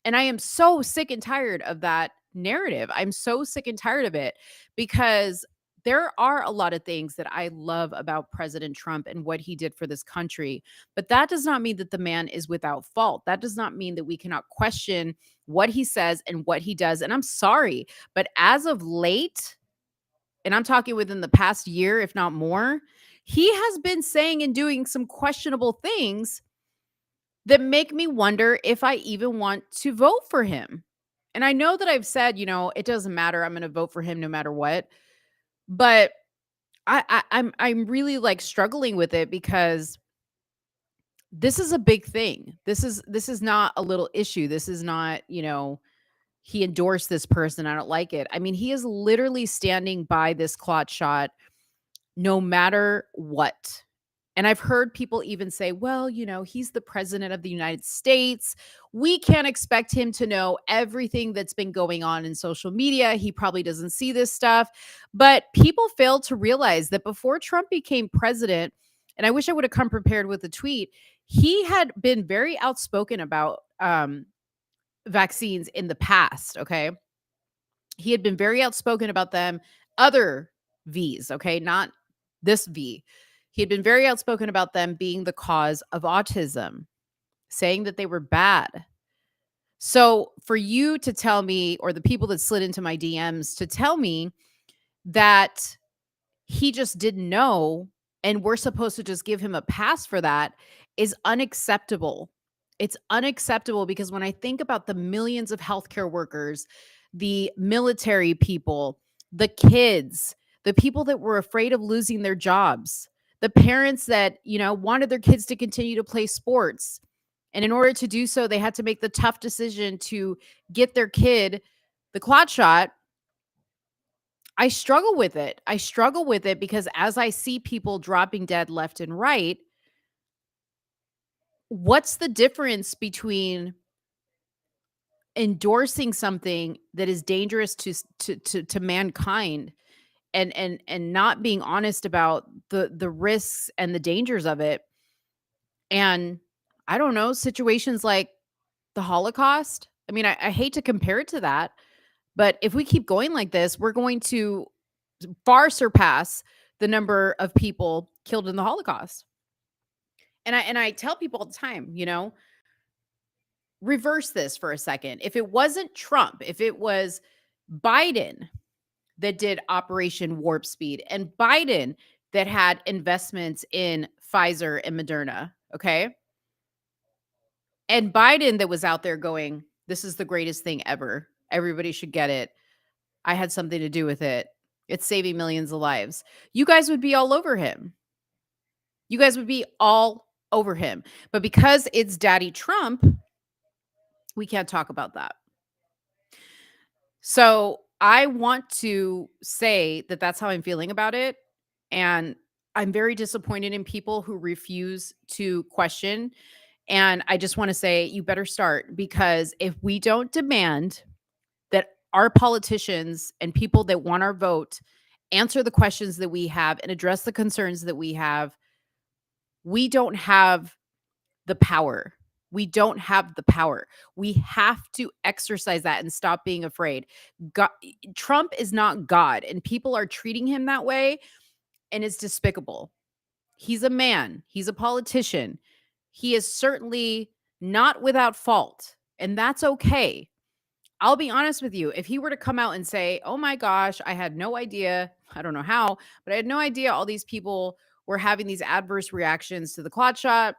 And I am so sick and tired of that narrative. I'm so sick and tired of it, because there are a lot of things that I love about President Trump and what he did for this country. But that does not mean that the man is without fault. That does not mean that we cannot question what he says and what he does. And I'm sorry, but as of late, and I'm talking within the past year, if not more, he has been saying and doing some questionable things that make me wonder if I even want to vote for him. And I know that I've said, it doesn't matter. I'm going to vote for him no matter what. But I'm really like struggling with it, because this is a big thing. This is not a little issue. This is not, he endorsed this person, I don't like it. I mean, he is literally standing by this clot shot no matter what. And I've heard people even say, well, he's the president of the United States. We can't expect him to know everything that's been going on in social media. He probably doesn't see this stuff. But people fail to realize that before Trump became president, and I wish I would have come prepared with a tweet, he had been very outspoken about vaccines in the past, okay? He had been very outspoken about them, other Vs, okay? Not this V. He had been very outspoken about them being the cause of autism, saying that they were bad. So for you to tell me, or the people that slid into my DMs to tell me that he just didn't know and we're supposed to just give him a pass for that, is unacceptable. It's unacceptable, because when I think about the millions of healthcare workers, the military people, the kids, the people that were afraid of losing their jobs, the parents that, wanted their kids to continue to play sports, and in order to do so, they had to make the tough decision to get their kid the clot shot. I struggle with it. I struggle with it because as I see people dropping dead left and right, what's the difference between endorsing something that is dangerous to mankind and not being honest about the risks and the dangers of it, and I don't know, situations like the Holocaust? I mean, I hate to compare it to that, but if we keep going like this, we're going to far surpass the number of people killed in the Holocaust. And I tell people all the time, you know, reverse this for a second. If it wasn't Trump, if it was Biden that did Operation Warp Speed and Biden that had investments in Pfizer and Moderna, okay? And Biden that was out there going, this is the greatest thing ever. Everybody should get it. I had something to do with it. It's saving millions of lives. You guys would be all over him. You guys would be all over him. But because it's Daddy Trump, we can't talk about that. So I want to say that that's how I'm feeling about it. And I'm very disappointed in people who refuse to question. And I just want to say, you better start, because if we don't demand that our politicians and people that want our vote answer the questions that we have and address the concerns that we have, we don't have the power. We don't have the power. We have to exercise that and stop being afraid. God, Trump is not God, and people are treating him that way, and it's despicable. He's a man, he's a politician. He is certainly not without fault, and that's okay. I'll be honest with you. If he were to come out and say, oh my gosh, I had no idea, I don't know how, but I had no idea all these people were having these adverse reactions to the clot shot.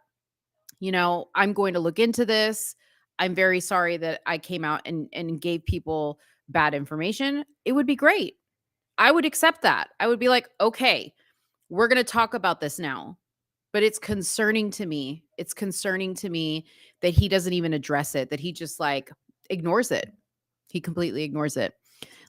You know, I'm going to look into this. I'm very sorry that I came out and gave people bad information. It would be great. I would accept that. I would be like, okay, we're going to talk about this now. But it's concerning to me. It's concerning to me that he doesn't even address it, that he just like ignores it. He completely ignores it.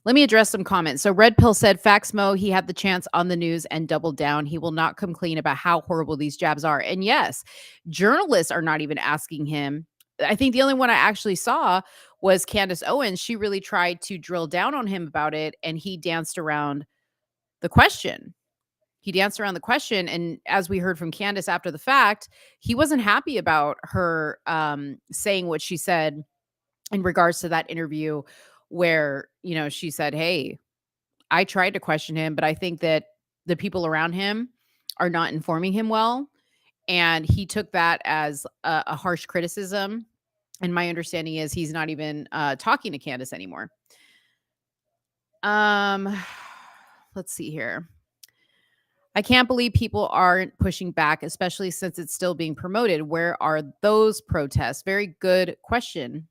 Let me address some comments. So Red Pill said, facts Mo, he had the chance on the news and doubled down. He will not come clean about how horrible these jabs are. And yes, journalists are not even asking him. I think the only one I actually saw was Candace Owens. She really tried to drill down on him about it, and he danced around the question. He danced around the question. And as we heard from Candace after the fact, he wasn't happy about her saying what she said in regards to that interview where, you know, she said, hey, I tried to question him, but I think that the people around him are not informing him well. And he took that as a harsh criticism. And my understanding is he's not even talking to Candace anymore. Let's see here. I can't believe people aren't pushing back, especially since it's still being promoted. Where are those protests? Very good question.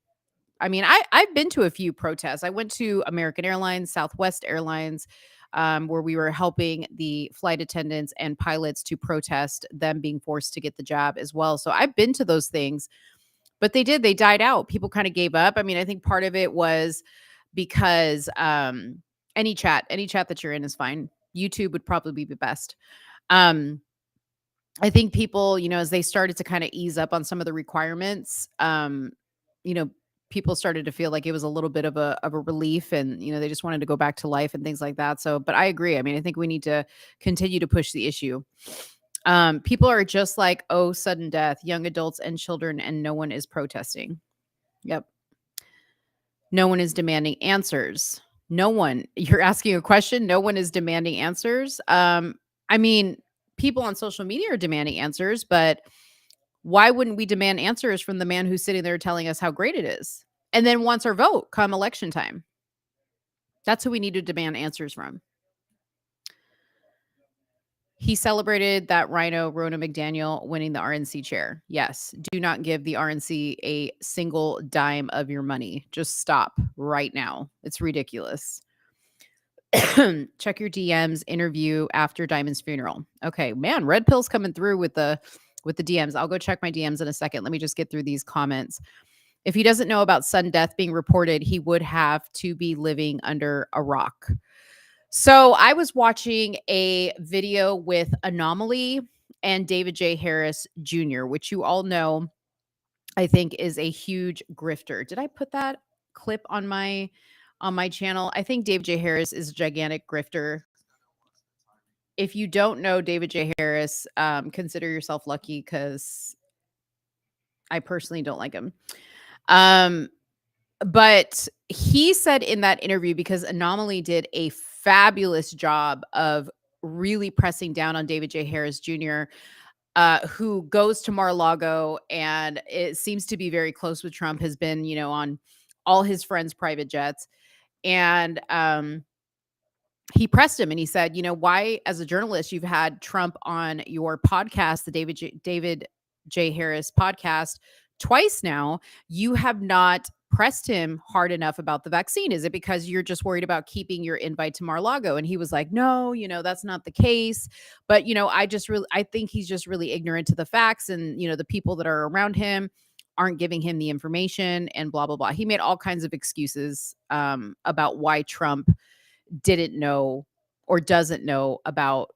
I mean, I've been to a few protests. I went to American Airlines, Southwest Airlines, where we were helping the flight attendants and pilots to protest them being forced to get the job as well. So I've been to those things, but they died out. People kind of gave up. I mean, I think part of it was because any chat that you're in is fine. YouTube would probably be the best. I think people, you know, as they started to kind of ease up on some of the requirements, you know, people started to feel like it was a little bit of a relief, and you know, they just wanted to go back to life and things like that. So, but I agree. I mean, I think we need to continue to push the issue. People are just like, oh, sudden death, young adults and children, and no one is protesting. Yep. No one is demanding answers. No one. You're asking a question. No one is demanding answers. I mean, people on social media are demanding answers, but why wouldn't we demand answers from the man who's sitting there telling us how great it is and then wants our vote come election time? That's who we need to demand answers from. He celebrated that Rhino, Rona McDaniel, winning the RNC chair. Yes. Do not give the RNC a single dime of your money. Just stop right now. It's ridiculous. Check your DMs interview after Diamond's funeral. Okay, man, Red Pill's coming through with the DMs. I'll go check my DMs in a second. Let me just get through these comments. If he doesn't know about sudden death being reported, he would have to be living under a rock. So I was watching a video with Anomaly and David J. Harris Jr., which you all know, I think, is a huge grifter. Did I put that clip on my channel? I think David J. Harris is a gigantic grifter. If you don't know David J. Harris, consider yourself lucky, because I personally don't like him. But he said in that interview, because Anomaly did a fabulous job of really pressing down on David J. Harris Jr., who goes to Mar-a-Lago and it seems to be very close with Trump, has been, on all his friends' private jets. And he pressed him and he said, why, as a journalist, you've had Trump on your podcast, the David J. Harris podcast, twice now, you have not pressed him hard enough about the vaccine. Is it because you're just worried about keeping your invite to Mar-a-Lago? And he was like, no, that's not the case. But, I think he's just really ignorant to the facts, and, the people that are around him aren't giving him the information, and blah, blah, blah. He made all kinds of excuses about why Trump didn't know or doesn't know about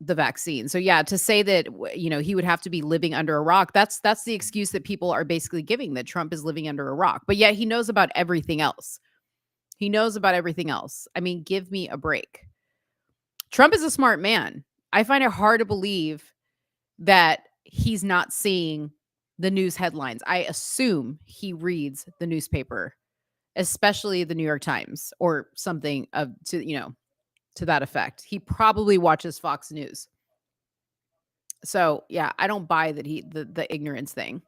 the vaccine. So yeah, to say that he would have to be living under a rock, that's the excuse that people are basically giving, that Trump is living under a rock. But yet he knows about everything else. He knows about everything else. I mean, give me a break. Trump is a smart man. I find it hard to believe that he's not seeing the news headlines. I assume he reads the newspaper, especially the New York Times or something to that effect. He probably watches Fox News. So yeah, I don't buy that the ignorance thing.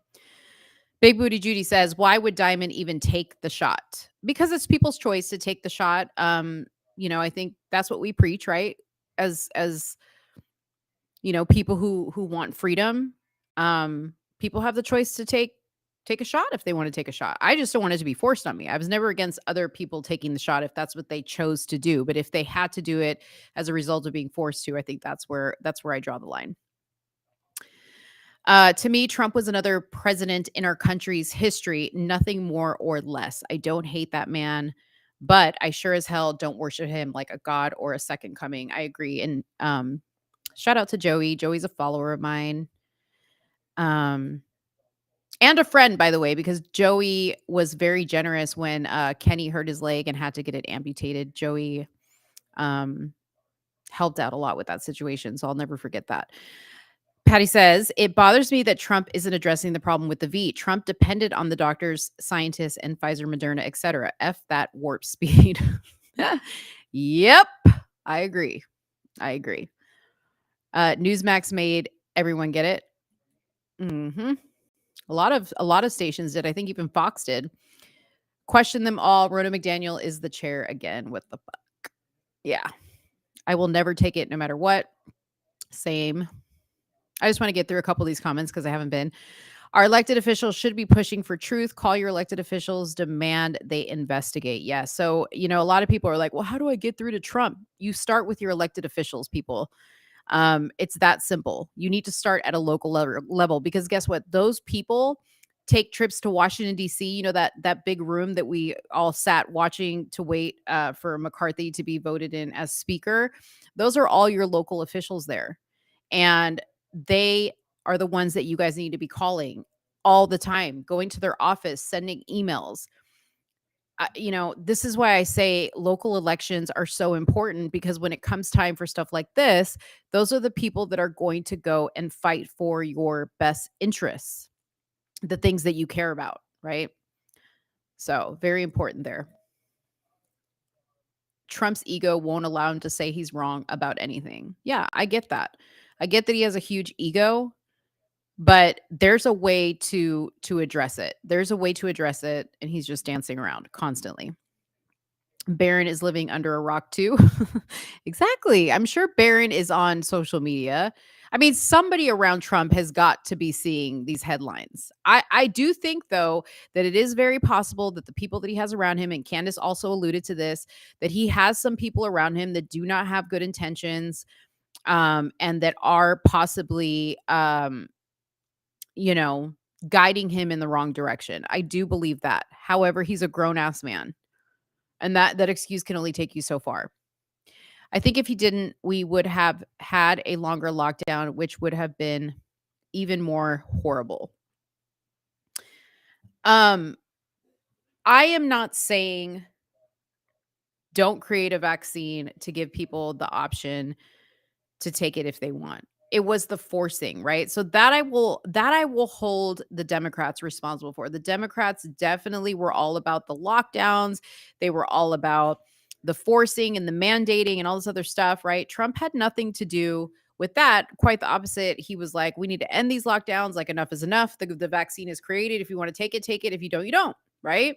Big Booty Judy says, why would Diamond even take the shot? Because it's people's choice to take the shot. I think that's what we preach, right? As people who want freedom. People have the choice to take a shot if they want to take a shot. I just don't want it to be forced on me. I was never against other people taking the shot if that's what they chose to do. But if they had to do it as a result of being forced to, I think that's where I draw the line. To me, Trump was another president in our country's history, nothing more or less. I don't hate that man, but I sure as hell don't worship him like a god or a second coming. I agree. And shout out to Joey. Joey's a follower of mine. And a friend, by the way, because Joey was very generous when Kenny hurt his leg and had to get it amputated. Joey helped out a lot with that situation, so I'll never forget that. Patty says, it bothers me that Trump isn't addressing the problem with the V. Trump depended on the doctors, scientists, and Pfizer, Moderna, etc. F that warp speed. Yep, I agree. Newsmax made everyone get it. Mm-hmm. A lot of stations did. I think even Fox did. Question them all. Rhoda McDaniel is the chair again. What the fuck? Yeah. I will never take it no matter what. Same. I just want to get through a couple of these comments because I haven't been. Our elected officials should be pushing for truth. Call your elected officials. Demand they investigate. Yeah. So, a lot of people are like, well, how do I get through to Trump? You start with your elected officials, people. It's that simple. You need to start at a local level because guess what? Those people take trips to Washington, D.C., that big room that we all sat watching to wait for McCarthy to be voted in as speaker. Those are all your local officials there. And they are the ones that you guys need to be calling all the time, going to their office, sending emails. This is why I say local elections are so important, because when it comes time for stuff like this, those are the people that are going to go and fight for your best interests, the things that you care about, right? So very important there. Trump's ego won't allow him to say he's wrong about anything. Yeah, I get that. I get that he has a huge ego, but there's a way to address it. There's a way to address it, and he's just dancing around constantly. Barron is living under a rock too. Exactly. I'm sure Barron is on social media. I mean, somebody around Trump has got to be seeing these headlines. I do think, though, that it is very possible that the people that he has around him, and Candace also alluded to this, that he has some people around him that do not have good intentions, and that are possibly, guiding him in the wrong direction. I do believe that. However, he's a grown-ass man. And that excuse can only take you so far. I think if he didn't, we would have had a longer lockdown, which would have been even more horrible. I am not saying don't create a vaccine to give people the option to take it if they want. It was the forcing, right? So that I will hold the Democrats responsible for. The Democrats definitely were all about the lockdowns. They were all about the forcing and the mandating and all this other stuff, right? Trump had nothing to do with that. Quite the opposite. He was like, we need to end these lockdowns. Like, enough is enough. The vaccine is created. If you want to take it, take it. If you don't, you don't, right?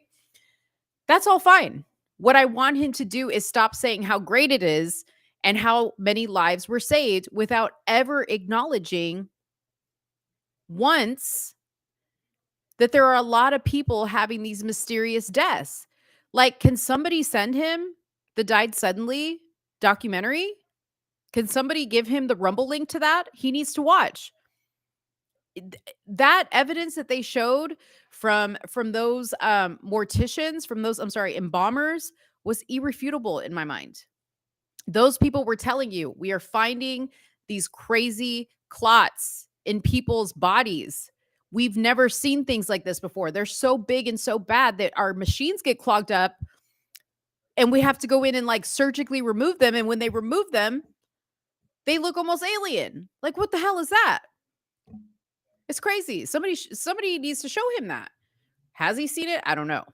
That's all fine. What I want him to do is stop saying how great it is and how many lives were saved without ever acknowledging once that there are a lot of people having these mysterious deaths. Like, can somebody send him the Died Suddenly documentary? Can somebody give him the Rumble link to that? He needs to watch. That evidence that they showed from those morticians, from those, I'm sorry, embalmers, was irrefutable in my mind. Those people were telling you, we are finding these crazy clots in people's bodies. We've never seen things like this before. They're so big and so bad that our machines get clogged up and we have to go in and like surgically remove them. And when they remove them, they look almost alien. Like, what the hell is that? It's crazy. Somebody needs to show him that. Has he seen it? I don't know.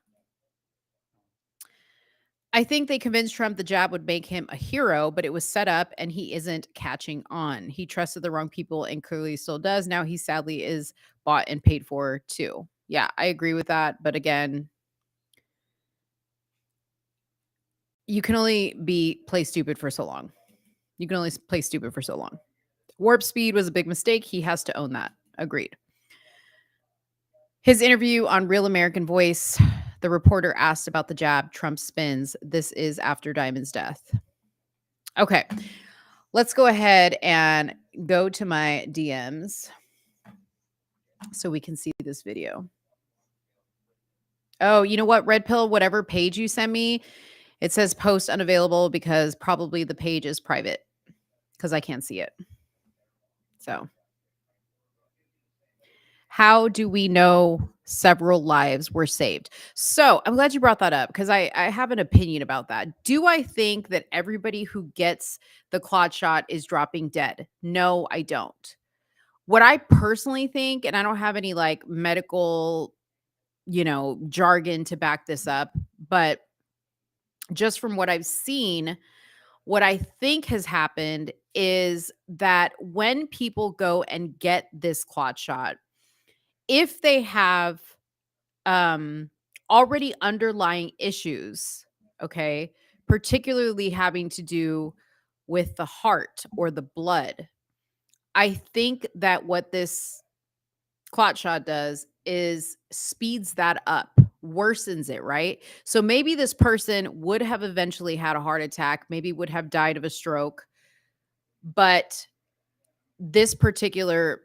I think they convinced Trump the jab would make him a hero, but it was set up and he isn't catching on. He trusted the wrong people and clearly still does. Now he sadly is bought and paid for too. Yeah, I agree with that. But again, you can only play stupid for so long. You can only play stupid for so long. Warp speed was a big mistake. He has to own that. Agreed. His interview on Real American Voice, the reporter asked about the jab Trump spins. This is after Diamond's death. Okay, let's go ahead and go to my DMs so we can see this video. Oh, you know what, Red Pill, whatever page you send me, it says post unavailable because probably the page is private because I can't see it. So how do we know several lives were saved? So I'm glad you brought that up because I have an opinion about that. Do I think that everybody who gets the clot shot is dropping dead? No, I don't. What I personally think, and I don't have any like medical, jargon to back this up, but just from what I've seen, what I think has happened is that when people go and get this clot shot, if they have already underlying issues, okay, particularly having to do with the heart or the blood, I think that what this clot shot does is speeds that up, worsens it, right? So maybe this person would have eventually had a heart attack, maybe would have died of a stroke, but this particular,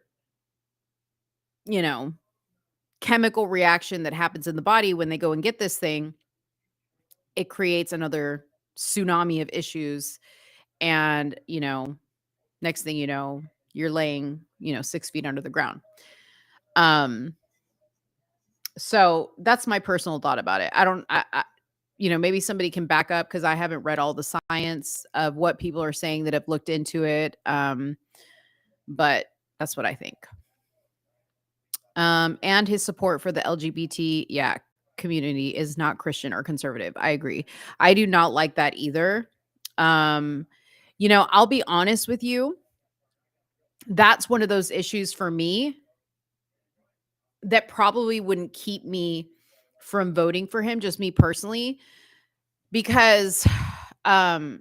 chemical reaction that happens in the body when they go and get this thing, it creates another tsunami of issues. And, next thing you know, you're laying, 6 feet under the ground. So that's my personal thought about it. I maybe somebody can back up because I haven't read all the science of what people are saying that have looked into it. But that's what I think. And his support for the LGBT, community is not Christian or conservative. I agree. I do not like that either. I'll be honest with you. That's one of those issues for me that probably wouldn't keep me from voting for him, just me personally, because I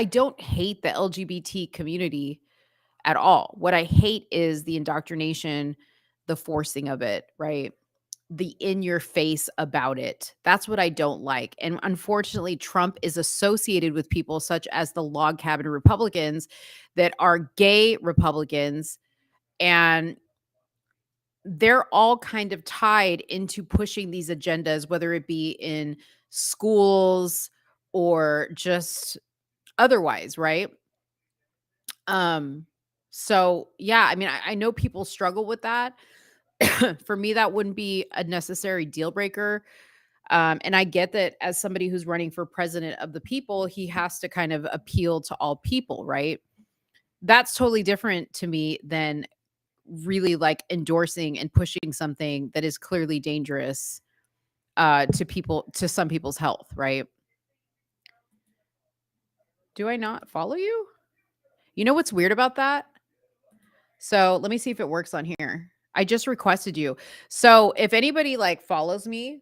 don't hate the LGBT community at all. What I hate is the indoctrination, the forcing of it, right? The in your face about it. That's what I don't like. And unfortunately, Trump is associated with people such as the log cabin Republicans that are gay Republicans, and they're all kind of tied into pushing these agendas, whether it be in schools or just otherwise, right? So yeah, I mean, I know people struggle with that. For me, that wouldn't be a necessary deal breaker. And I get that as somebody who's running for president of the people, he has to kind of appeal to all people, right? that's totally different to me than really like endorsing and pushing something that is clearly dangerous to some people's health, right? Do I not follow you? You know what's weird about that? So let me see if it works on here. I just requested you. So if anybody like follows me,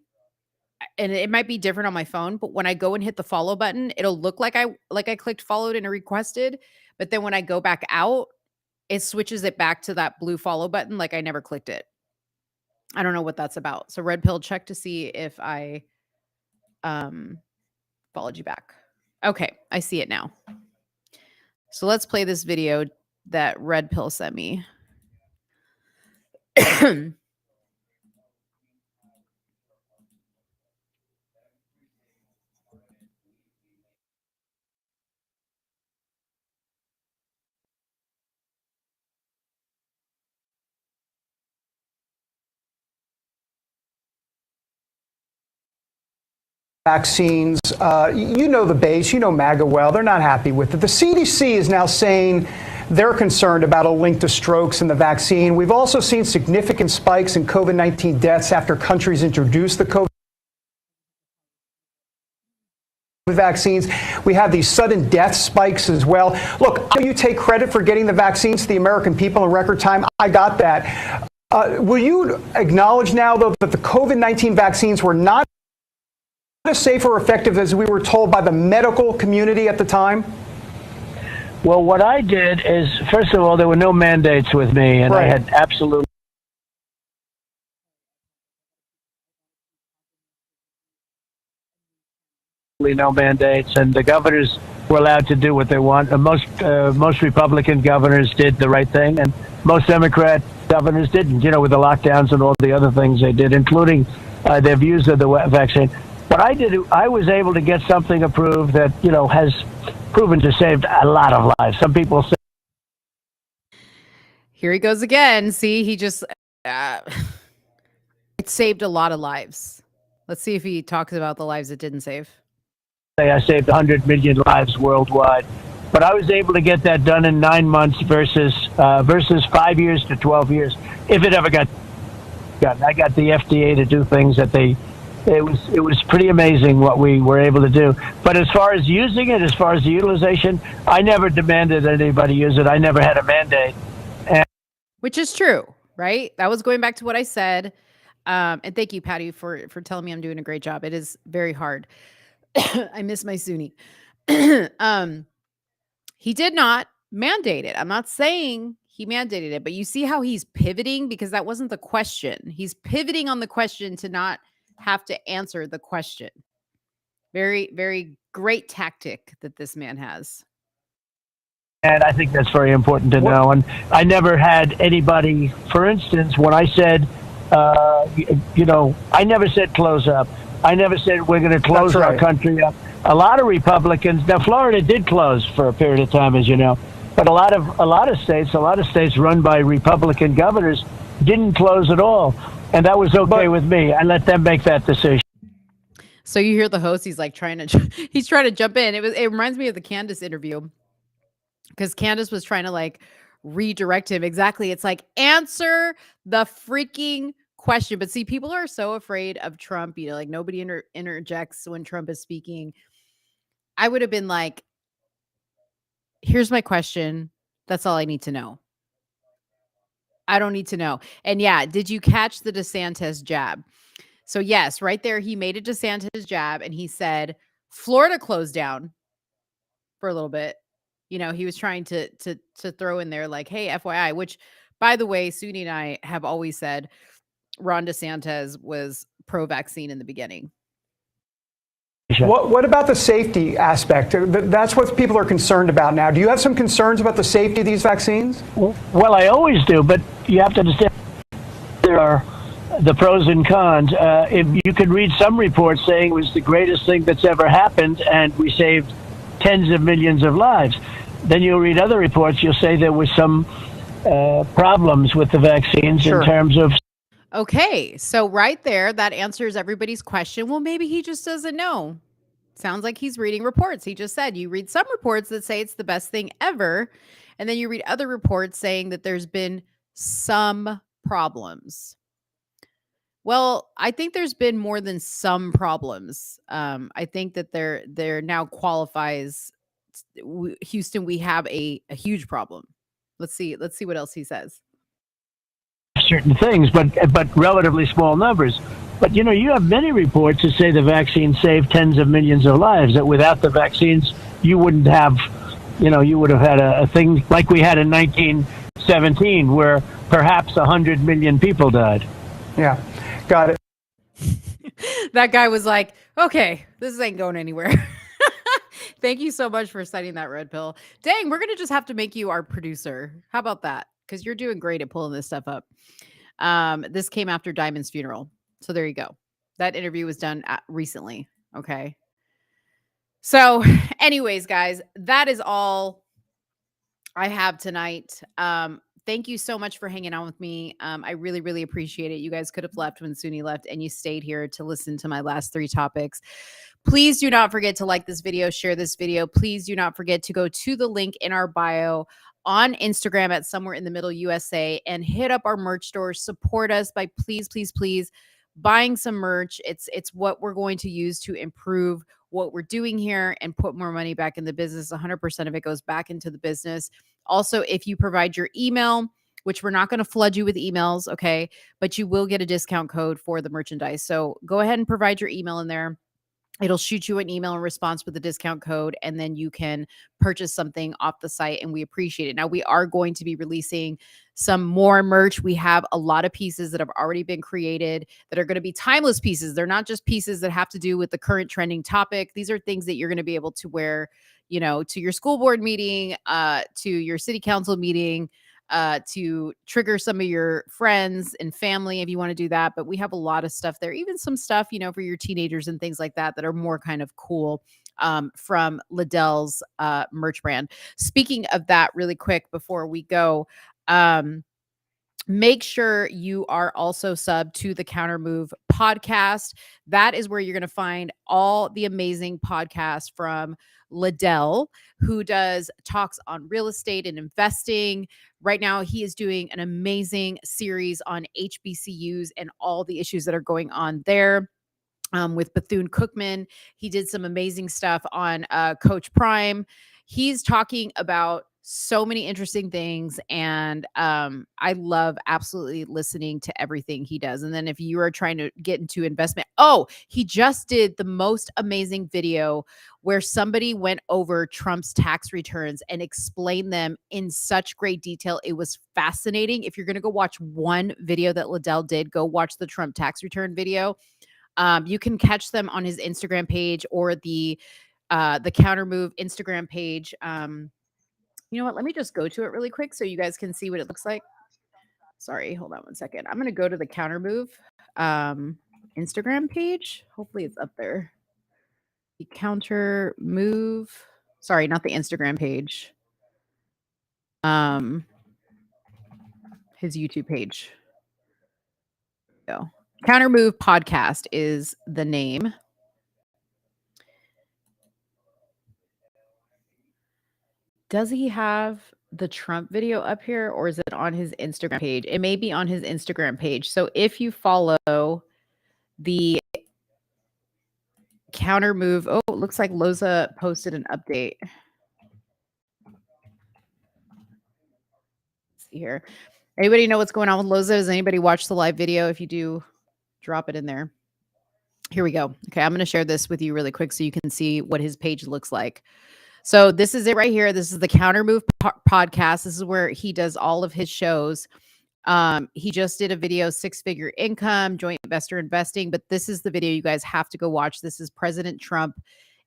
and it might be different on my phone, but when I go and hit the follow button, it'll look like I clicked followed and requested. But then when I go back out, it switches it back to that blue follow button like I never clicked it. I don't know what that's about. So red pill, check to see if I followed you back. Okay, I see it now. So let's play this video that red pill sent me. Vaccines, you know the base, you know MAGA well, they're not happy with it. The CDC is now saying they're concerned about a link to strokes in the vaccine. We've also seen significant spikes in COVID-19 deaths after countries introduced the COVID vaccines. We have these sudden death spikes as well. Look, you take credit for getting the vaccines to the American people in record time. I got that. Will you acknowledge now, though, that the COVID-19 vaccines were not as safe or effective as we were told by the medical community at the time? Well, what I did is, first of all, there were no mandates with me, and I had absolutely no mandates, and the governors were allowed to do what they want. Most Republican governors did the right thing, and most Democrat governors didn't, with the lockdowns and all the other things they did, including their views of the vaccine. What I did, I was able to get something approved that, has proven to save a lot of lives. Some people say. Here he goes again. See, he just, it saved a lot of lives. Let's see if he talks about the lives it didn't save. I saved 100 million lives worldwide. But I was able to get that done in 9 months versus 5 years to 12 years, if it ever got done. I got the FDA to do things that it was pretty amazing what we were able to do. But as far as using it, as far as the utilization, I never demanded anybody use it. I never had a mandate. Which is true, right? That was going back to what I said. And thank you, Patty, for telling me I'm doing a great job. It is very hard. I miss my Sunni. He did not mandate it. I'm not saying he mandated it, but you see how he's pivoting, because that wasn't the question. He's pivoting on the question to not have to answer the question. Very, very great tactic that this man has. And I think that's very important to know. And I never had anybody, for instance, when I said, I never said close up. I never said we're going to close our country up. A lot of Republicans, now Florida did close for a period of time, as you know, but a lot of states run by Republican governors didn't close at all. And that was okay with me. I let them make that decision. So you hear the host, he's like trying to jump in. It reminds me of the Candace interview, because Candace was trying to like redirect him. Exactly. It's like, answer the freaking question. But see, people are so afraid of Trump, like nobody interjects when Trump is speaking. I would have been like, here's my question. That's all I need to know. I don't need to know. And yeah, did you catch the DeSantis jab? So yes, right there, he made a DeSantis jab and he said, Florida closed down for a little bit. He was trying to throw in there like, hey, FYI, which by the way, Suni and I have always said Ron DeSantis was pro-vaccine in the beginning. What about the safety aspect? That's what people are concerned about now. Do you have some concerns about the safety of these vaccines? Well, I always do, but you have to understand there are the pros and cons. If you could read some reports saying it was the greatest thing that's ever happened and we saved tens of millions of lives. Then you'll read other reports, you'll say there was some problems with the vaccines in terms of. Okay, so right there, that answers everybody's question. Well, maybe he just doesn't know. Sounds like he's reading reports. He just said you read some reports that say it's the best thing ever, And then you read other reports saying that there's been some problems. Well, I think there's been more than some problems. I think that there now qualifies Houston. We have a huge problem. Let's see what else he says. Certain things, but relatively small numbers. But you have many reports that say the vaccine saved tens of millions of lives. That without the vaccines, you wouldn't have, you would have had a thing like we had in 1917, where perhaps 100 million people died. Yeah, got it. That guy was like, okay, this ain't going anywhere. Thank you so much for citing that, Red Pill. Dang, we're going to just have to make you our producer. How about that? Because you're doing great at pulling this stuff up. This came after Diamond's funeral. So there you go. That interview was done recently. Okay. So anyways, guys, that is all I have tonight. Thank you so much for hanging out with me. I really, really appreciate it. You guys could have left when Suni left, and you stayed here to listen to my last 3 topics. Please do not forget to like this video, share this video. Please do not forget to go to the link in our bio on Instagram at Somewhere in the Middle USA and hit up our merch store. Support us by please, please, please buying some merch. It's what we're going to use to improve what we're doing here and put more money back in the business. 100% of it goes back into the business. Also, if you provide your email, which we're not going to flood you with emails, okay, but you will get a discount code for the merchandise. So go ahead and provide your email in there. It'll shoot you an email in response with the discount code, and then you can purchase something off the site, and we appreciate it. Now, we are going to be releasing some more merch. We have a lot of pieces that have already been created that are going to be timeless pieces. They're not just pieces that have to do with the current trending topic. These are things that you're going to be able to wear, to your school board meeting, to your city council meeting, to trigger some of your friends and family if you want to do that. But we have a lot of stuff there, even some stuff, for your teenagers and things like that are more kind of cool from Liddell's merch brand. Speaking of that, really quick before we go, make sure you are also sub to the Counter Move podcast. That is where you're going to find all the amazing podcasts from Liddell, who does talks on real estate and investing. Right now, he is doing an amazing series on HBCUs and all the issues that are going on there. With Bethune-Cookman, he did some amazing stuff on Coach Prime. He's talking about so many interesting things, and I love absolutely listening to everything he does. And then if you are trying to get into investment, he just did the most amazing video where somebody went over Trump's tax returns and explained them in such great detail. It was fascinating. If you're going to go watch one video that Liddell did, go watch the Trump tax return video. You can catch them on his Instagram page or the Counter Move Instagram page. You know what? Let me just go to it really quick so you guys can see what it looks like. Sorry, hold on one second. I'm going to go to the Counter Move Instagram page. Hopefully it's up there. The Counter Move. Sorry, not the Instagram page. His YouTube page. Go. Counter Move Podcast is the name. Does he have the Trump video up here, or is it on his Instagram page? It may be on his Instagram page. So if you follow the Counter Move, it looks like Loza posted an update. Let's see here. Anybody know what's going on with Loza? Does anybody watch the live video? If you do, drop it in there. Here we go. Okay, I'm going to share this with you really quick so you can see what his page looks like. So this is it right here. This is the Counter Move podcast. This is where he does all of his shows. He just did a video, 6-figure income, joint investor investing, but this is the video you guys have to go watch. This is President Trump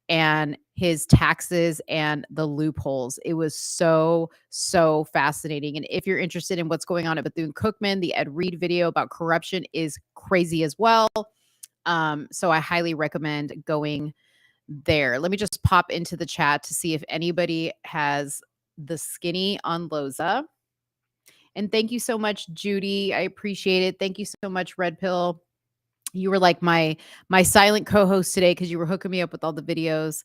and his taxes and the loopholes. It was so, so fascinating. And if you're interested in what's going on at Bethune-Cookman, the Ed Reed video about corruption is crazy as well. So I highly recommend going there. Let me just pop into the chat to see if anybody has the skinny on Loza. And thank you so much, Judy. I appreciate it. Thank you so much, Red Pill. You were like my silent co-host today because you were hooking me up with all the videos.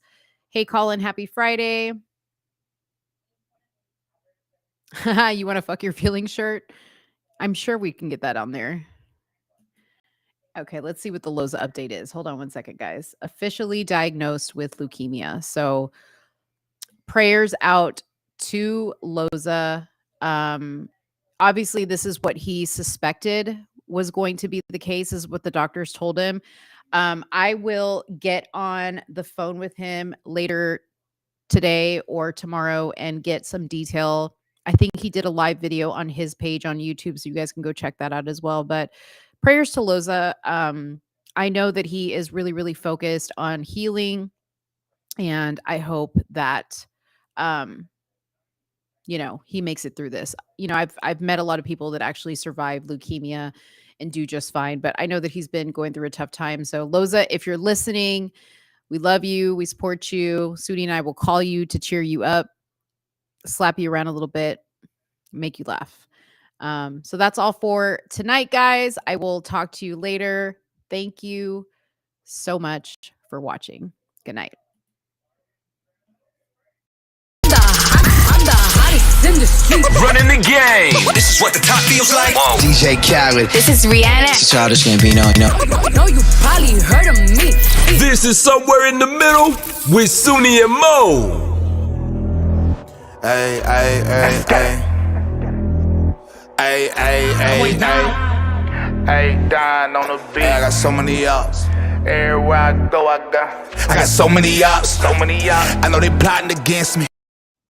Hey, Colin, happy Friday. You want to fuck your feelings shirt? I'm sure we can get that on there. Okay, let's see what the Loza update is. Hold on one second, guys. Officially diagnosed with leukemia. So prayers out to Loza. Obviously, this is what he suspected was going to be the case, is what the doctors told him. I will get on the phone with him later today or tomorrow and get some detail. I think he did a live video on his page on YouTube, so you guys can go check that out as well. But prayers to Loza. I know that he is really, really focused on healing, and I hope that he makes it through this. I've met a lot of people that actually survive leukemia and do just fine, but I know that he's been going through a tough time. So Loza, if you're listening, we love you. We support you. Sudi and I will call you to cheer you up, slap you around a little bit, make you laugh. So that's all for tonight, guys. I will talk to you later. Thank you so much for watching. Good night. Running the game. This is what the top feels like. DJ Khaled. This is Rihanna. This is Childish Gambino. No, you probably heard of me. This is Somewhere in the Middle with Suni and Mo. Ay, ay, ay, ay. Ay, ay, ay, ay. Hey, dying on the beat. I got so many ups. Everywhere I go, I got so many ups. so many y'all. I know they plotting against me.